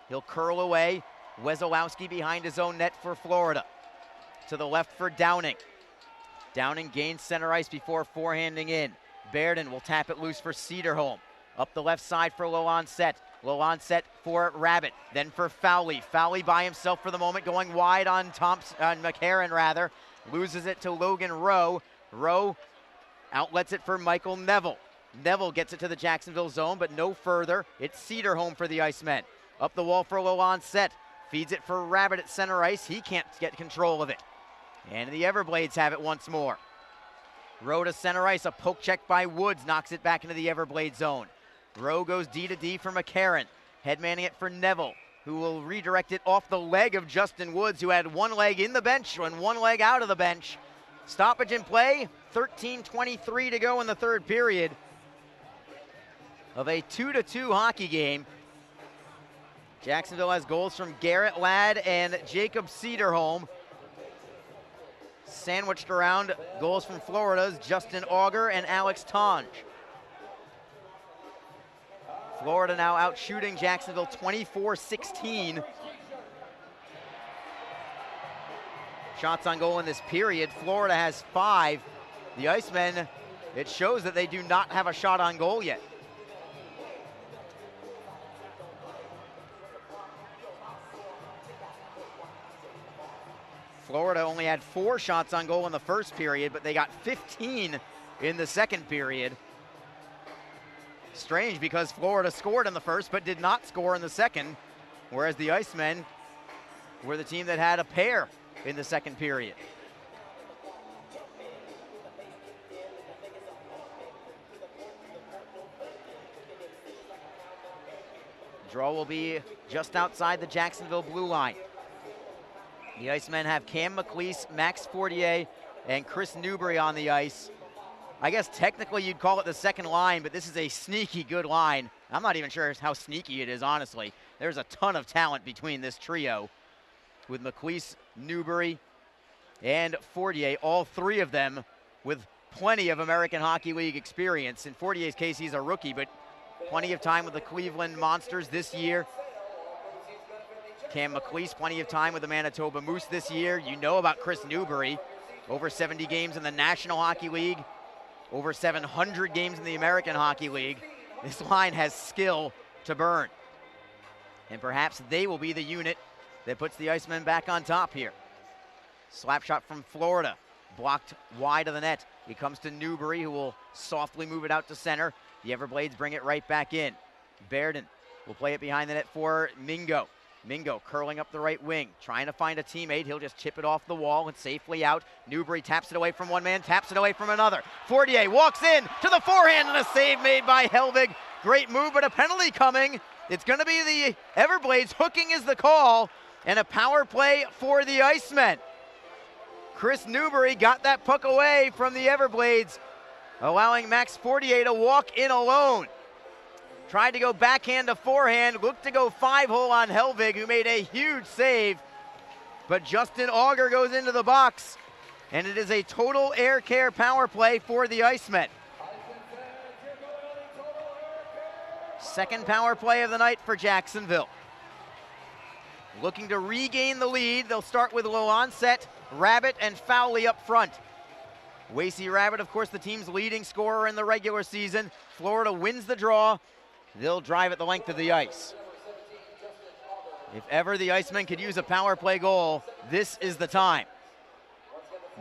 He'll curl away. Wesolowski behind his own net for Florida. To the left for Downing. Downing gains center ice before forehanding in. Bairden will tap it loose for Cedarholm. Up the left side for Lalonde set. Lalonde set for Rabbit, then for Fowley. Fowley by himself for the moment, going wide on Mccarran rather. Loses it to Logan Rowe. Rowe outlets it for Michael Neville. Neville gets it to the Jacksonville zone, but no further. It's Cedarholm for the Icemen. Up the wall for Lalonde set. Feeds it for Rabbit at center ice. He can't get control of it. And the Everblades have it once more. Rowe to center ice, a poke check by Woods knocks it back into the Everblade zone. Rowe goes D to D for Mccarran. Headmanning it for Neville, who will redirect it off the leg of Justin Woods, who had one leg in the bench and one leg out of the bench. Stoppage in play, 13:23 to go in the third period of a 2-2 hockey game. Jacksonville has goals from Garrett Ladd and Jacob Cedarholm. Sandwiched around goals from Florida's Justin Auger and Alex Tonge. Florida now out shooting Jacksonville 24-16. Shots on goal in this period. Florida has 5. The Icemen, it shows that they do not have a shot on goal yet. Florida only had 4 shots on goal in the first period, but they got 15 in the second period. Strange because Florida scored in the first but did not score in the second, whereas the Icemen were the team that had a pair in the second period. Draw will be just outside the Jacksonville blue line. The Icemen have Cam McLeese, Max Fortier, and Chris Newbury on the ice. I guess technically you'd call it the second line, but this is a sneaky good line. I'm not even sure how sneaky it is, honestly. There's a ton of talent between this trio with McLeese, Newbury, and Fortier, all three of them with plenty of American Hockey League experience. In Fortier's case, he's a rookie, but plenty of time with the Cleveland Monsters this year. Cam McLeese, plenty of time with the Manitoba Moose this year. You know about Chris Newbury, over 70 games in the National Hockey League, over 700 games in the American Hockey League. This line has skill to burn. And perhaps they will be the unit that puts the Icemen back on top here. Slap shot from Florida, blocked wide of the net. He comes to Newbury, who will softly move it out to center. The Everblades bring it right back in. Baird will play it behind the net for Mingo. Mingo curling up the right wing, trying to find a teammate. He'll just chip it off the wall and safely out. Newbury taps it away from one man, taps it away from another. Fortier walks in to the forehand and a save made by Helvig. Great move, but a penalty coming. It's going to be the Everblades. Hooking is the call, and a power play for the Icemen. Chris Newbury got that puck away from the Everblades, allowing Max Fortier to walk in alone. Tried to go backhand to forehand, looked to go 5-hole on Helvig, who made a huge save. But Justin Auger goes into the box, and it is a total air care power play for the Icemen. Second power play of the night for Jacksonville. Looking to regain the lead, they'll start with Loansett, Rabbit, and Fowley up front. Wasey Rabbit, of course, the team's leading scorer in the regular season. Florida wins the draw. They'll drive it the length of the ice. If ever the Icemen could use a power play goal, this is the time.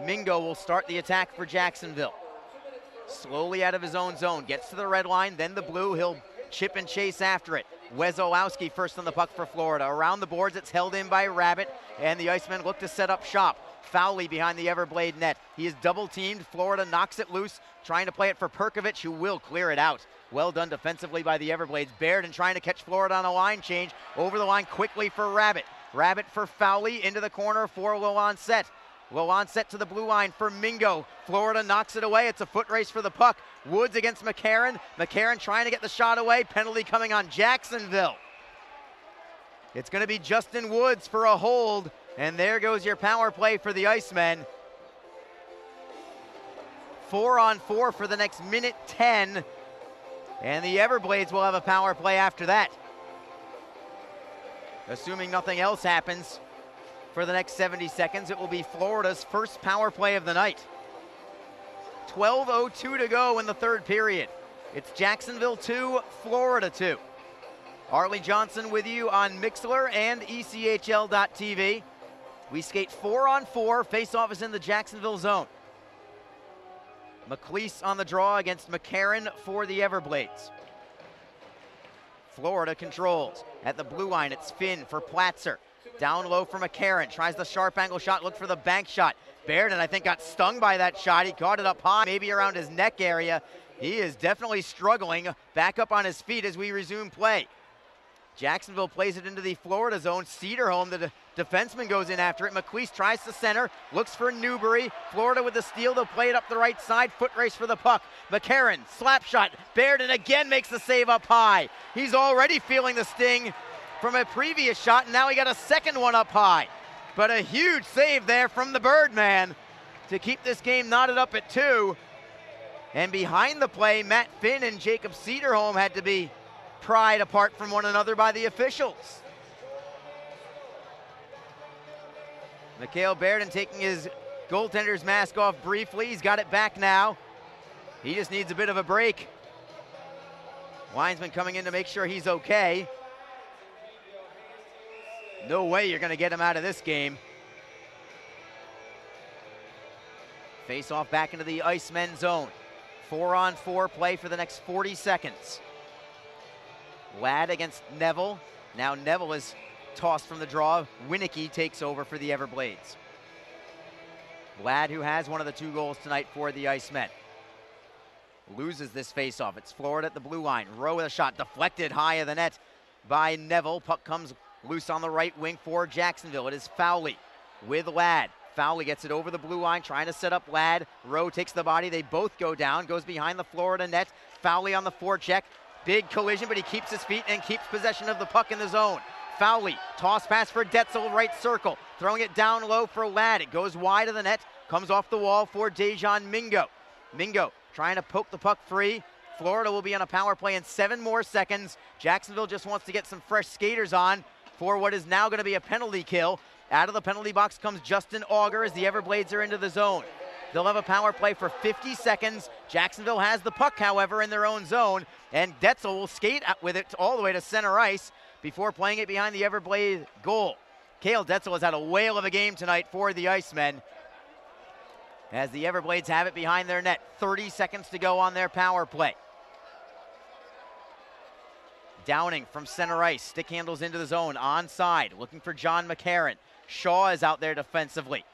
Mingo will start the attack for Jacksonville. Slowly out of his own zone, gets to the red line, then the blue. He'll chip and chase after it. Wezolowski first on the puck for Florida. Around the boards, it's held in by Rabbit, and the Icemen look to set up shop. Fowley behind the Everblade net. He is double teamed. Florida knocks it loose, trying to play it for Perkovic, who will clear it out. Well done defensively by the Everblades. Baird trying to catch Florida on a line change. Over the line quickly for Rabbit. Rabbit for Fowley into the corner for Loansett. Loansett to the blue line for Mingo. Florida knocks it away. It's a foot race for the puck. Woods against Mccarran. Mccarran trying to get the shot away. Penalty coming on Jacksonville. It's going to be Justin Woods for a hold. And there goes your power play for the Icemen. 4-on-4 for the next minute 10. And the Everblades will have a power play after that. Assuming nothing else happens for the next 70 seconds, it will be Florida's first power play of the night. 12:02 to go in the third period. It's Jacksonville 2, Florida 2. Arlie Johnson with you on Mixlr and ECHL.TV. We skate 4-on-4. Face-off is in the Jacksonville zone. McLeese on the draw against Mccarran for the Everblades. Florida controls. At the blue line, it's Finn for Platzer. Down low for Mccarran. Tries the sharp angle shot, look for the bank shot. Baird, I think, got stung by that shot. He caught it up high, maybe around his neck area. He is definitely struggling. Back up on his feet as we resume play. Jacksonville plays it into the Florida zone. Cedar home, the defenseman goes in after it. McLeese tries to center, looks for Newbury. Florida with the steal, they'll play it up the right side. Foot race for the puck. Mccarran, slap shot. Baird again makes the save up high. He's already feeling the sting from a previous shot, and now he got a second one up high. But a huge save there from the Birdman to keep this game knotted up at 2. And behind the play, Matt Finn and Jacob Cedarholm had to be pried apart from one another by the officials. Mikael Baird taking his goaltender's mask off briefly. He's got it back now. He just needs a bit of a break. Linesman coming in to make sure he's okay. No way you're going to get him out of this game. Face off back into the Icemen zone. 4-on-4 play for the next 40 seconds. Ladd against Neville. Now Neville is tossed from the draw. Winicky takes over for the Everblades. Ladd, who has one of the 2 goals tonight for the Icemen, loses this faceoff. It's Florida at the blue line. Rowe with a shot deflected high of the net. by Neville. Puck comes loose on the right wing for Jacksonville. It is Fowley with Ladd. Fowley gets it over the blue line, trying to set up Ladd. Rowe takes the body. They both go down. Goes behind the Florida net. Fowley on the forecheck. Big collision, but he keeps his feet and keeps possession of the puck in the zone. Fowley, toss pass for Detzel, right circle. Throwing it down low for Ladd. It goes wide of the net. Comes off the wall for Dejan Mingo. Mingo trying to poke the puck free. Florida will be on a power play in 7 more seconds. Jacksonville just wants to get some fresh skaters on for what is now going to be a penalty kill. Out of the penalty box comes Justin Auger as the Everblades are into the zone. They'll have a power play for 50 seconds. Jacksonville has the puck, however, in their own zone, and Detzel will skate with it all the way to center ice before playing it behind the Everblade goal. Cale Detzel has had a whale of a game tonight for the Icemen as the Everblades have it behind their net. 30 seconds to go on their power play. Downing from center ice, stick handles into the zone, onside, looking for John Mccarran. Shaw is out there defensively.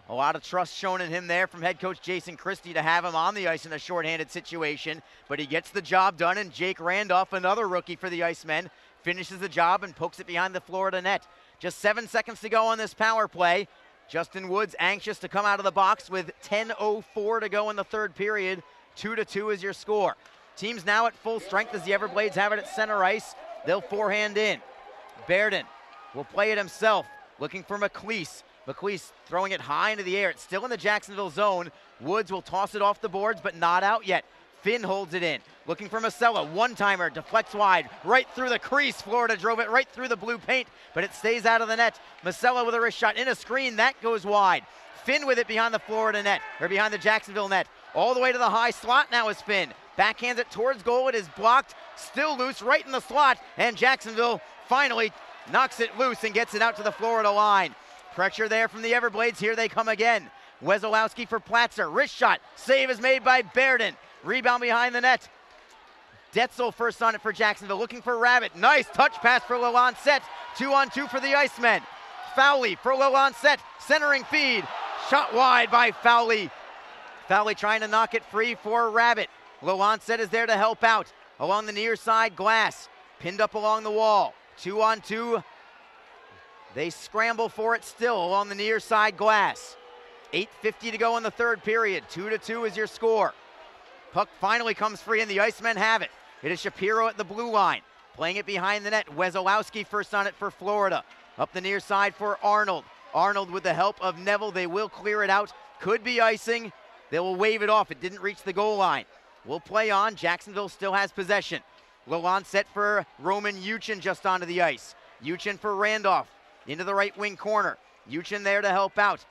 A lot of trust shown in him there from head coach Jason Christie to have him on the ice in a shorthanded situation, but he gets the job done, and Jake Randolph, another rookie for the Icemen, finishes the job and pokes it behind the Florida net. Just 7 seconds to go on this power play. Justin Woods anxious to come out of the box with 10:04 to go in the third period. 2-2 is your score. Team's now at full strength as the Everblades have it at center ice. They'll forehand in. Baird will play it himself, looking for McLeese. McLeese throwing it high into the air. It's still in the Jacksonville zone. Woods will toss it off the boards, but not out yet. Finn holds it in, looking for Masella. One-timer, deflects wide, right through the crease. Florida drove it right through the blue paint, but it stays out of the net. Masella with a wrist shot in a screen. That goes wide. Finn with it behind the Florida net, or behind the Jacksonville net. All the way to the high slot now is Finn. Backhands it towards goal. It is blocked, still loose, right in the slot, and Jacksonville finally knocks it loose and gets it out to the Florida line. Pressure there from the Everblades. Here they come again. Wesolowski for Platzer. Wrist shot. Save is made by Baird. Rebound behind the net. Detzel first on it for Jacksonville. Looking for Rabbit. Nice touch pass for Lalancette. 2-on-2 for the Icemen. Fowley for Lalancette. Centering feed. Shot wide by Fowley. Fowley trying to knock it free for Rabbit. Lalancette is there to help out. Along the near side, Glass. Pinned up along the wall. 2-on-2. They scramble for it still along the near side, Glass. 8:50 to go in the third period. 2-2 is your score. Puck finally comes free, and the Icemen have it. It is Shapiro at the blue line, playing it behind the net. Wesolowski first on it for Florida. Up the near side for Arnold. Arnold with the help of Neville. They will clear it out. Could be icing. They will wave it off. It didn't reach the goal line. We'll play on. Jacksonville still has possession. Lalancette for Roman Yuchin just onto the ice. Yuchin for Randolph. Into the right wing corner. Yuchin there to help out.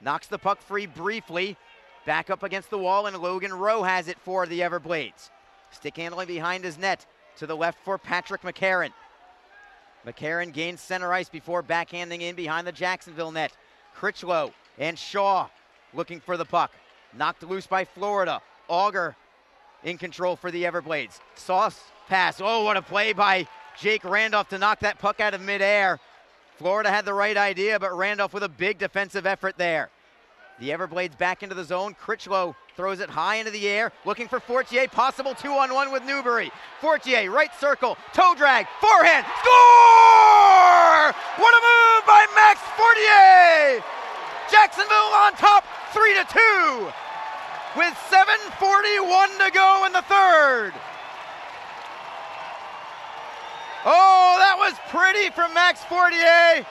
Knocks the puck free briefly. Back up against the wall, and Logan Rowe has it for the Everblades. Stick handling behind his net. To the left for Patrick Mccarran. Mccarran gains center ice before backhanding in behind the Jacksonville net. Critchlow and Shaw looking for the puck. Knocked loose by Florida. Auger in control for the Everblades. Sauce pass. Oh, what a play by Jake Randolph to knock that puck out of midair. Florida had the right idea, but Randolph with a big defensive effort there. The Everblades back into the zone. Critchlow throws it high into the air, looking for Fortier. Possible 2-on-1 with Newbury. Fortier, right circle, toe drag, forehand, score! What a move by Max Fortier! Jacksonville on top, 3-2, with 7:41 to go in the third. Oh, that was pretty from Max Fortier.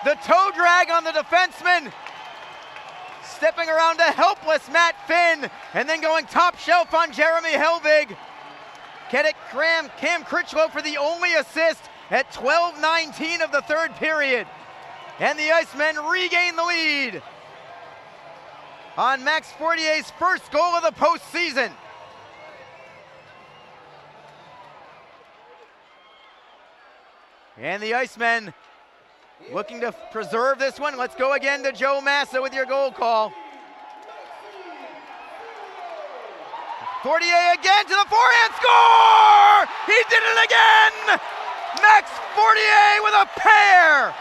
The toe drag on the defenseman. Stepping around a helpless Matt Finn. And then going top shelf on Jeremy Helbig. Cam Critchlow for the only assist at 12:19 of the third period. And the Icemen regain the lead on Max Fortier's first goal of the postseason. And the Icemen looking to preserve this one. Let's go again to Joe Massa with your goal call. Fortier again to the forehand, score! He did it again! Max Fortier with a pair!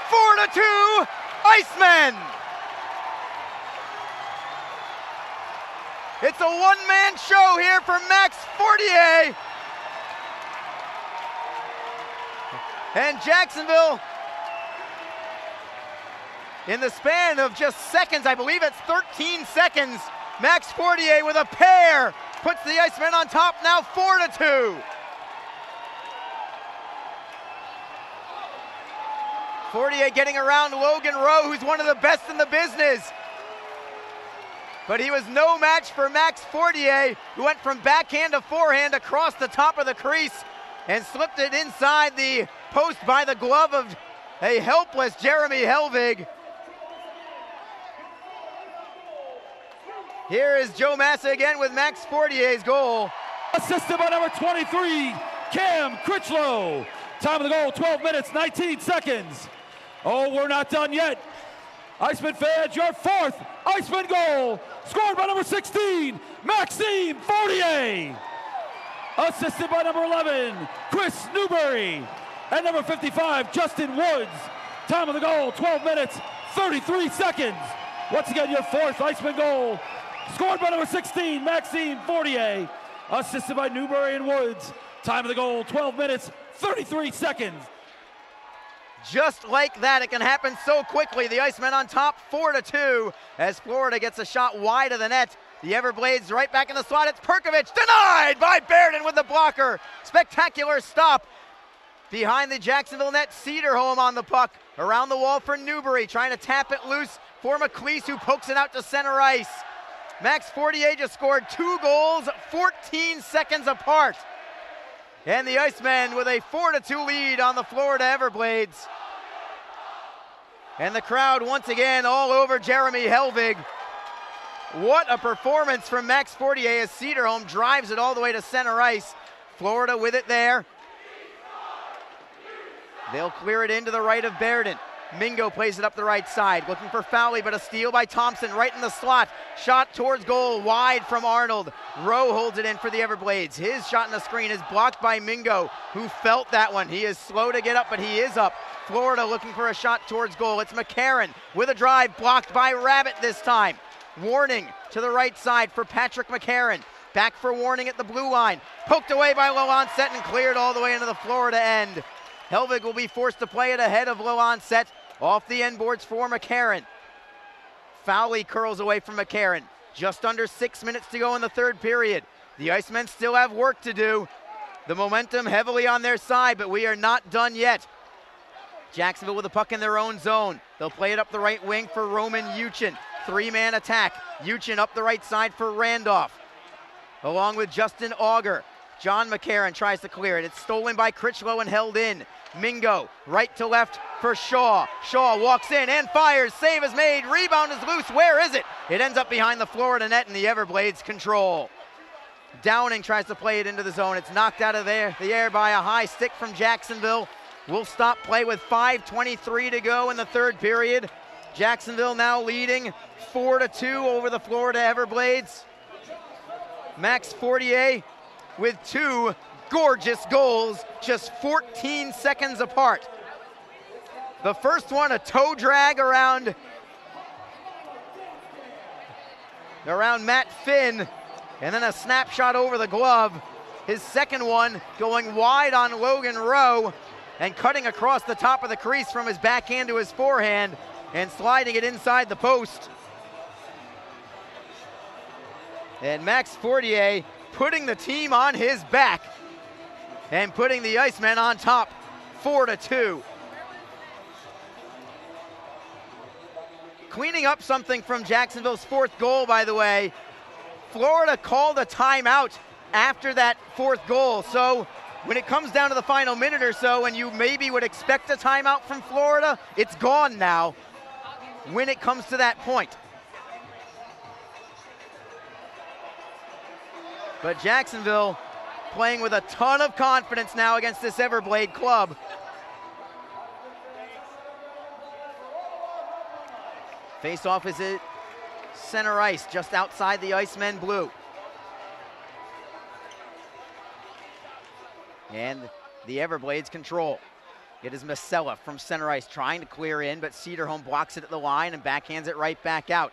4-2, Icemen! It's a one-man show here for Max Fortier. And Jacksonville, in the span of just seconds, I believe it's 13 seconds, Max Fortier with a pair puts the Icemen on top, now 4-2. Fortier getting around Logan Rowe, who's one of the best in the business. But he was no match for Max Fortier, who went from backhand to forehand across the top of the crease and slipped it inside the post by the glove of a helpless Jeremy Helvig. Here is Joe Massa again with Max Fortier's goal. Assisted by number 23, Cam Critchlow. Time of the goal, 12 minutes, 19 seconds. Oh, we're not done yet. Iceman fans, your fourth Iceman goal, scored by number 16, Maxime Fortier. Assisted by number 11, Chris Newberry. And number 55, Justin Woods. Time of the goal, 12 minutes, 33 seconds. Once again, your fourth Iceman goal, scored by number 16, Maxime Fortier. Assisted by Newberry and Woods. Time of the goal, 12 minutes, 33 seconds. Just like that, it can happen so quickly. The Icemen on top, 4-2, as Florida gets a shot wide of the net. The Everblades right back in the slot. It's Perkovic, denied by Baird with the blocker. Spectacular stop behind the Jacksonville net. Cedar home on the puck. Around the wall for Newberry, trying to tap it loose for McLeese, who pokes it out to center ice. Max Fortier just scored 2 goals, 14 seconds apart. And the Icemen with a 4-2 lead on the Florida Everblades. And the crowd once again all over Jeremy Helvig. What a performance from Max Fortier as Cedarholm drives it all the way to center ice. Florida with it there. They'll clear it into the right of Baird. Mingo plays it up the right side, looking for Fowley, but a steal by Thompson right in the slot. Shot towards goal, wide from Arnold. Rowe holds it in for the Everblades. His shot in the screen is blocked by Mingo, who felt that one. He is slow to get up, but he is up. Florida looking for a shot towards goal. It's Mccarran with a drive, blocked by Rabbit this time. Warning to the right side for Patrick Mccarran. Back for Warning at the blue line. Poked away by Loancet and cleared all the way into the Florida end. Helvig will be forced to play it ahead of Loancet. Off the end boards for Mccarran. Fowley curls away from Mccarran. Just under 6 minutes to go in the third period. The Icemen still have work to do. The momentum heavily on their side, but we are not done yet. Jacksonville with the puck in their own zone. They'll play it up the right wing for Roman Uchin. 3-man attack. Uchin up the right side for Randolph, along with Justin Auger. John Mccarran tries to clear it. It's stolen by Critchlow and held in. Mingo, right to left for Shaw. Shaw walks in and fires. Save is made. Rebound is loose. Where is it? It ends up behind the Florida net, and the Everblades control. Downing tries to play it into the zone. It's knocked out of the air by a high stick from Jacksonville. We'll stop play with 5:23 to go in the third period. Jacksonville now leading 4-2 over the Florida Everblades. Max Fortier with 2 gorgeous goals, just 14 seconds apart. The first one, a toe drag around Matt Finn, and then a snapshot over the glove. His second one going wide on Logan Rowe and cutting across the top of the crease from his backhand to his forehand and sliding it inside the post. And Max Fortier putting the team on his back and putting the Icemen on top, 4-2. Cleaning up something from Jacksonville's fourth goal, by the way. Florida called a timeout after that fourth goal. So when it comes down to the final minute or so, and you maybe would expect a timeout from Florida, it's gone now when it comes to that point. But Jacksonville playing with a ton of confidence now against this Everblade club. Face-off is at center ice, just outside the Icemen blue. And the Everblades control. It is Masella from center ice trying to clear in, but Cedarholm blocks it at the line and backhands it right back out.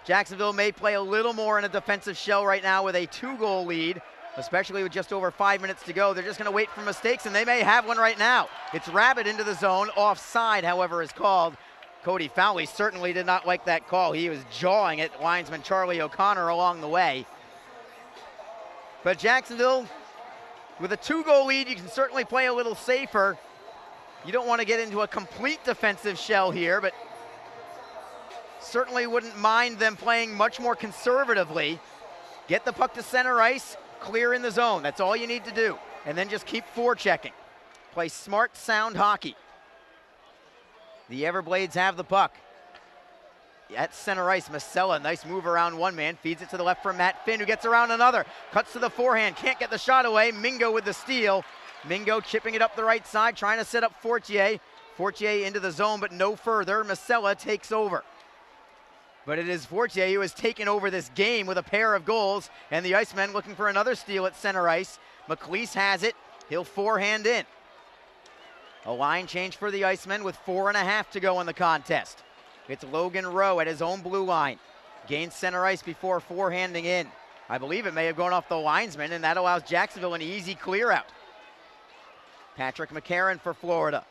Jacksonville may play a little more in a defensive shell right now with a 2-goal lead. especially with just over 5 minutes to go. They're just going to wait for mistakes, and they may have one right now. It's Rabbit into the zone. Offside, however, is called. Cody Fowley certainly did not like that call. He was jawing at linesman Charlie O'Connor along the way. But Jacksonville, with a 2-goal lead, you can certainly play a little safer. You don't want to get into a complete defensive shell here, but certainly wouldn't mind them playing much more conservatively. Get the puck to center ice, clear in the zone. That's all you need to do. And then just keep forechecking. Play smart, sound hockey. The Everblades have the puck. At center ice, Mikael, nice move around one man, feeds it to the left for Matt Finn, who gets around another. Cuts to the forehand, can't get the shot away. Mingo with the steal. Mingo chipping it up the right side, trying to set up Fortier. Fortier into the zone, but no further. Mikael takes over. But it is Fortier who has taken over this game with a pair of goals, and the Icemen looking for another steal at center ice. McLeese has it. He'll forehand in. A line change for the Icemen with 4.5 to go in the contest. It's Logan Rowe at his own blue line. Gains center ice before forehanding in. I believe it may have gone off the linesman, and that allows Jacksonville an easy clear out. Patrick Mccarran for Florida.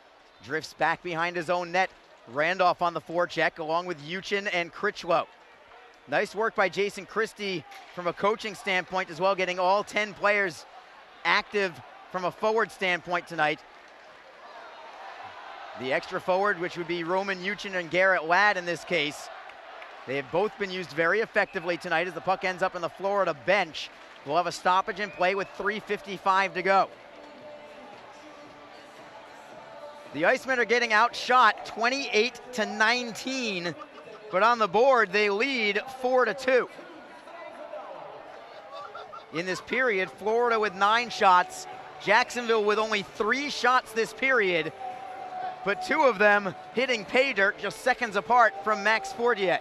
Drifts back behind his own net. Randolph on the forecheck, along with Uchin and Critchlow. Nice work by Jason Christie from a coaching standpoint as well, getting all 10 players active from a forward standpoint tonight. The extra forward, which would be Roman Uchin and Garrett Ladd in this case. They have both been used very effectively tonight as the puck ends up in the Florida bench. We'll have a stoppage in play with 3:55 to go. The Icemen are getting outshot 28-19, but on the board they lead 4-2. In this period, Florida with 9 shots, Jacksonville with only 3 shots this period, but 2 of them hitting pay dirt just seconds apart from Max Fortier.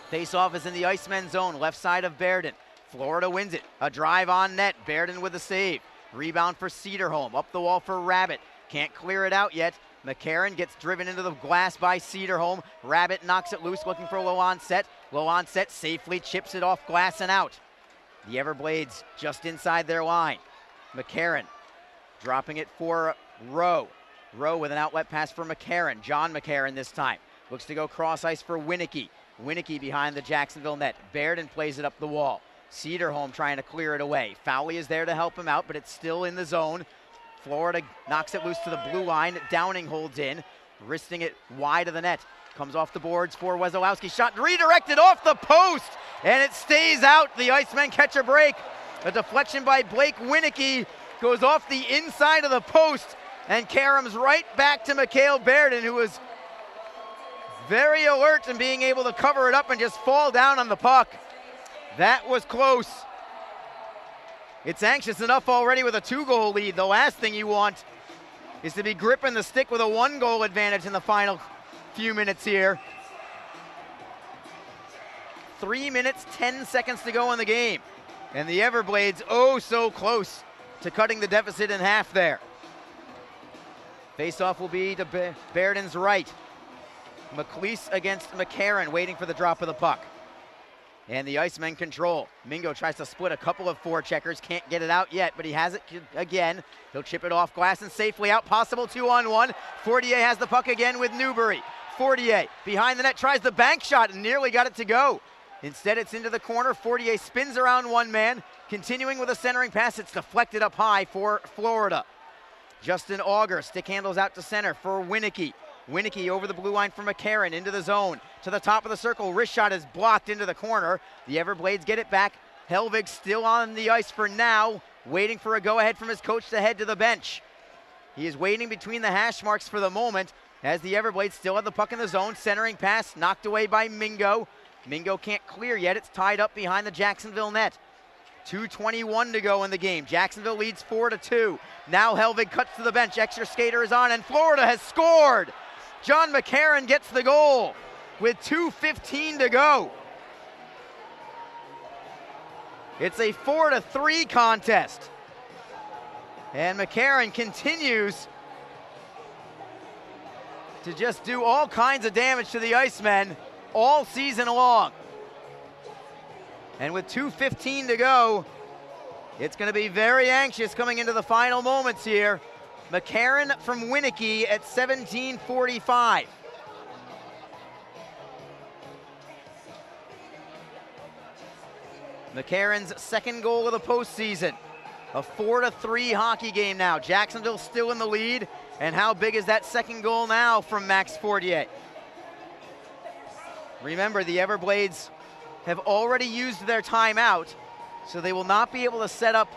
Face-off is in the Icemen zone, left side of Baird. Florida wins it. A drive on net. Baird with a save. Rebound for Cedar up the wall for Rabbit. Can't clear it out yet. Mccarran gets driven into the glass by Cedar Rabbit knocks it loose, looking for low onset. Low onset safely chips it off glass and out. The Everblades just inside their line. Mccarran dropping it for Rowe. Rowe with an outlet pass for Mccarran. John Mccarran this time. Looks to go cross ice for Winicky. Winicky behind the Jacksonville net. Baird plays it up the wall. Cedar trying to clear it away. Fowley is there to help him out, but it's still in the zone. Florida knocks it loose to the blue line. Downing holds in, wristing it wide of the net. Comes off the boards for Wesolowski. Shot redirected off the post, and it stays out. The Icemen catch a break. A deflection by Blake Winicky goes off the inside of the post and caroms right back to Mikael Baird, who was very alert in being able to cover it up and just fall down on the puck. That was close. It's anxious enough already with a 2-goal lead. The last thing you want is to be gripping the stick with a 1-goal advantage in the final few minutes here. 3 minutes, 10 seconds to go in the game. And the Everblades oh so close to cutting the deficit in half there. Face-off will be to Bairden's right. McLeese against Mccarran, waiting for the drop of the puck. And the Icemen control. Mingo tries to split a couple of forecheckers, can't get it out yet, but he has it again. He'll chip it off glass and safely out, possible 2-on-1. Fortier has the puck again with Newbury. Fortier behind the net, tries the bank shot and nearly got it to go. Instead, it's into the corner. Fortier spins around one man, continuing with a centering pass. It's deflected up high for Florida. Justin Auger stick handles out to center for Winicky. Winicky over the blue line for Mccarran, into the zone, to the top of the circle. Wrist shot is blocked into the corner. The Everblades get it back. Helvig still on the ice for now, waiting for a go-ahead from his coach to head to the bench. He is waiting between the hash marks for the moment, as the Everblades still have the puck in the zone. Centering pass knocked away by Mingo. Mingo can't clear yet. It's tied up behind the Jacksonville net. 2:21 to go in the game. Jacksonville leads 4-2. Now Helvig cuts to the bench. Extra skater is on, and Florida has scored. John Mccarran gets the goal with 2:15 to go. It's a 4-3 contest. And Mccarran continues to just do all kinds of damage to the Icemen all season long. And with 2:15 to go, it's going to be very anxious coming into the final moments here. Mccarran from Winnicky at 17:45. Mccarran's second goal of the postseason. A 4-3 hockey game now. Jacksonville still in the lead. And how big is that second goal now from Max Fortier? Remember, the Everblades have already used their timeout, so they will not be able to set up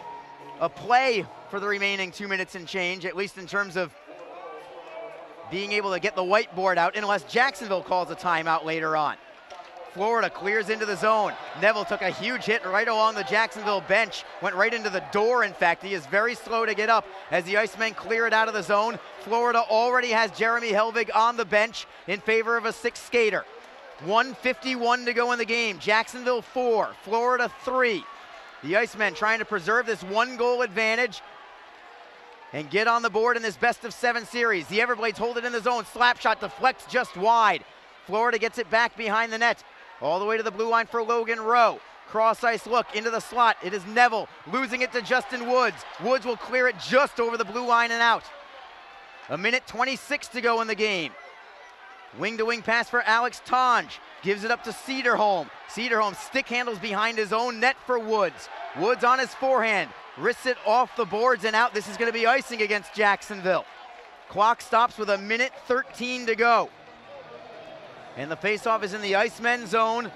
a play for the remaining 2 minutes and change, at least in terms of being able to get the whiteboard out, unless Jacksonville calls a timeout later on. Florida clears into the zone. Neville took a huge hit right along the Jacksonville bench, went right into the door, in fact. He is very slow to get up as the Icemen clear it out of the zone. Florida already has Jeremy Helvig on the bench in favor of a sixth skater. 1:51 to go in the game. Jacksonville 4, Florida 3. The Icemen trying to preserve this 1-goal advantage and get on the board in this best-of-7 series. The Everblades hold it in the zone. Slap shot deflects just wide. Florida gets it back behind the net. All the way to the blue line for Logan Rowe. Cross-ice look into the slot. It is Neville losing it to Justin Woods. Woods will clear it just over the blue line and out. 1:26 to go in the game. Wing-to-wing pass for Alex Tonge. Gives it up to Cedarholm. Cedarholm stick handles behind his own net for Woods. Woods on his forehand. Wrists it off the boards and out. This is going to be icing against Jacksonville. Clock stops with 1:13 to go. And the faceoff is in the Icemen zone.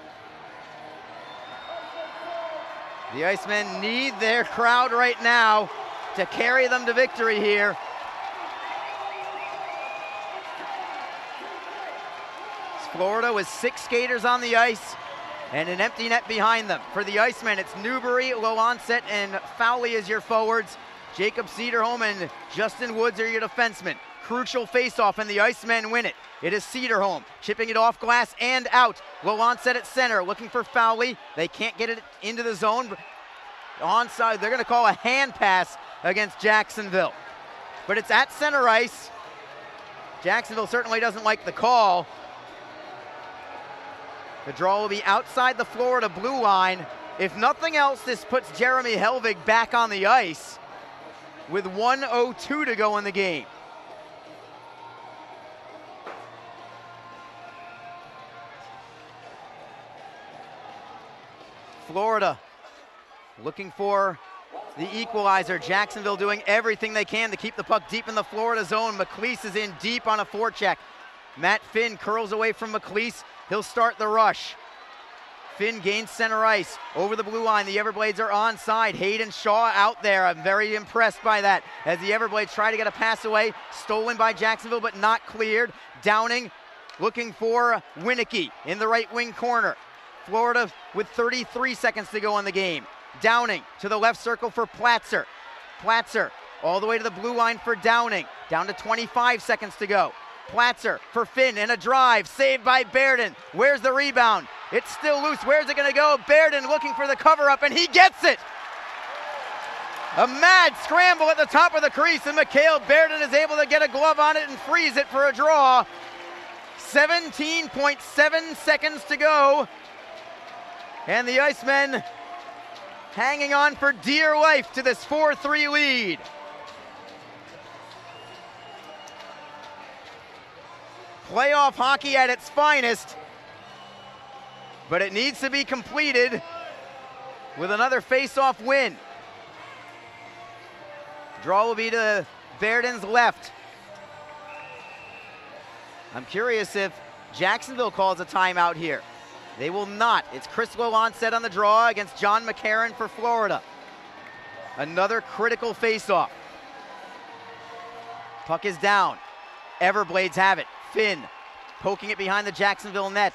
The Icemen need their crowd right now to carry them to victory here. Florida with 6 skaters on the ice and an empty net behind them. For the Icemen, it's Newbury, Loanset, and Fowley as your forwards. Jacob Cedarholm and Justin Woods are your defensemen. Crucial faceoff, and the Icemen win it. It is Cedarholm chipping it off glass and out. Loanset at center, looking for Fowley. They can't get it into the zone. Onside, they're going to call a hand pass against Jacksonville. But it's at center ice. Jacksonville certainly doesn't like the call. The draw will be outside the Florida blue line. If nothing else, this puts Jeremy Helvig back on the ice with 1:02 to go in the game. Florida looking for the equalizer. Jacksonville doing everything they can to keep the puck deep in the Florida zone. McLeese is in deep on a forecheck. Matt Finn curls away from McLeese. He'll start the rush. Finn gains center ice over the blue line. The Everblades are onside. Hayden Shaw out there. I'm very impressed by that as the Everblades try to get a pass away. Stolen by Jacksonville but not cleared. Downing looking for Winnicky in the right wing corner. Florida with 33 seconds to go in the game. Downing to the left circle for Platzer. Platzer all the way to the blue line for Downing. Down to 25 seconds to go. Platzer for Finn and a drive saved by Baird. Where's the rebound? It's still loose. Where's it going to go? Baird looking for the cover up and he gets it. A mad scramble at the top of the crease and Mikael Baird is able to get a glove on it and freeze it for a draw. 17.7 seconds to go. And the Icemen hanging on for dear life to this 4-3 lead. Playoff hockey at its finest, but it needs to be completed with another face-off win. Draw will be to Bairden's left. I'm curious if Jacksonville calls a timeout here. They will not. It's Chris Loanset on the draw against John Mccarran for Florida. Another critical face-off. Puck is down. Everblades have it. Finn poking it behind the Jacksonville net.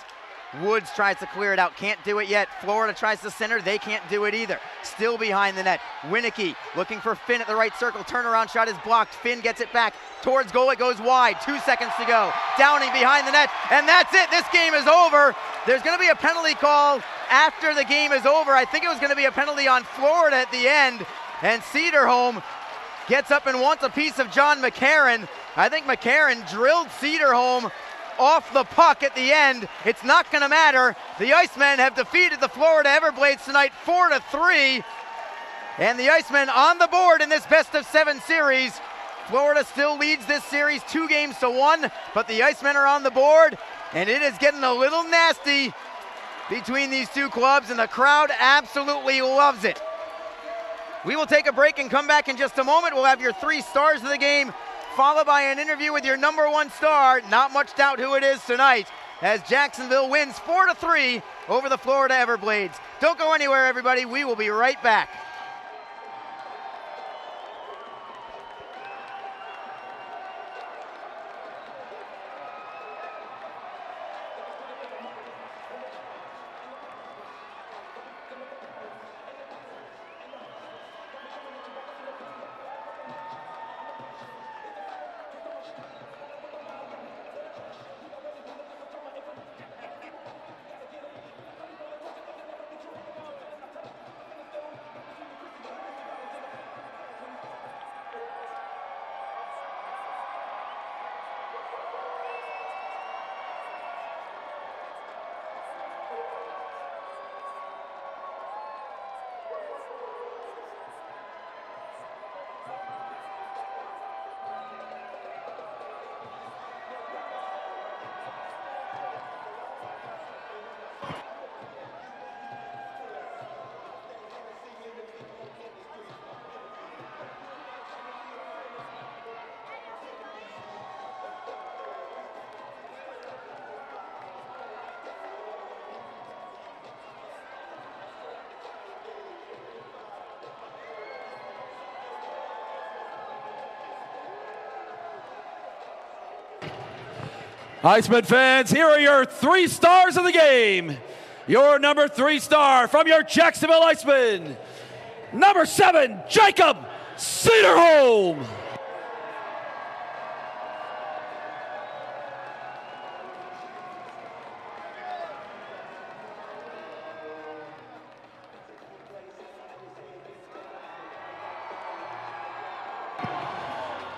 Woods tries to clear it out, can't do it yet. Florida tries to center, they can't do it either. Still behind the net. Winnicky looking for Finn at the right circle. Turnaround shot is blocked. Finn gets it back towards goal. It goes wide. 2 seconds to go. Downing behind the net, and that's it. This game is over. There's going to be a penalty call after the game is over. I think it was going to be a penalty on Florida at the end, and Cedarholm gets up and wants a piece of John Mccarran. I think Mccarran drilled Cedarholm off the puck at the end. It's not going to matter. The Icemen have defeated the Florida Everblades tonight 4-3. And the Icemen on the board in this best-of-7 series. Florida still leads this series 2-1, but the Icemen are on the board, and it is getting a little nasty between these two clubs, and the crowd absolutely loves it. We will take a break and come back in just a moment. We'll have your 3 stars of the game, followed by an interview with your number 1 star. Not much doubt who it is tonight, as Jacksonville wins 4-3 over the Florida Everblades. Don't go anywhere, everybody. We will be right back. Icemen fans, here are your 3 stars of the game. Your number 3 star from your Jacksonville Icemen, number 7, Jacob Cedar Holmes.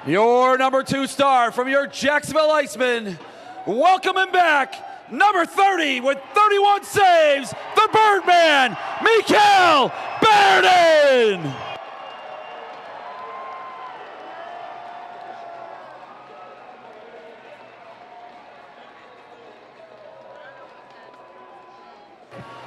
Your number 2 star from your Jacksonville Icemen, welcome him back, number 30 with 31 saves, the Birdman, Mikael Baird.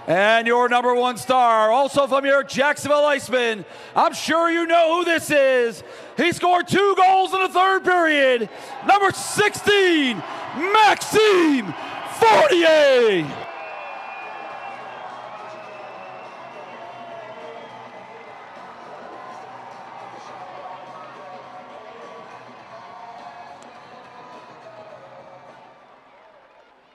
And your number 1 star, also from your Jacksonville Icemen, I'm sure you know who this is. He scored 2 goals in the 3rd period. Number 16, Maxime Fortier.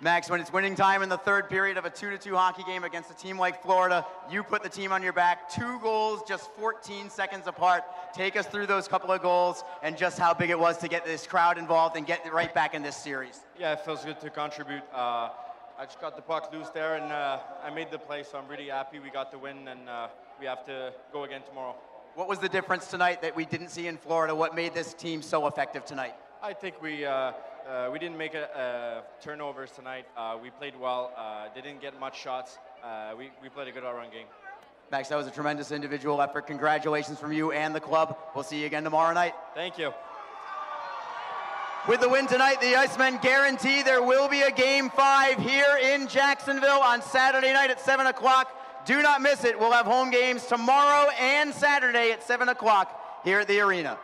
Max, when it's winning time in the 3rd period of a 2-2 hockey game against a team like Florida, you put the team on your back. 2 goals, just 14 seconds apart. Take us through those couple of goals and just how big it was to get this crowd involved and get right back in this series. Yeah, it feels good to contribute. I just got the puck loose there, and I made the play, so I'm really happy we got the win, and we have to go again tomorrow. What was the difference tonight that we didn't see in Florida? What made this team so effective tonight? I think we didn't make turnovers tonight. We played well. They didn't get much shots. We played a good all-around game. Max, that was a tremendous individual effort. Congratulations from you and the club. We'll see you again tomorrow night. Thank you. With the win tonight, the Icemen guarantee there will be a Game 5 here in Jacksonville on Saturday night at 7 o'clock. Do not miss it. We'll have home games tomorrow and Saturday at 7 o'clock here at the arena.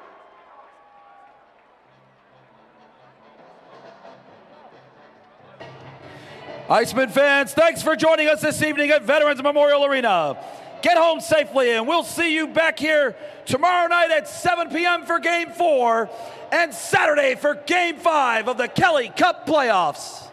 Icemen fans, thanks for joining us this evening at Veterans Memorial Arena. Get home safely, and we'll see you back here tomorrow night at 7 p.m. for Game 4 and Saturday for Game 5 of the Kelly Cup playoffs.